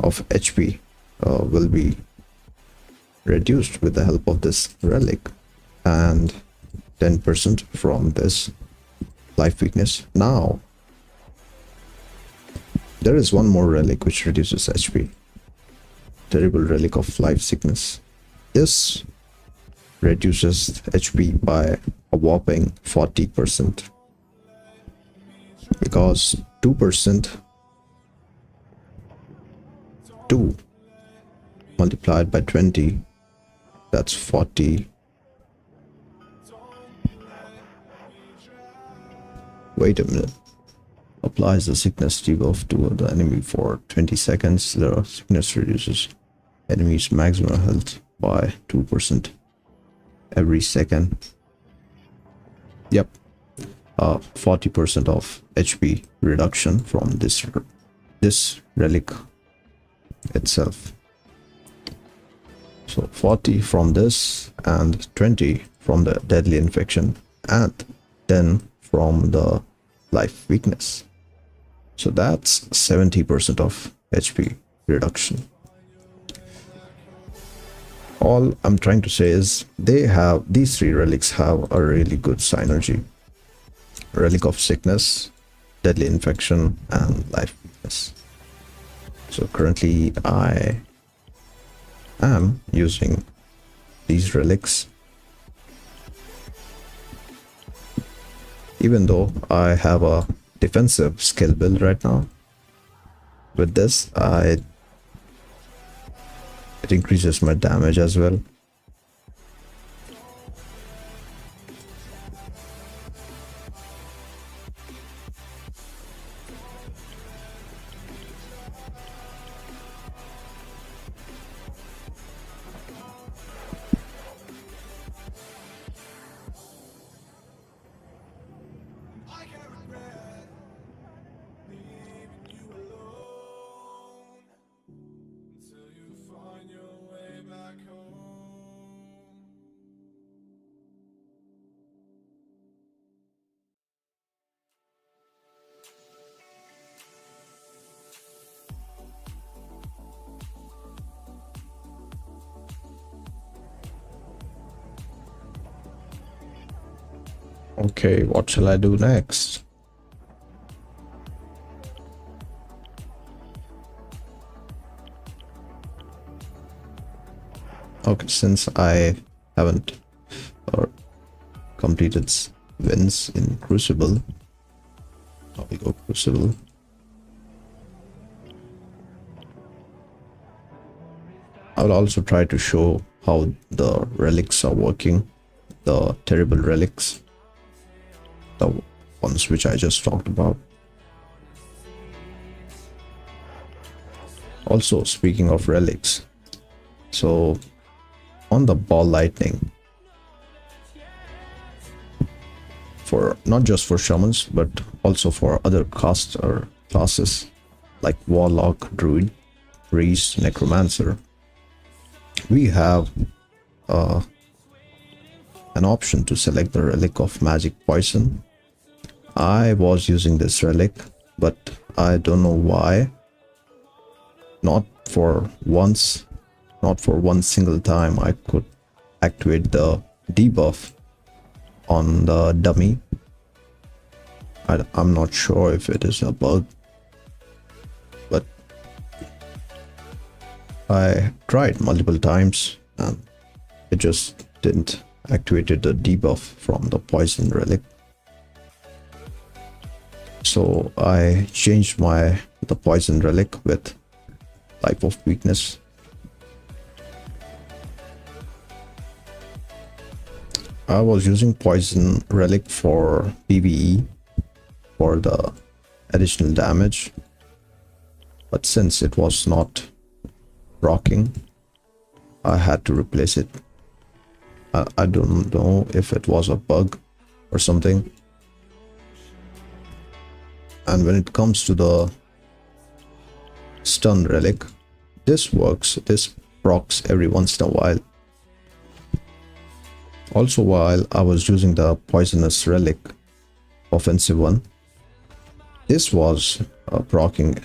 of HP will be reduced with the help of this relic, and 10% from this life weakness. Now there is one more relic which reduces HP. Terrible relic of life sickness. This reduces HP by a whopping 40%, because 2% 2 multiplied by 20, that's 40. Wait a minute. Applies the sickness debuff to the enemy for 20 seconds. The sickness reduces enemy's maximum health by 2% every second. Yep. 40% of HP reduction from this relic itself. So 40 from this, and 20 from the deadly infection, and 10 from the life weakness. So that's 70% of HP reduction. All I'm trying to say is these three relics have a really good synergy. Relic of sickness, deadly infection, and life weakness. So currently I am using these relics. even though I have a defensive skill build right now, with this it increases my damage as well. Okay, what shall I do next? Okay, since I haven't completed wins in Crucible, I will go Crucible. I will also try to show how the relics are working, the terrible relics, the ones which I just talked about. Also, speaking of relics, so on the ball lightning, for not just for shamans but also for other caster classes like warlock, druid, priest, necromancer, we have an option to select the relic of magic poison. I was using this relic, but I don't know why. Not for one single time I could activate the debuff on the dummy. I'm not sure if it is a bug, but I tried multiple times and it just didn't activate the debuff from the poison relic. So I changed the poison relic with Life of Weakness. I was using poison relic for PvE for the additional damage, but since it was not rocking, I had to replace it. I don't know if it was a bug or something. And when it comes to the stun relic, this works, this procs every once in a while. Also, while I was using the poisonous relic, offensive one, this was proccing.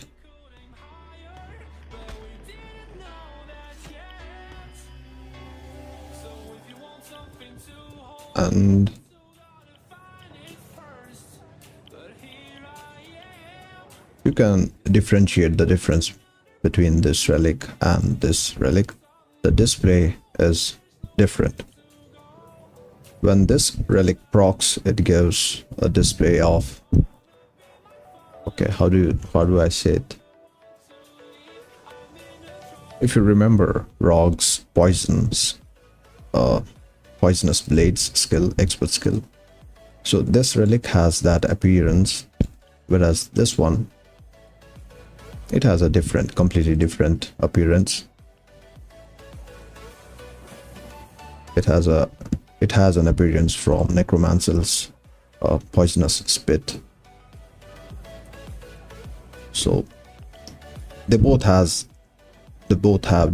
And you can differentiate the difference between this relic and this relic. The display is different. When this relic procs, it gives a display of, okay, how do I say it? If you remember Rog's poisonous blades skill, expert skill, so this relic has that appearance, whereas this one, it has a completely different appearance. It has an appearance from Necromancer's poisonous spit. So they both have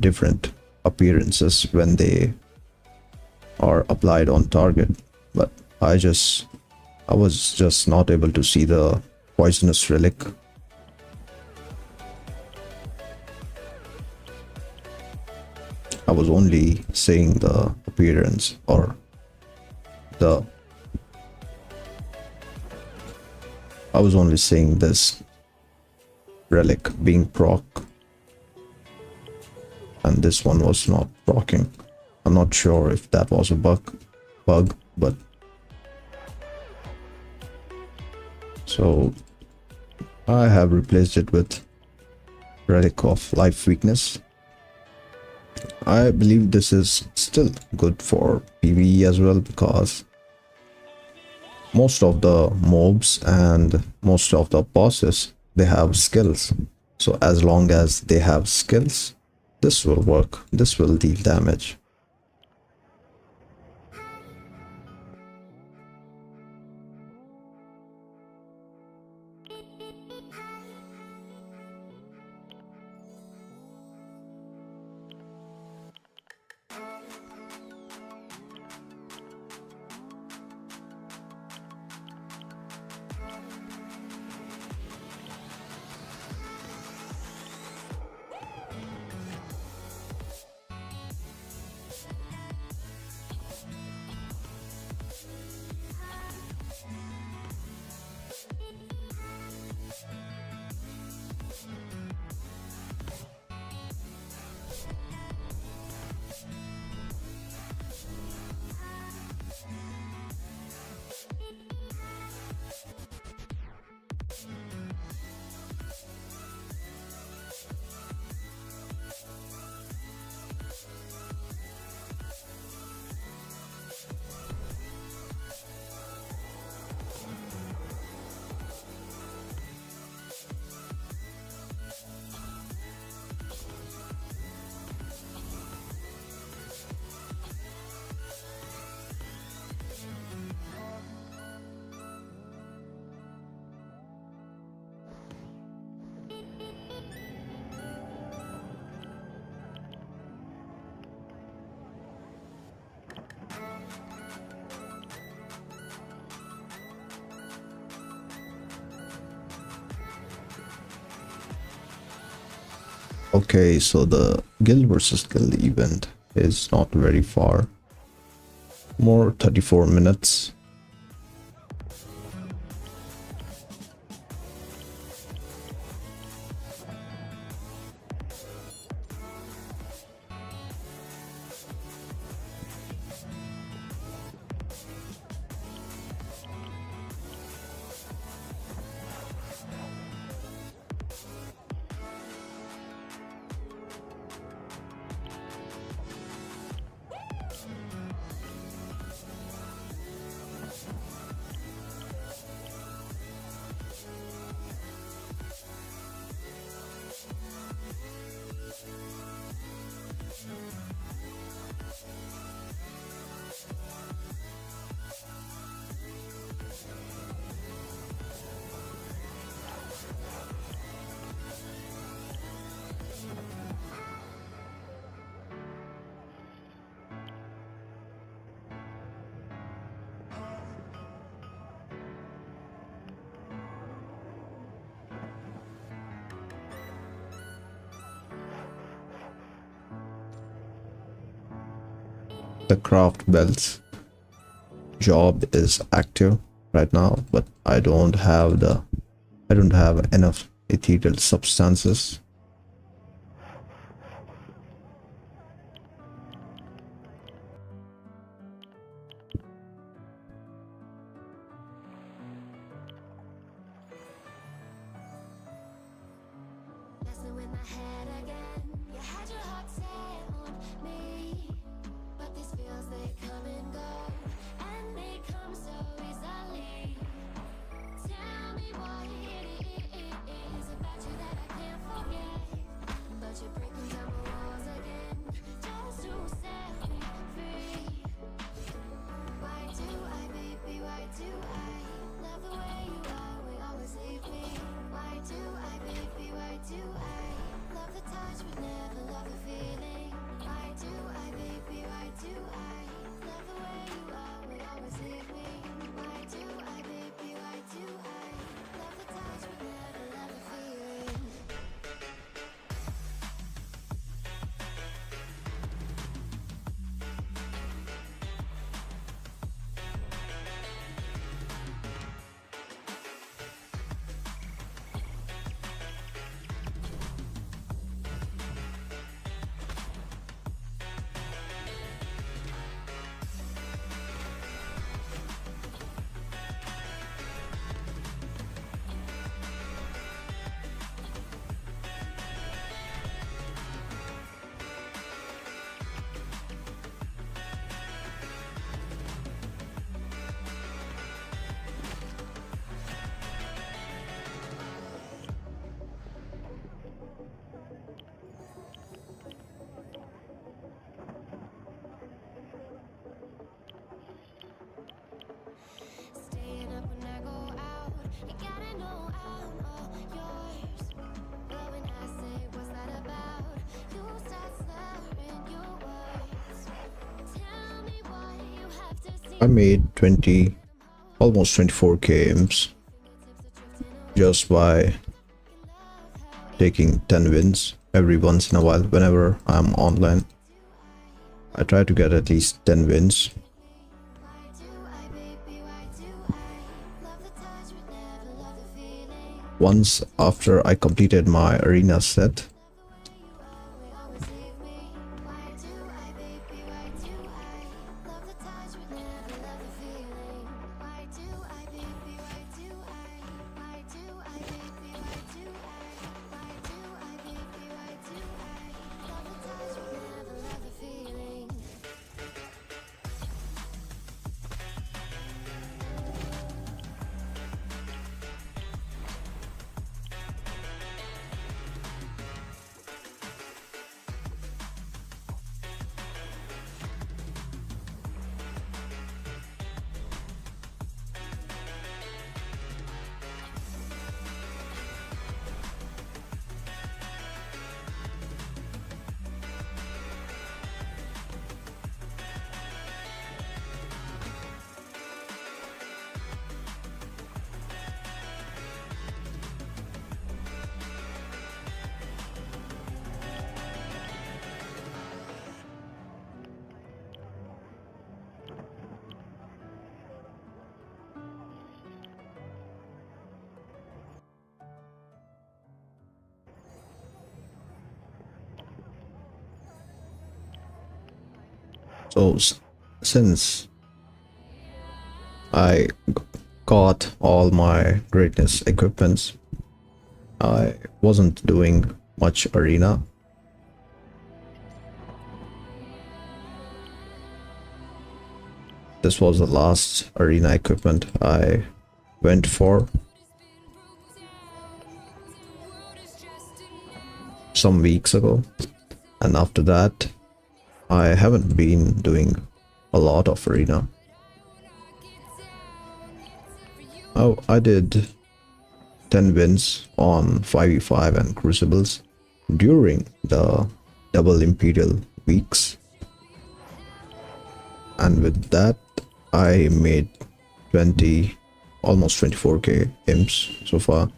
different appearances when they are applied on target, but I was just not able to see the poisonous relic. I was only seeing the appearance, or I was only seeing this relic being proc, and this one was not procking. I'm not sure if that was a bug, but So I have replaced it with Relic of Life Weakness. I believe this is still good for PvE as well, because most of the mobs and most of the bosses, they have skills. So as long as they have skills, this will work. This will deal damage. Okay, so the guild versus guild event is not very far. More 34 minutes. The craft belts job is active right now, but I don't have enough ethereal substances.
Messing with my head again. You had your heart set on me, but these feels they come and go, and they come so easily. Tell me what it is about you that I can't forget, but you're breaking down my walls again, just to set me free. Why do I, baby? Why do I love the way you are? We always leave me. Why do I, baby? Why do I love the touch but never love the feeling? Why do I, baby? Why do I I go out, you gotta know I'm all yours. But when I say what's that about, you start slurring your words. Tell me why you have to see
I made 20, almost 24k imps just by taking 10 wins every once in a while. Whenever I'm online, I try to get at least 10 wins.
why do I, baby, why do I love the touch but never love the feeling?
Once after I completed my arena set,
Always leave me. Why do I, baby, why do I love the touch but never love the feeling? Why do I, baby, why do I? Why do I, baby, why do I? Why do I, baby, why do I love the touch but never love the feeling?
so since I got all my greatness equipments, I wasn't doing much arena. This was the last arena equipment I went for some weeks ago, and after that I haven't been doing a lot of arena. Oh, I did 10 wins on 5v5 and crucibles during the double imperial weeks, and with that I made 20, almost 24k imps so far.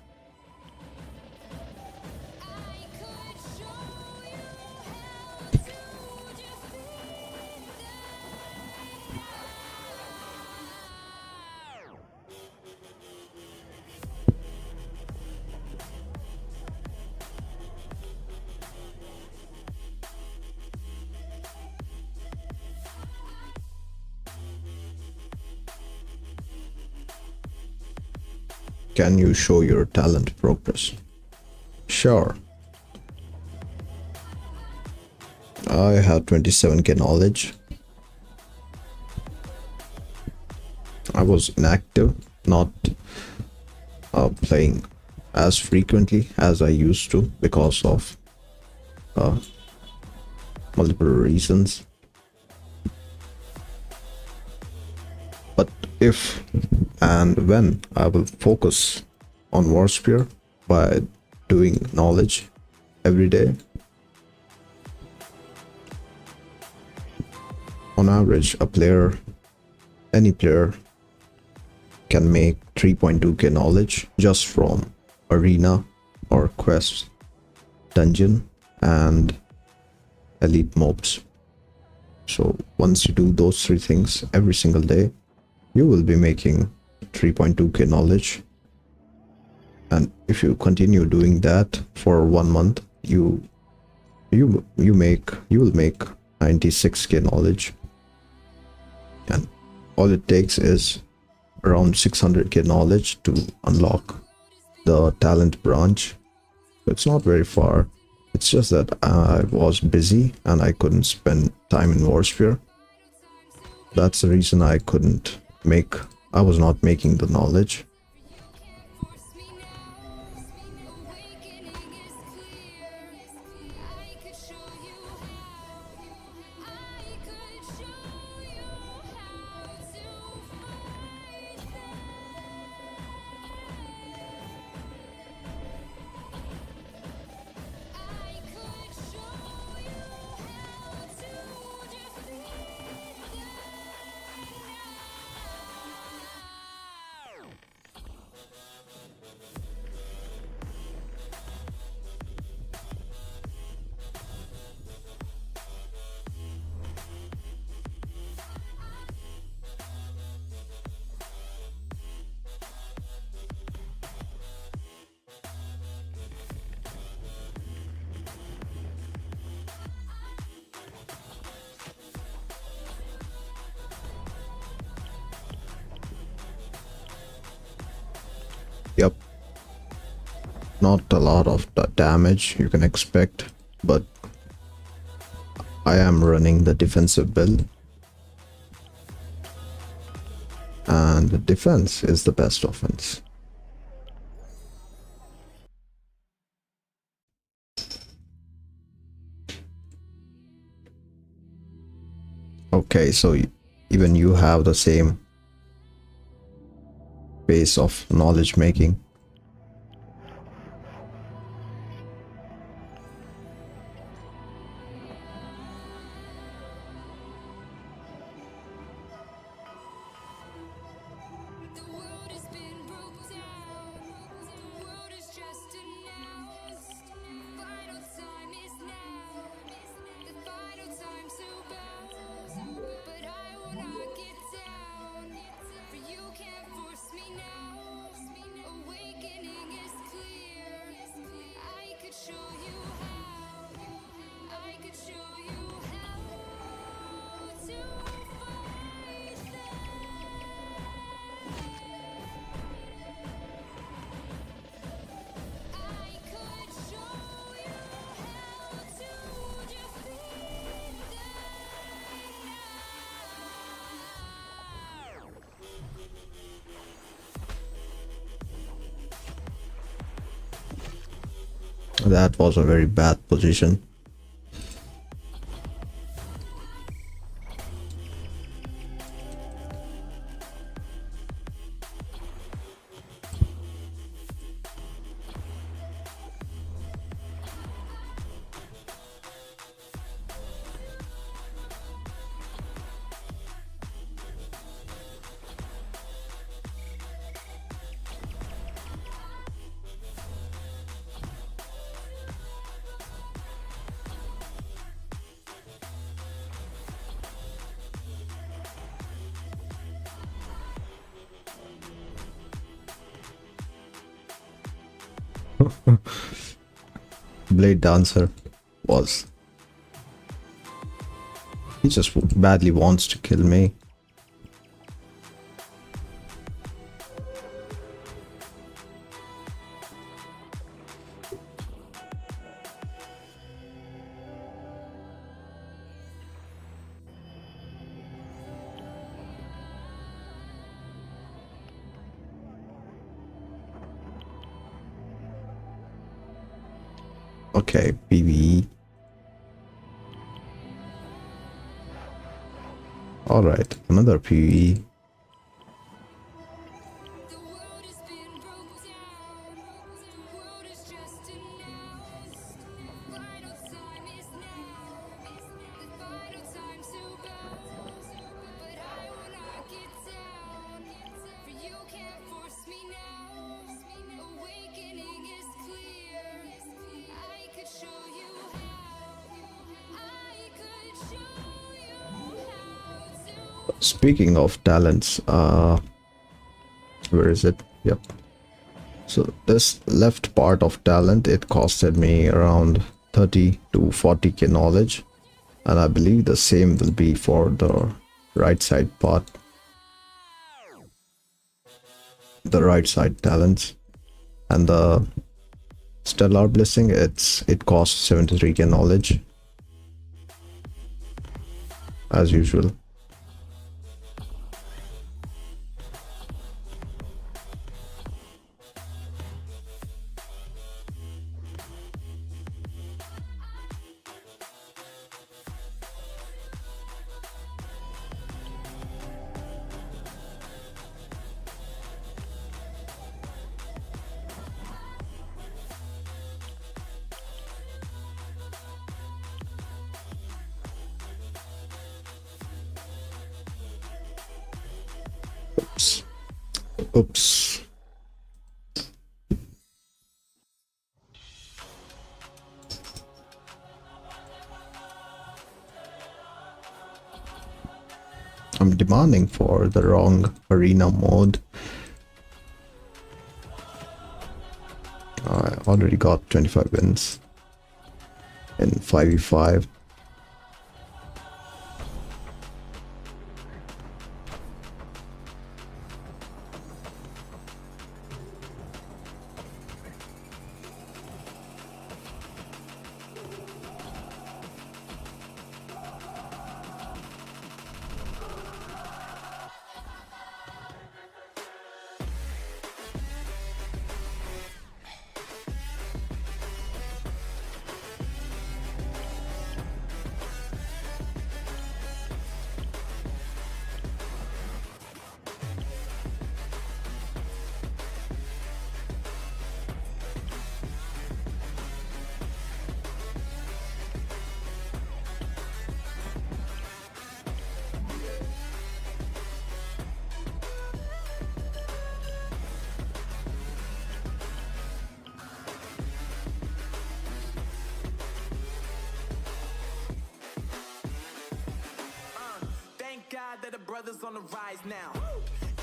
Can you show your talent progress? Sure. I had 27k knowledge. I was inactive, not playing as frequently as I used to because of multiple reasons. But if and when I will focus on Warspear by doing knowledge every day, on average any player can make 3.2k knowledge just from arena or quest, dungeon and elite mobs. So once you do those three things every single day, you will be making 3.2k knowledge, and if you continue doing that for 1 month, you will make 96k knowledge, and all it takes is around 600k knowledge to unlock the talent branch. It's not very far. It's just that I was busy and I couldn't spend time in Warspear. That's the reason I was not making the knowledge. Yep, not a lot of damage you can expect, but I am running the defensive build, and the defense is the best offense. Okay, so even you have the same pace of knowledge making.
The world has been broke down. The world is just announced. Final time is now. The final time to bow. But I will not get down. For you can't force me now. Awakening is clear. I could show you how. I could show you how to fight them. I could show you how to defeat them.
That was a very bad position. Blade Dancer was... he just badly wants to kill me. Okay, PvE. Alright, another PvE.
The world has been broke down. The world is just announced. Final time is now. The final time to bow. But I will not get down. For you can't force me now. Awakening is clear. I could show you how. I could show you how to.
Speaking of talents, where is it? Yep. So this left part of talent, it costed me around 30 to 40k knowledge, and I believe the same will be for the right side part, the right side talents. And the stellar blessing, it costs 73k knowledge as usual. Oops. Oops. I'm demanding for the wrong arena mode. I already got 25 wins in 5v5.
brothers on the rise now.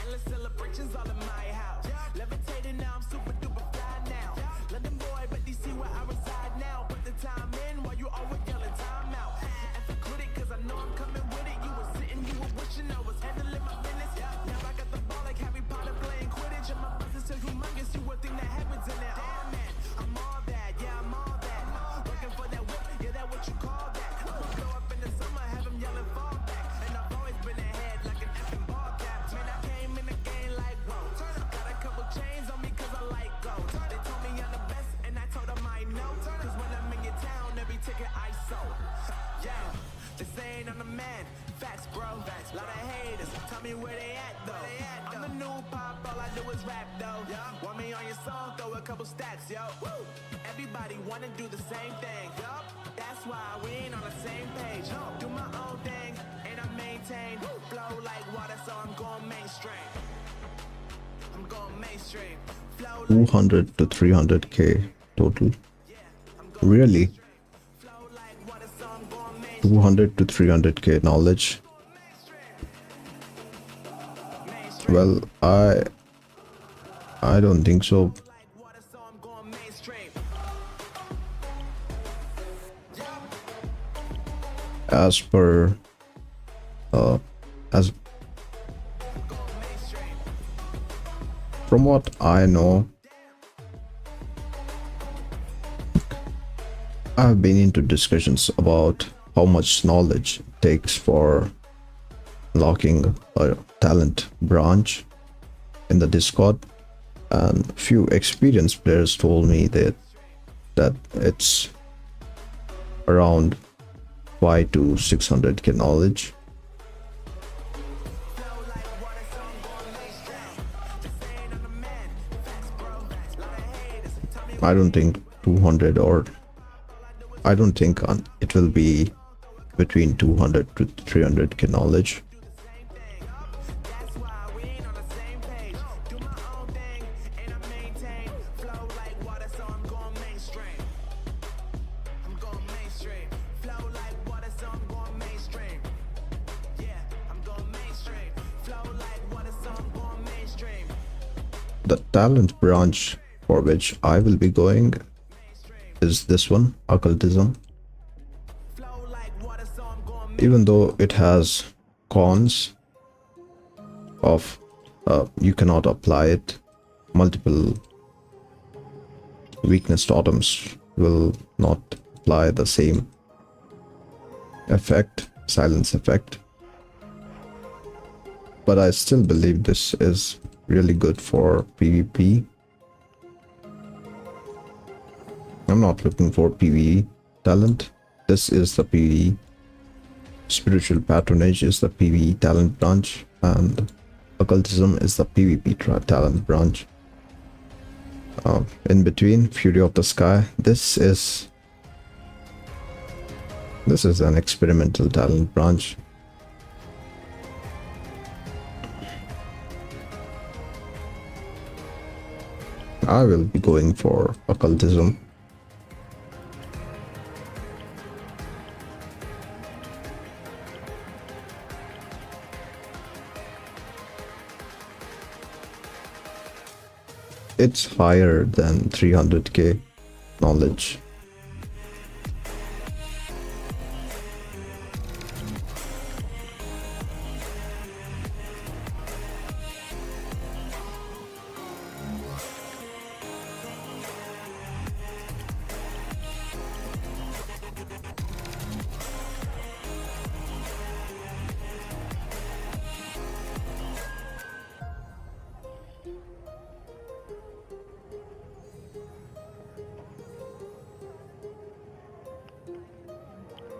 Endless celebrations all in my house. Levitating now, I'm super duper fly now. London boy, but DC where I reside now. Put the time in while you always yelling time out. And for critic, cause I know I'm coming with it. You were sitting, you were wishing I was handling my business. Now I got the ball like Harry Potter playing Quidditch. And my business is humongous, you would think that happens in there. Oh man, I'm all that, yeah, I'm all that. Working for that whip, yeah, that what you call that. I'ma blow up in the summer, have them yelling fall back. And I've always been ahead like an effing ball cap. Man, I came in the game like, whoa. Got a couple chains on me cause I like gold. They told me I'm the best and I told them I know. Cause when I'm in your town, every ticket I sold. Yeah, they saying I'm the man. Facts, bro. Lot of haters, tell me where they at though. I'm the new pop, all I do is rap though. Want me on your song, throw a couple stacks, yo. Everybody wanna do the same thing. That's why we ain't on the same page. Do my own thing, and I maintain. Flow like water, so I'm going mainstream. I'm going mainstream. Flow like
200 to 300k total. Really?
flow like water, so I'm going mainstream.
200 to 300k knowledge. Well, I don't think so.
Like water, so I'm going mainstream.
As per as
Going mainstream.
from what I know, I've been into discussions about how much knowledge it takes for unlocking a talent branch in the Discord, and few experienced players told me that it's around 5 to 600k knowledge. I don't think 200 or I don't think it will be between 200 to 300k knowledge.
That's why we ain't on the same page. Do my own thing, and I maintain. Flow like water, so I'm going mainstream. I'm going mainstream. Flow like water, so I'm going mainstream. Yeah, I'm going mainstream. Flow like water, so I'm going mainstream.
The talent branch for which I will be going is this one, occultism.
Flow like water, so I'm going
Even though it has cons of you cannot apply it, multiple weakness totems will not apply the same effect, silence effect, but I still believe this is really good for PvP. I'm not looking for PvE talent. This is the PvE. Spiritual patronage is the PvE talent branch, and occultism is the PvP talent branch. In between, Fury of the Sky. This is an experimental talent branch. I will be going for occultism. It's higher than 300k knowledge.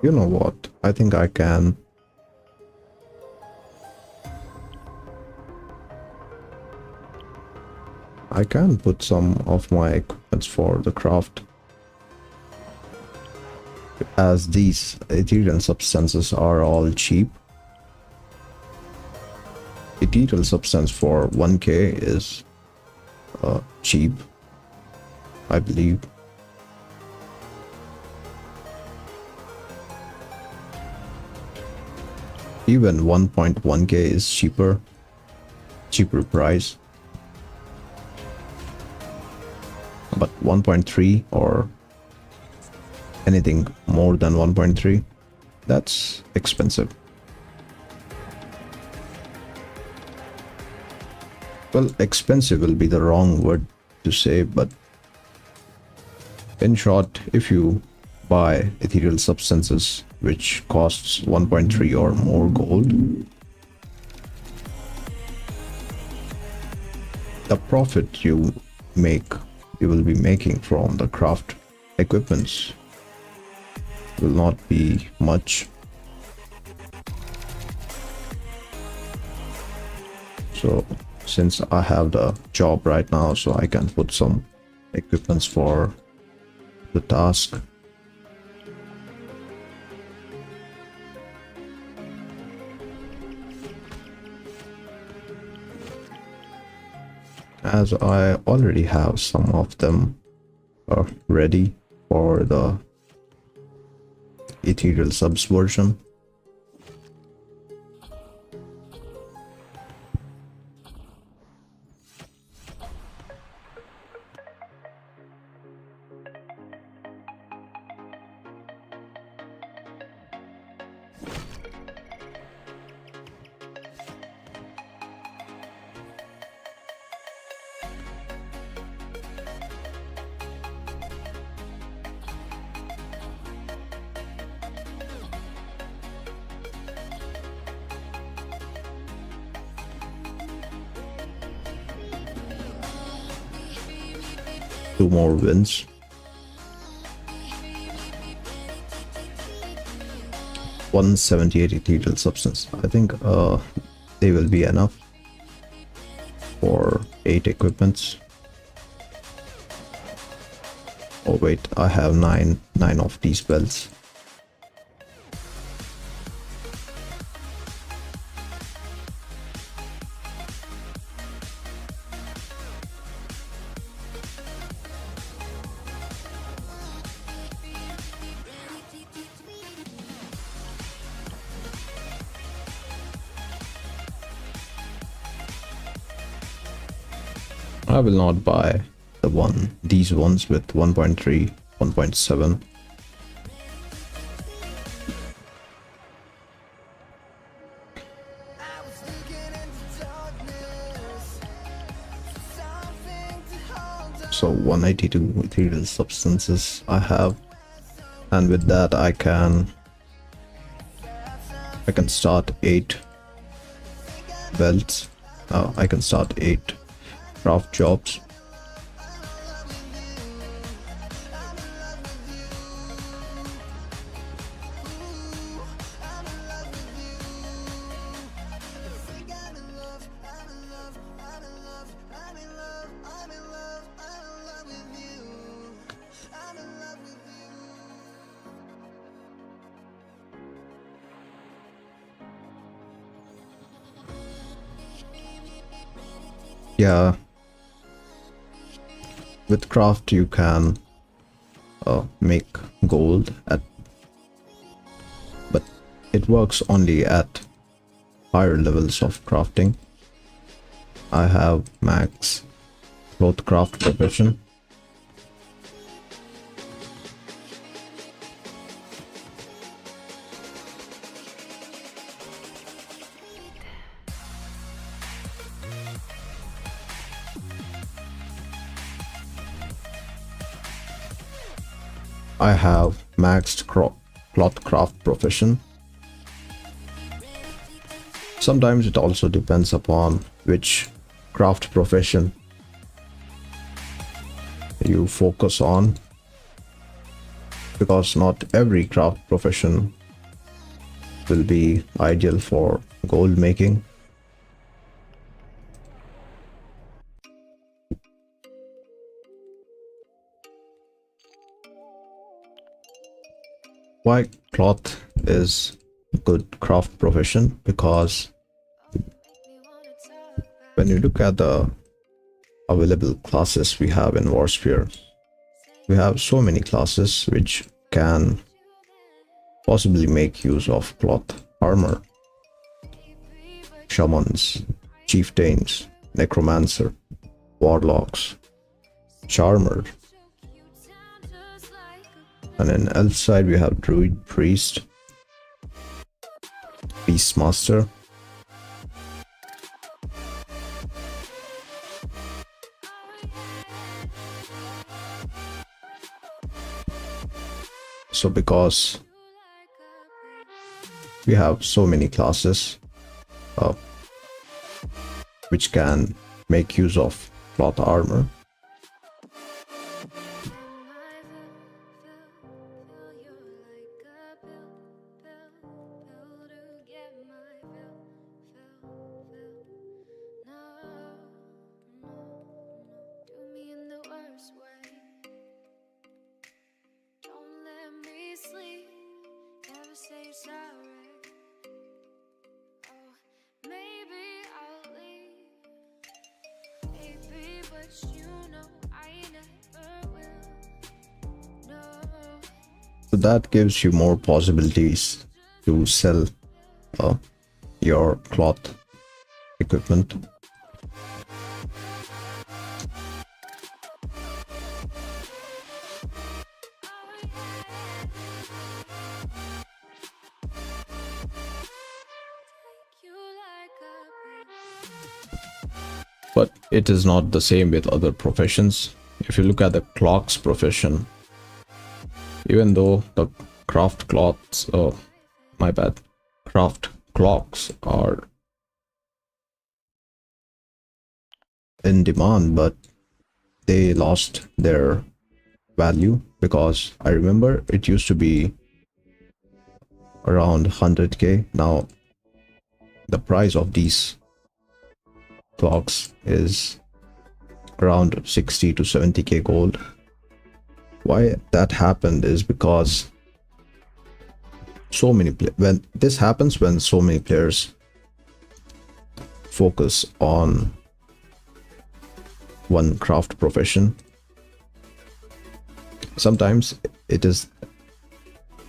You know what? I think I can. I can put some of my equipments for the craft, as these ethereal substances are all cheap. Ethereal substance for 1k is cheap, I believe. even 1.1k is cheaper price, but 1.3 or anything more than 1.3, that's expensive. Well, expensive will be the wrong word to say, but in short, if you buy ethereal substances which costs 1.3 or more gold, the profit you will be making from the craft equipments will not be much. So since I have the job right now, so I can put some equipments for the task. As I already have some of them ready for the ethereal subs version. Two more wins. $178 ethereal substance. I think they will be enough for 8 equipments. Oh wait, I have nine of these belts. I will not buy these ones with 1.3, 1.7. So 182 ethereal substances I have, and with that I can start 8 belts. I can start 8 craft jobs. Yeah, with craft you can make gold but it works only at higher levels of crafting. I have max cloth craft profession. I have maxed cloth craft profession. Sometimes it also depends upon which craft profession you focus on, because not every craft profession will be ideal for gold making. Why cloth is a good craft profession? Because when you look at the available classes we have in Warspear, we have so many classes which can possibly make use of cloth armor. shamans, chieftains, necromancer, warlocks, charmer, and in elf side we have druid, priest, beastmaster, so because we have so many classes which can make use of cloth armor, so that gives you more possibilities to sell your cloth equipment. But it is not the same with other professions. If you look at the clock's profession, even though the craft cloths, craft clocks are in demand, but they lost their value, because I remember it used to be around 100k. Now the price of these clocks is around 60 to 70k gold. Why that happened is because when this happens, when so many players focus on one craft profession. Sometimes it is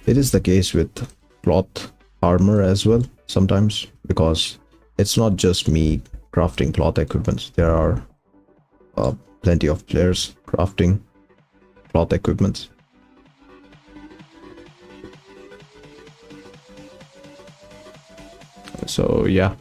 the case with cloth armor as well, sometimes, because it's not just me crafting cloth equipment. There are plenty of players crafting cloth equipment. So yeah,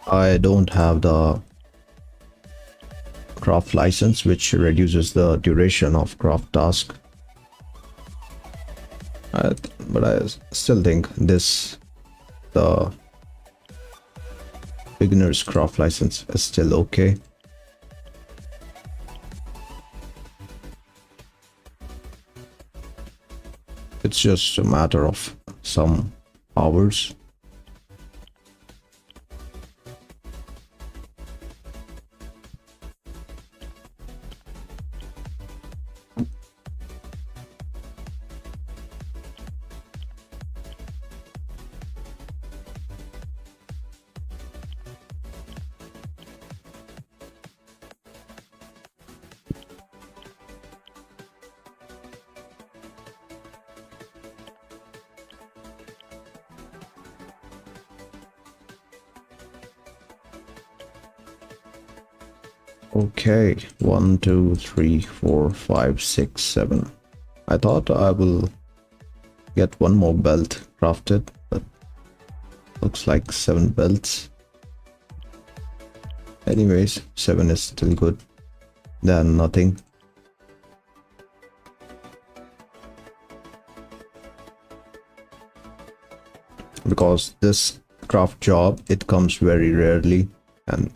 I don't have the craft license, which reduces the duration of craft task. But I still think the beginner's craft license is still okay. It's just a matter of some hours. Okay, 1, 2, 3, 4, 5, 6, 7. I thought I will get one more belt crafted, but looks like 7 belts. Anyways, 7 is still good than nothing. Because this craft job, it comes very rarely, and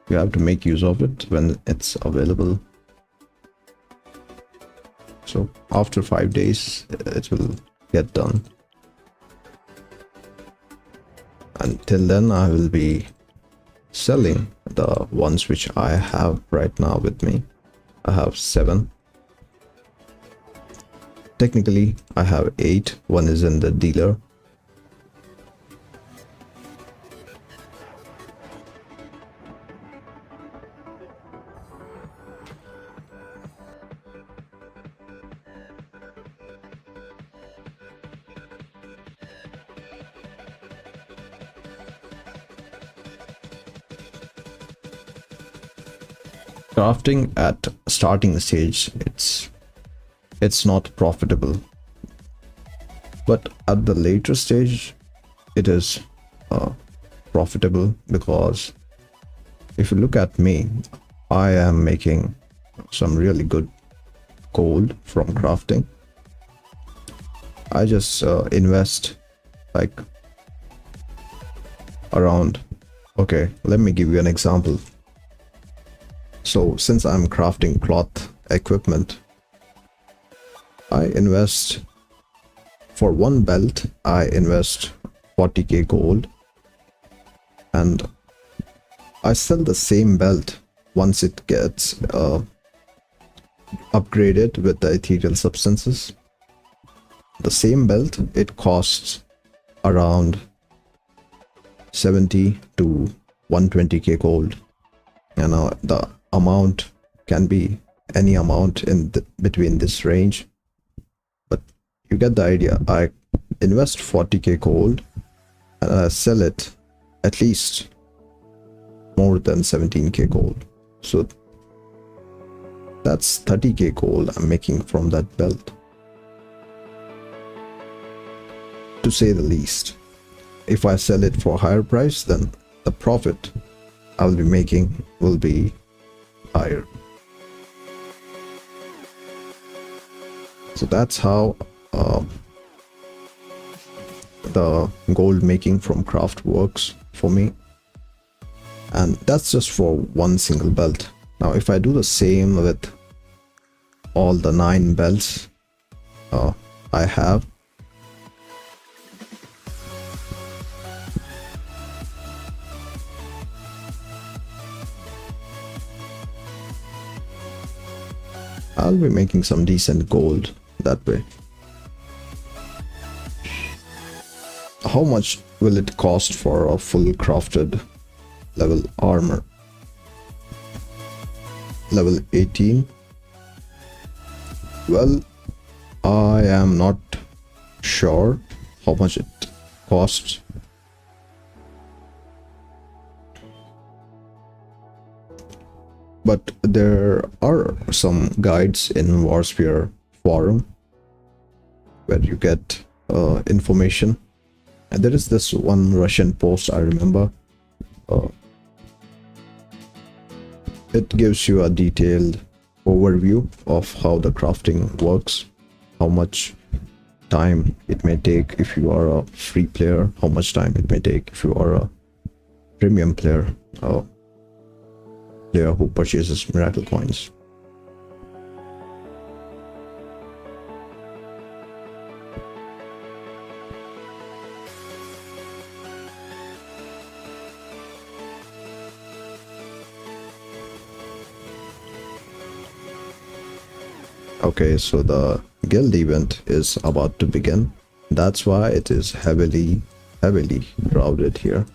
you have to make use of it when it's available. So after 5 days it will get done. Until then I will be selling the ones which I have right now with me. I have 7. Technically I have 8. One is in the dealer. crafting at starting stage, it's not profitable, but at the later stage it is profitable, because if you look at me, I am making some really good gold from crafting. I just invest like around, okay, let me give you an example. So since I'm crafting cloth equipment, I invest, for one belt I invest 40k gold, and I sell the same belt once it gets upgraded with the ethereal substances. The same belt, it costs around 70 to 120k gold, and the amount can be any amount in between this range, but you get the idea. I invest 40k gold and I sell it at least more than 17k gold, so that's 30k gold I'm making from that belt, to say the least. If I sell it for a higher price, then the profit I'll be making will be higher. So that's how the gold making from craft works for me, and that's just for one single belt. Now if I do the same with all the 9 belts I have, I'll be making some decent gold that way. How much will it cost for a full crafted level armor? Level 18? Well, I am not sure how much it costs. But there are some guides in Warspear forum where you get information, and there is this one Russian post I remember. It gives you a detailed overview of how the crafting works, how much time it may take if you are a free player, how much time it may take if you are a premium player, player who purchases miracle coins. Okay, so the guild event is about to begin. That's why it is heavily crowded here.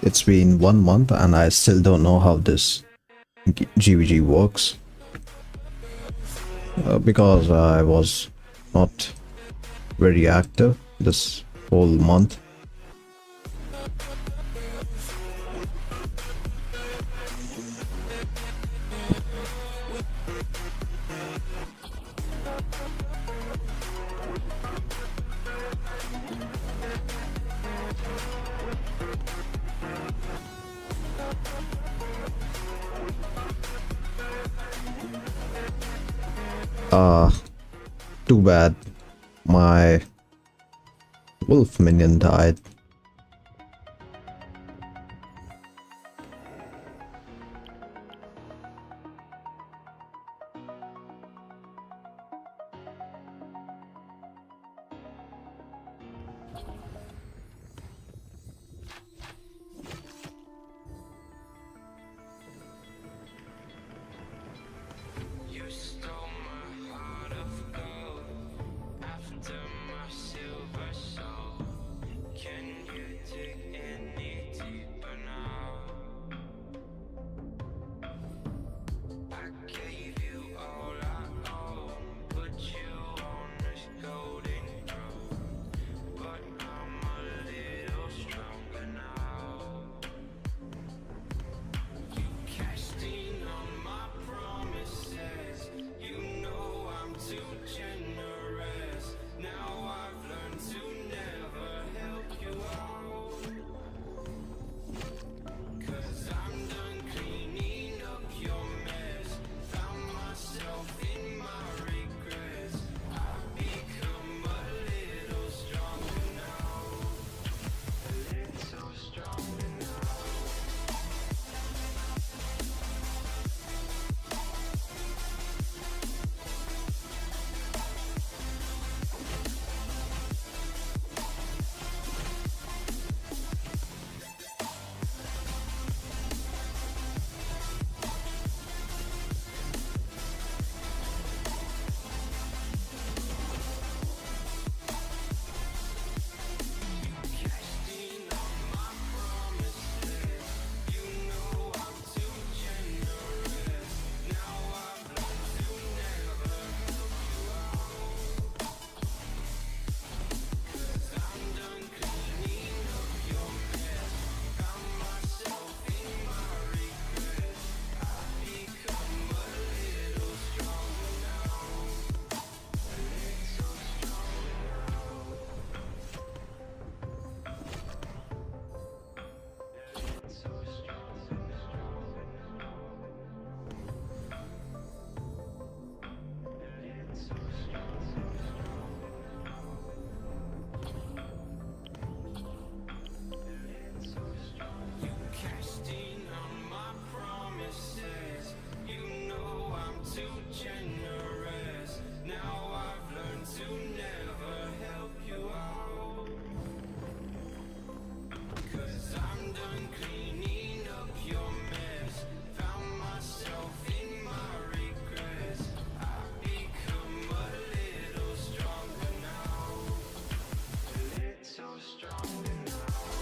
It's been 1 month and I still don't know how this GVG works. Because I was not very active this whole month. Too bad my wolf minion died.
You stole my heart of gold after my silver soul. Can you dig any deeper now? I gave you all I own, put you on this golden throne, but I'm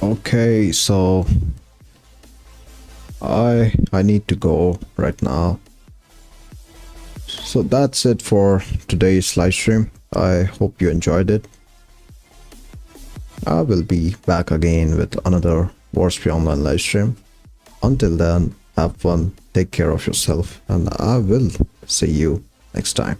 Okay, so I need to go right now. So that's it for today's live stream. I hope you enjoyed it. I will be back again with another Warspear online live stream. Until then, have fun, take care of yourself, and I will see you next time.